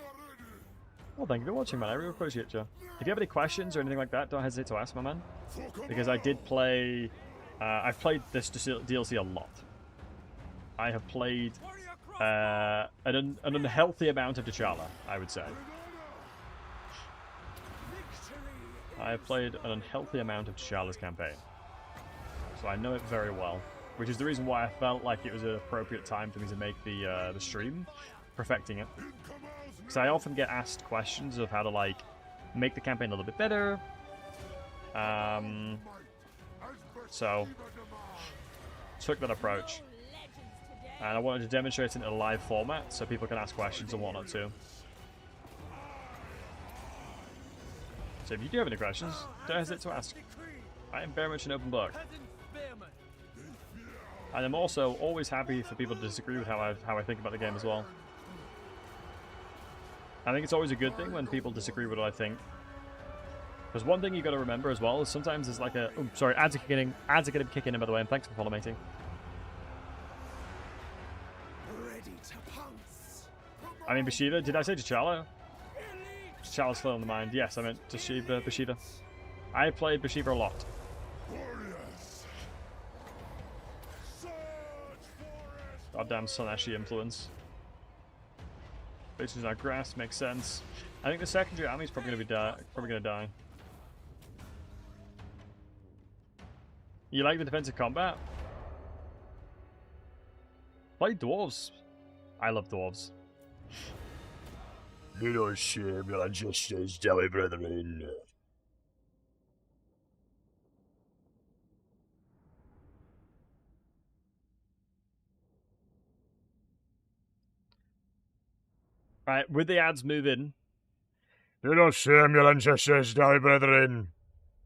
Well, thank you for watching, man. I really appreciate you. If you have any questions or anything like that, don't hesitate to ask, my man. Because I did play... I've played this DLC a lot. I have played an unhealthy amount of T'Challa, I would say. I have played an unhealthy amount of T'Challa's campaign. So I know it very well. Which is the reason why I felt like it was an appropriate time for me to make the stream, perfecting it. Because I often get asked questions of how to, like, make the campaign a little bit better. So, took that approach. And I wanted to demonstrate it in a live format so people can ask questions and whatnot too. So if you do have any questions, don't hesitate to ask. I am very much an open book. And I'm also always happy for people to disagree with how I think about the game as well. I think it's always a good thing when people disagree with what I think. Because one thing you got to remember as well is sometimes there's like a... Oh, sorry, ads are going to be kicking in, by the way, and thanks for follow mating. I mean, Bashiva. Did I say T'Challa? T'Challa's still on the mind. Yes, I meant Bashiva. I played Bashiva a lot. Goddamn Soneshi influence. Bitches are grass, makes sense. I think the secondary army is probably going to die. You like the defensive combat? Play dwarves. I love dwarves. Little shame, your justice, Joey brethren. Right, with the ads moving. Little shame, your ancestors, Joey brethren.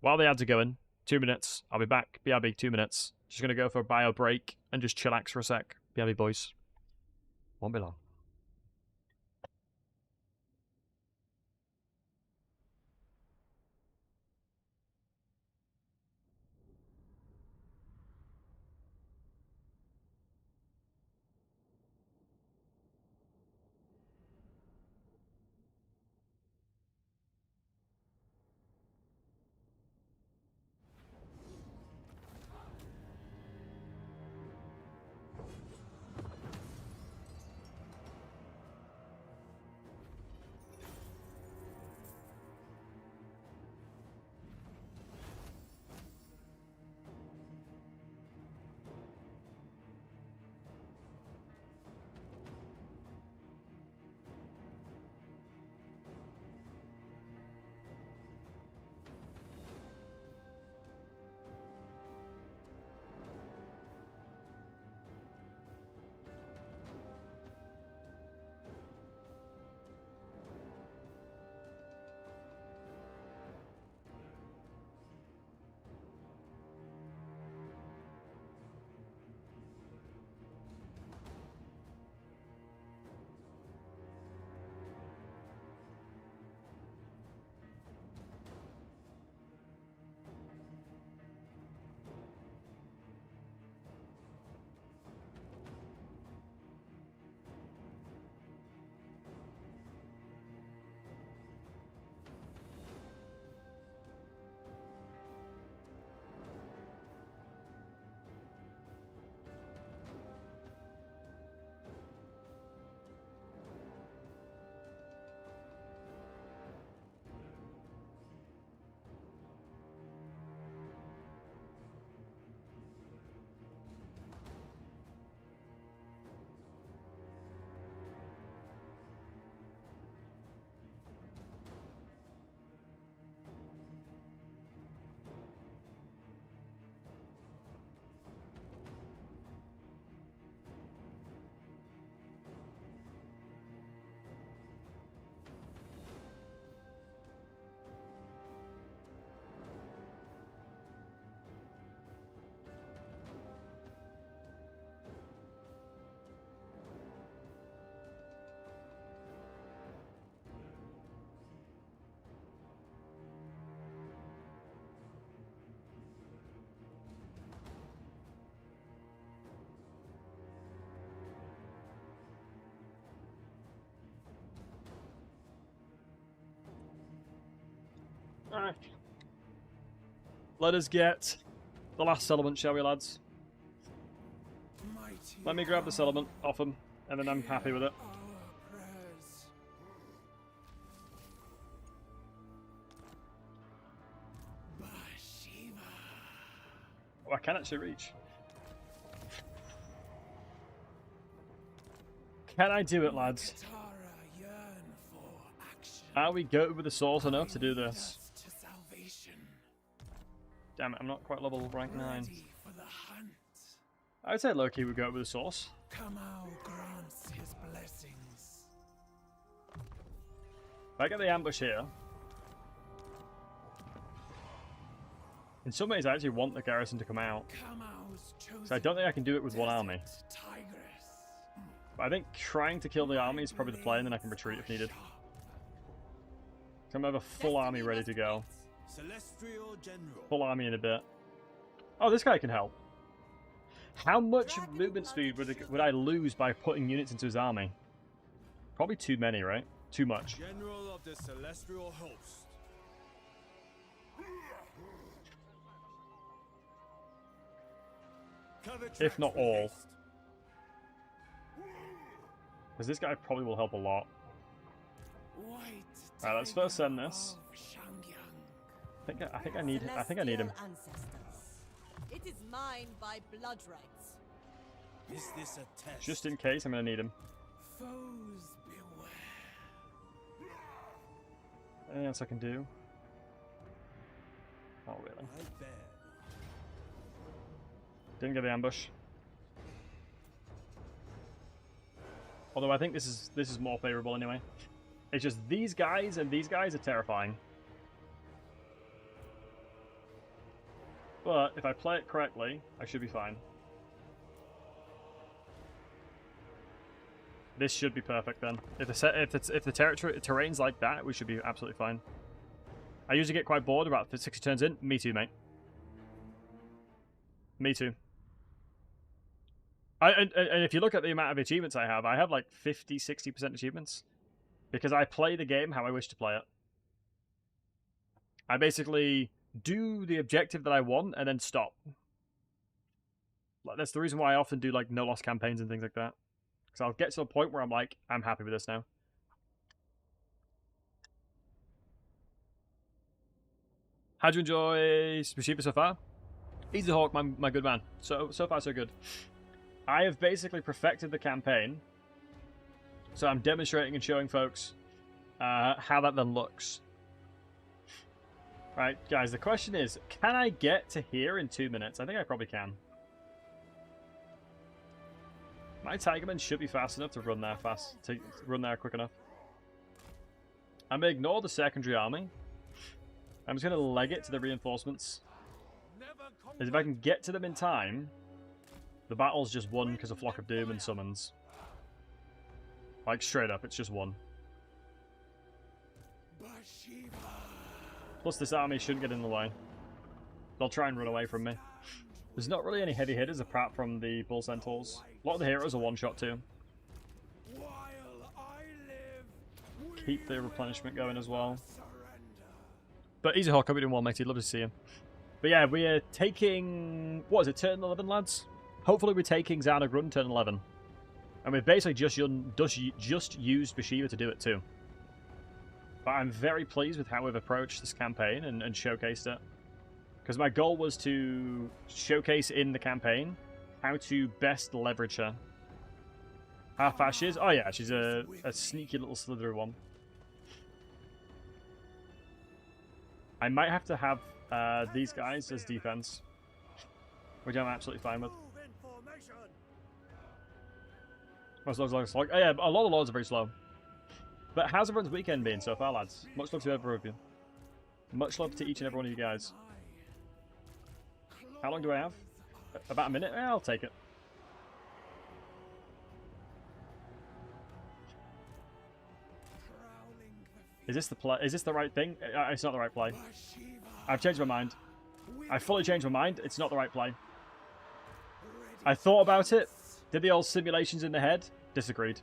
While the ads are going, 2 minutes. I'll be back. BRB, 2 minutes. Just gonna go for a bio break and just chillax for a sec. BRB, boys. Won't be long. Alright. Let us get the last settlement, shall we, lads? Mighty Let me grab the settlement off them, and then I'm happy with it. our prayers. Bashiva. Oh, I can actually reach. Can I do it, lads? Katara yearn for action. Are we goated with the source enough to do this? To salvation. Damn it, I'm not quite level rank 9. Ready for the hunt. I would say low-key we go with the source. Kamau grants his blessings. If I get the ambush here... In some ways, I actually want the garrison to come out. Kamau's chosen. So I don't think I can do it with one army. Tigress. But I think trying to kill the army is probably the play, and then I can retreat if needed. So I'm gonna have a full army ready to go. Celestial General. Full army in a bit. Oh, this guy can help. How much movement speed would I lose by putting units into his army? Probably too many, right? Too much. General of the Celestial Host. Cover If not tracks with all. haste. Because this guy probably will help a lot. White Alright, let's first send this. of Shangyang. I think I need him. Celestial ancestors. It is mine by blood rights. Is this a test? Just in case, I'm gonna need him. Foes beware. Anything else I can do? Oh, really? I bear. Didn't get the ambush. Although I think this is more favorable anyway. It's just these guys and these guys are terrifying. But if I play it correctly, I should be fine. This should be perfect then. If the terrain's like that, we should be absolutely fine. I usually get quite bored about 60 turns in. Me too, mate. Me too. And if you look at the amount of achievements I have like 50, 60% achievements. Because I play the game how I wish to play it. I basically do the objective that I want and then stop. Like, that's the reason why I often do like no loss campaigns and things like that. Because I'll get to a point where I'm like, I'm happy with this now. How'd you enjoy Bashiva so far? Easy Hawk, my good man. So far so good. I have basically perfected the campaign. So I'm demonstrating and showing folks how that then looks. Right, guys, the question is, can I get to here in 2 minutes? I think I probably can. My Tigermen should be fast enough to run there quick enough. I'm going to ignore the secondary army. I'm just going to leg it to the reinforcements. As if I can get to them in time, the battle's just won because of Flock of Doom and summons. Like, straight up, it's just one. Bashiva. Plus, this army shouldn't get in the way. They'll try and run away from me. There's not really any heavy hitters apart from the Bull Centaurs. A lot of the heroes are one-shot too. While I live, Keep the replenishment going as well. surrender. But Easy Hawk, I'll be doing well, matey. Love to see you. But yeah, we are taking... What is it, turn 11, lads? Hopefully we're taking Xanagrun turn 11. And we've basically just used Bashiva to do it too. But I'm very pleased with how we've approached this campaign and showcased it. Because my goal was to showcase in the campaign how to best leverage her. How fast she is? Oh yeah, she's a sneaky little slithery one. I might have to have these guys as defense. Which I'm absolutely fine with. Move in formation. Oh yeah, a lot of lords are very slow. But how's everyone's weekend been so far, lads? Much love to every of you. Much love to each and every one of you guys. How long do I have? About a minute? I'll take it. Is this the play? Is this the right thing? It's not the right play. I've changed my mind. I fully changed my mind. It's not the right play. I thought about it. Did the old simulations in the head? Disagreed.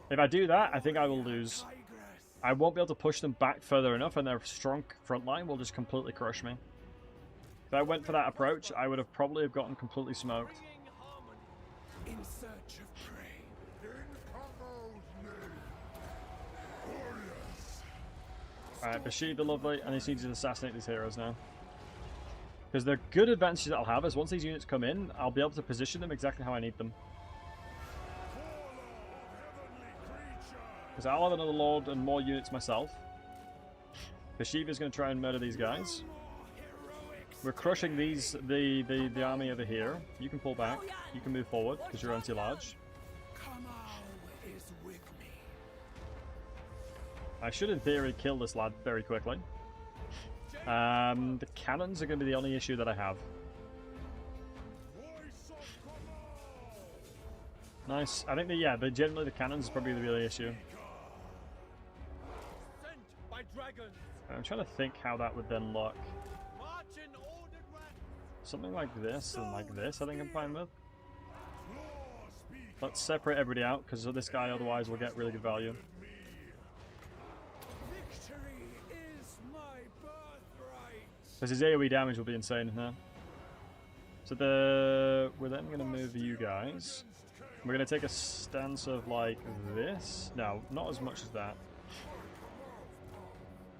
If I do that, I think I will lose. I won't be able to push them back further enough, and their strong front line will just completely crush me. If I went for that approach, I would have probably have gotten completely smoked. Bringing harmony. In search of prey. Alright, Bashiva, lovely. I just need to assassinate these heroes now. Because the good advantage that I'll have is once these units come in, I'll be able to position them exactly how I need them. Because I'll have another Lord and more units myself. Bashiva's going to try and murder these guys. We're crushing the army over here. You can pull back. You can move forward because you're anti-large. Kamau is with me. I should, in theory, kill this lad very quickly. The cannons are going to be the only issue that I have. Nice. I think generally the cannons is probably the real issue. Sent by dragons. I'm trying to think how that would then look. March in ordered ranks. Something like this and like this, I think I'm fine with. Let's separate everybody out because this guy otherwise will get really good value. Victory is my birthright. Because his AoE damage will be insane here. So we're then going to move you guys. We're going to take a stance of like this. No, not as much as that.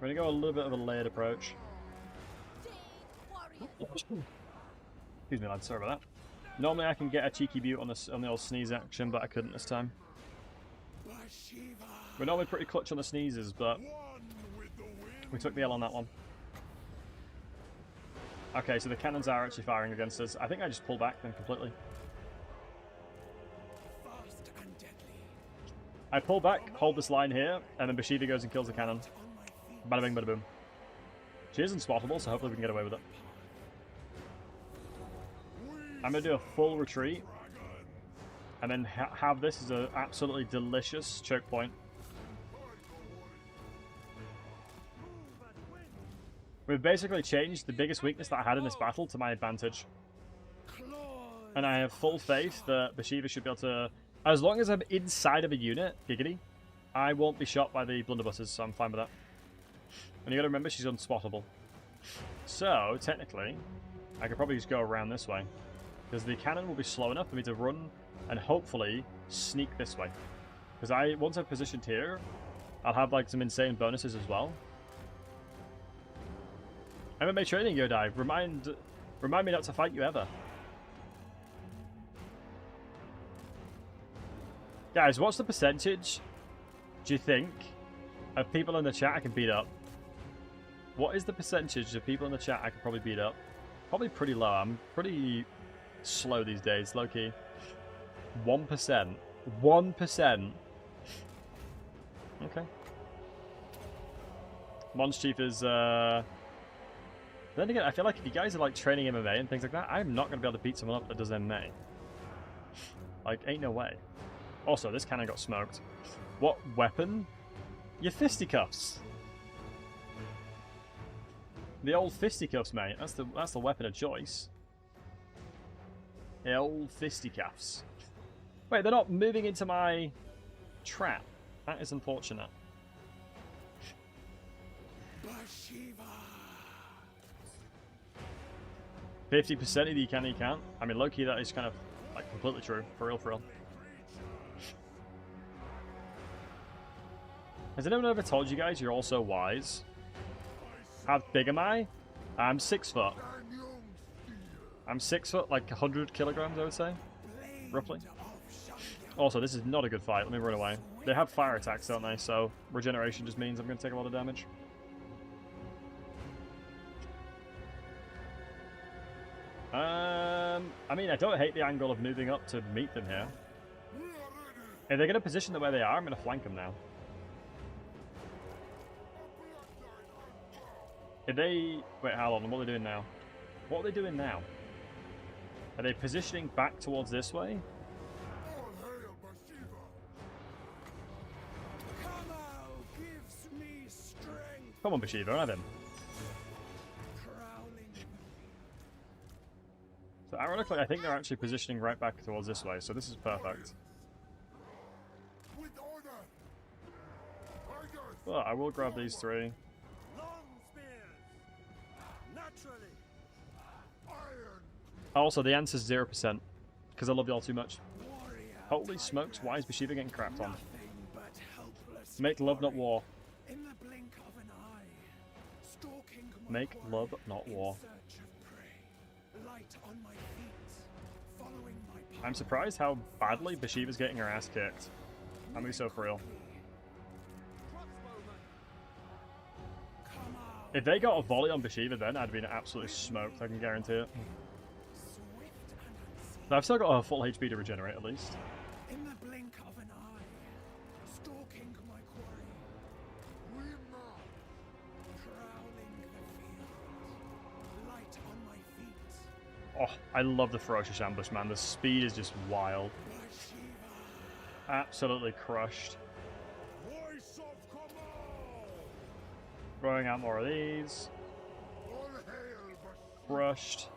We're going to go a little bit of a layered approach. Excuse me, lads. Sorry about that. Normally I can get a cheeky butte on the old sneeze action, but I couldn't this time. Bashiva. We're normally pretty clutch on the sneezes, but we took the L on that one. Okay, so the cannons are actually firing against us. I think I just pull back then completely. Fast and deadly. I pull back, hold this line here, and then Bashiva goes and kills the cannon. On my feet. Bada bing, bada boom. She is unspottable, so hopefully we can get away with it. I'm going to do a full retreat, and then have this as an absolutely delicious choke point. We've basically changed the biggest weakness that I had in this battle to my advantage. And I have full faith that Bashiva should be able to... As long as I'm inside of a unit, giggity, I won't be shot by the blunderbusses, so I'm fine with that. And you gotta remember, she's unspottable. So, technically, I could probably just go around this way. Because the cannon will be slow enough for me to run and hopefully sneak this way. Because once I've positioned here, I'll have like some insane bonuses as well. MMA training, Yodai. Remind me not to fight you ever. Guys, what's the percentage, do you think, of people in the chat I can beat up? What is the percentage of people in the chat I could probably beat up? Probably pretty low. I'm pretty slow these days, low-key. 1%. 1%. Okay. Mons Chief is, Then again, I feel like if you guys are like training MMA and things like that, I'm not going to be able to beat someone up that does MMA. Like, ain't no way. Also, this cannon got smoked. What weapon? Your fisticuffs. The old fisticuffs, mate. That's the weapon of choice. The old fisticuffs. Wait, they're not moving into my trap. That is unfortunate. Bashiva. 50% of you can, you can't. I mean, low-key, that is kind of like completely true. For real, for real. Has anyone ever told you guys you're all so wise? How big am I? I'm 6 foot. I'm 6 foot, like 100 kilograms, I would say. Roughly. Also, this is not a good fight. Let me run away. They have fire attacks, don't they? So, regeneration just means I'm going to take a lot of damage. I mean, I don't hate the angle of moving up to meet them here. If they're going to position them where they are, I'm going to flank them now. If they... Wait, hold on. What are they doing now? What are they doing now? Are they positioning back towards this way? Kamau gives me strength. Come on, Bashiva, have him. Prowling. So ironically, I think they're actually positioning right back towards this way, so this is perfect. With order. Well, I will grab these 3. Long spears. Naturally. Also, the answer's 0%, because I love y'all too much. Warrior. Holy smokes, why is Bashiva getting crapped on? Nothing but helpless. Make love, not fury. war. In the blink of an eye. Stalking my Make quarry love, not war. in search of prey. Light on my feet. Following my path. I'm surprised how badly Bashiva's getting her ass kicked. I'm gonna be so for real. Come out. If they got a volley on Bashiva then, I'd been absolutely smoked, I can guarantee it. Swift and unseen. But I've still got a full HP to regenerate at least. In the blink of an eye. Stalking my quarry. Prowling the field. Light on my feet. Oh, I love the ferocious ambush, man. The speed is just wild. Bashiva. Absolutely crushed. Voice of command! Throwing out more of these. All hail, Crushed.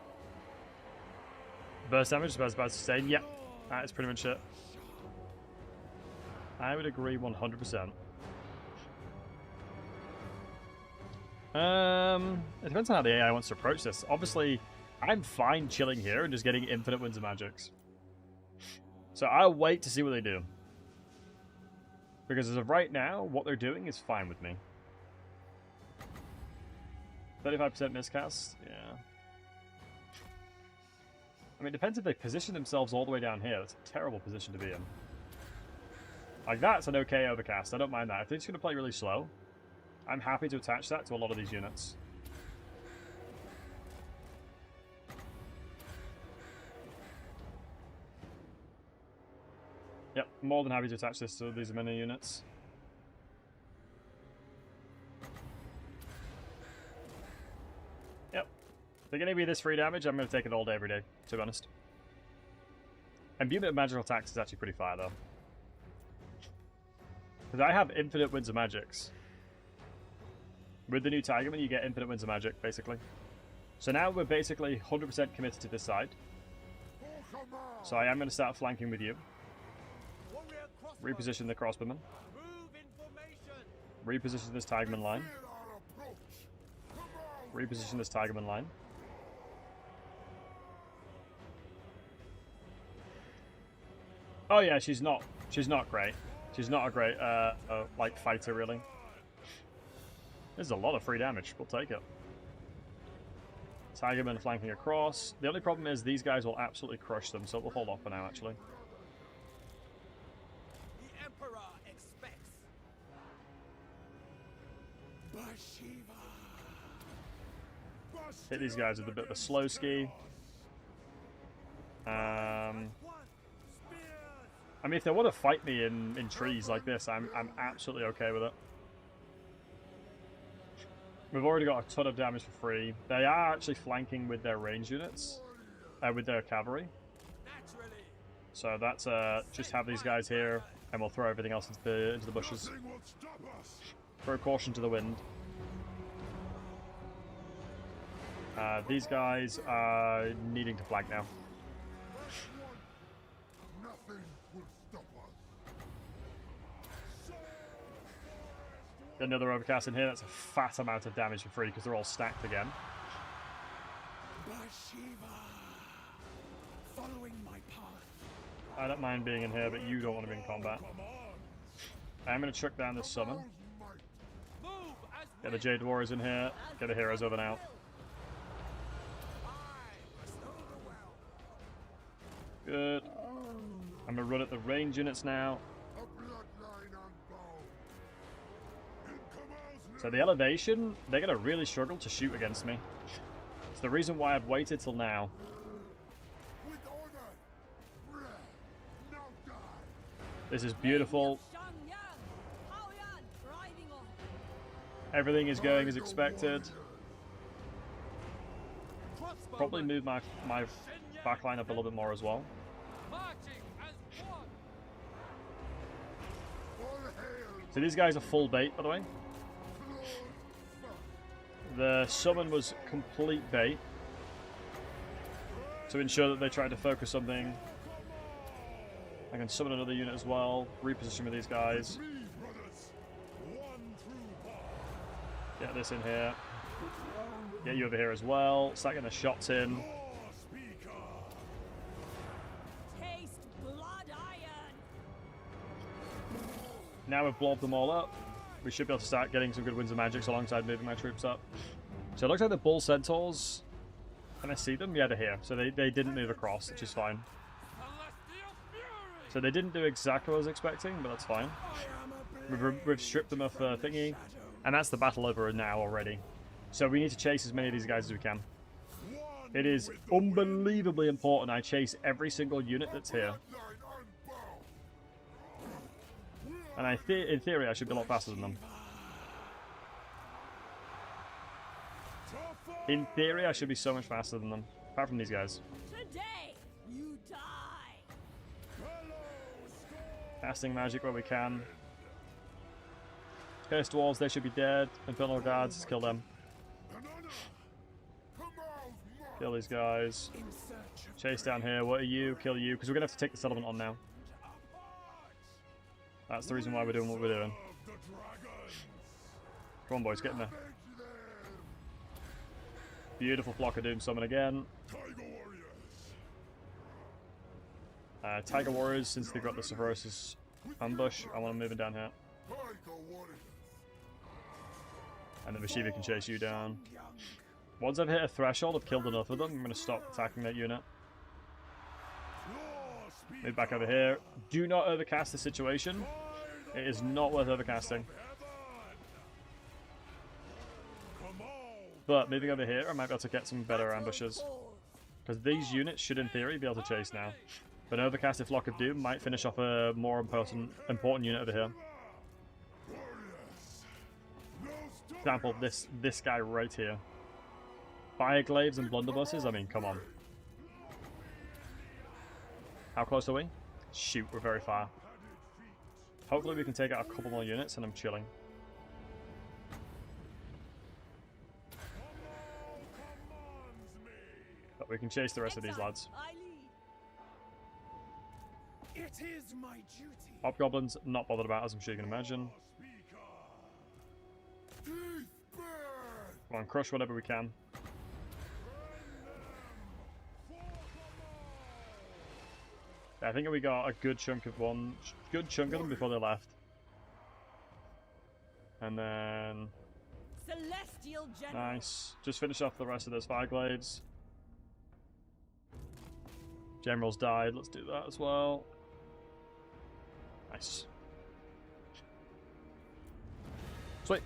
Burst damage, about to sustain. Yep, that is pretty much it. I would agree 100%. It depends on how the AI wants to approach this. Obviously, I'm fine chilling here and just getting infinite winds of magics. So I'll wait to see what they do. Because as of right now, what they're doing is fine with me. 35% miscast? Yeah. I mean, it depends if they position themselves all the way down here. That's a terrible position to be in. Like, that's an okay overcast. I don't mind that. If they're just going to play really slow, I'm happy to attach that to a lot of these units. Yep, more than happy to attach this to these mini units. Yep. If they're going to be this free damage, I'm going to take it all day, every day, to be honest. Imbuement of magical attacks is actually pretty fire, though. Because I have infinite winds of magics. With the new Tigerman, you get infinite winds of magic, basically. So now we're basically 100% committed to this side. So I am going to start flanking with you. Warrior crossbow. Reposition the crossbowman. Move in formation. Reposition this Tigerman line. Reposition this Tigerman line. Oh yeah, she's not great. She's not a great, like, fighter, really. There's a lot of free damage. We'll take it. Tigerman flanking across. The only problem is these guys will absolutely crush them, so we'll hold off for now, actually. The Emperor expects. Bashiva. Hit these guys with a bit of a slow ski. One. Spears. I mean, if they want to fight me in trees like this, I'm absolutely okay with it. We've already got a ton of damage for free. They are actually flanking with their range units, with their cavalry. Naturally. So that's just have these guys here, and we'll throw everything else into the bushes. Nothing will stop us. Throw caution to the wind. These guys are needing to flank now. Nothing will stop us. Another overcast in here. That's a fat amount of damage for free because they're all stacked again. Bashiva. Following my path. I don't mind being in here, but you don't want to be in combat. I'm going to chuck down this summon. Move as Get the Jade Warriors in here. Get the heroes over now. Good. I'm going to run at the range units now. A bloodline unbound. In Kamal's So the elevation, they're going to really struggle to shoot against me. It's the reason why I've waited till now. with order. Breath. Now die. This is beautiful. Shangyang. Haoyan. Driving on. Everything is going as expected. crossbow. Probably move my backline up a little bit more as well. Marching as one. All hail. So these guys are full bait, by the way. The summon was complete bait to ensure that they tried to focus something. I can summon another unit as well. Reposition with these guys. Me, brothers. Get this in here. Get you over here as well. Start getting the shots in. Taste blood iron. Now we've blobbed them all up. We should be able to start getting some good winds of magics alongside moving my troops up. So it looks like the bull centaurs. Can I see them? Yeah, they're here. So they didn't move across, which is fine. Celestial fury! So they didn't do exactly what I was expecting, but that's fine. We've stripped them of thingy. And that's the battle over now already. So we need to chase as many of these guys as we can. It is unbelievably important I chase every single unit that's here. And in theory, I should be a lot faster than them. In theory, I should be so much faster than them. Apart from these guys. Today, you die. Casting magic where we can. Cursed walls, they should be dead. Infernal guards, let's kill them. Kill these guys. Chase down here. What are you? Kill you. Because we're going to have to take the settlement on now. That's the reason why we're doing what we're doing. Come on, boys. Get in there. Beautiful flock of doom summon again. Tiger warriors, since they've got the Subversive ambush, I want them moving down here. And then Bashiva can chase you down. Once I've hit a threshold, I've killed enough of them. I'm going to stop attacking that unit. Move back over here. Do not overcast the situation. It is not worth overcasting. But moving over here, I might be able to get some better ambushes. Because these units should, in theory, be able to chase now. But an overcasted Flock of Doom might finish off a more important unit over here. For example, this guy right here. Fireglaves and blunderbusses, I mean, come on. How close are we? Shoot, we're very far. Hopefully we can take out a couple more units and I'm chilling. But we can chase the rest of these lads. I lead. It is my duty. Hobgoblins, not bothered about, as I'm sure you can imagine. Come on, crush whatever we can. I think we got a good chunk of them before they left. And then... Celestial General. Nice. Just finish off the rest of those Fireglades. General's died, let's do that as well. Nice. Sweet.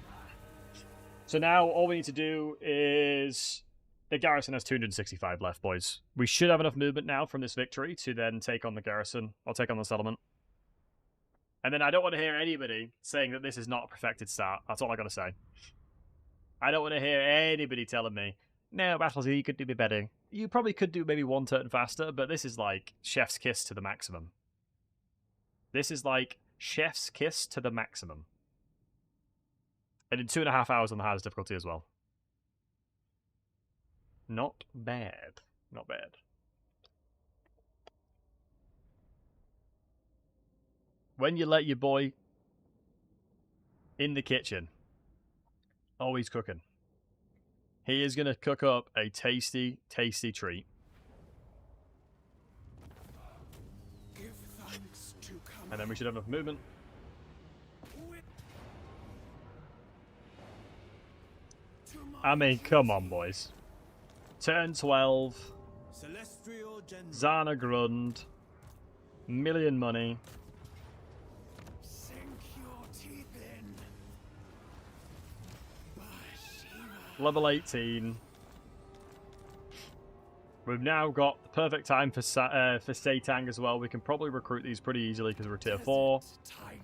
So now all we need to do is... The garrison has 265 left, boys. We should have enough movement now from this victory to then take on the garrison. I'll take on the settlement. And then I don't want to hear anybody saying that this is not a perfected start. That's all I gotta say. I don't want to hear anybody telling me, no, Battles, you could do me better. You probably could do maybe one turn faster, but this is like chef's kiss to the maximum. This is like chef's kiss to the maximum. And in 2.5 hours on the hardest difficulty as well. Not bad. Not bad. When you let your boy in the kitchen, oh, he's cooking. He is going to cook up a tasty, tasty treat. Give thanks to And then we should have enough movement. I mean, come on, boys. Turn 12. Celestial General. Zana Grund. Million money. Sink your teeth in. Bashiva. Level 18. We've now got the perfect time for Satang as well. We can probably recruit these pretty easily because we're tier 4. Tigress.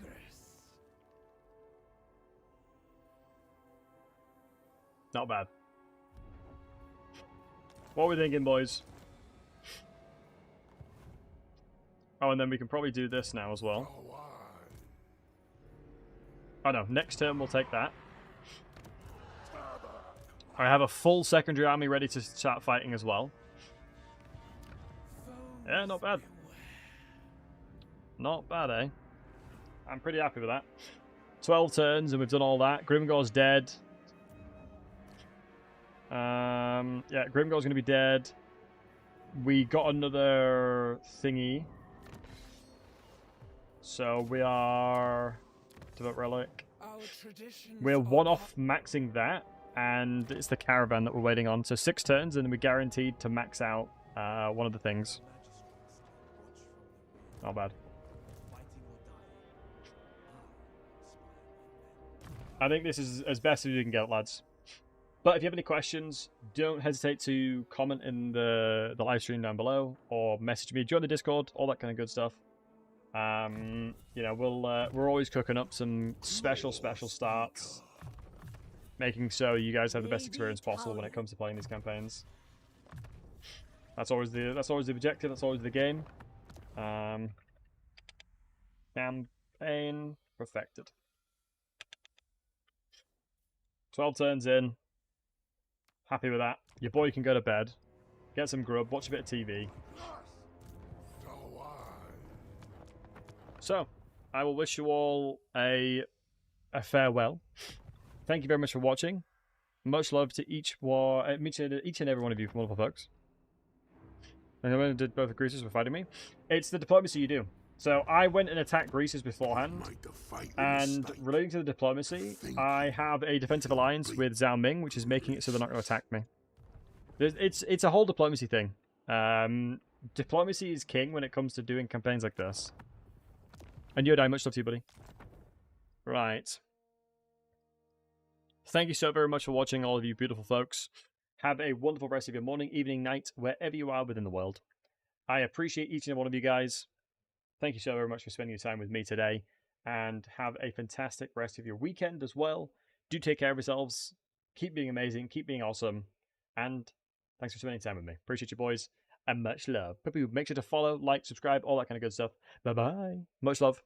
Not bad. What are we thinking, boys? Oh, and then we can probably do this now as well. Oh no, next turn we'll take that. I have a full secondary army ready to start fighting as well. Yeah, not bad. Not bad, eh? I'm pretty happy with that. 12 turns and we've done all that. Grimgor's dead. Yeah, Grimgor's going to be dead. We got another thingy. So we are... Devote Relic. Our traditions We're are one off maxing that. And it's the caravan that we're waiting on. So 6 turns and we're guaranteed to max out one of the things. Not bad. I think this is as best as we can get, lads. But if you have any questions, don't hesitate to comment in the live stream down below or message me, join the Discord, all that kind of good stuff. You know, we're always cooking up some special starts, making so you guys have the best experience possible when it comes to playing these campaigns. That's always the objective. That's always the game. Campaign perfected. 12 turns in. Happy with that. Your boy can go to bed, get some grub, watch a bit of TV. So, I will wish you all a farewell. Thank you very much for watching. Much love to each and every one of you wonderful folks. And I did both the greasers were fighting me. It's the diplomacy you do. So I went and attacked greasers beforehand, and relating to the diplomacy, I have a defensive alliance with Zhao Ming, which is making it so they're not going to attack me. It's a whole diplomacy thing. Diplomacy is king when it comes to doing campaigns like this. And Yodai, much love to you, buddy. Right. Thank you so very much for watching, all of you beautiful folks. Have a wonderful rest of your morning, evening, night, wherever you are within the world. I appreciate each and every one of you guys. Thank you so very much for spending your time with me today, and have a fantastic rest of your weekend as well. Do take care of yourselves. Keep being amazing. Keep being awesome. And thanks for spending time with me. Appreciate you, boys, and much love. Make sure to follow, like, subscribe, all that kind of good stuff. Bye-bye. Much love.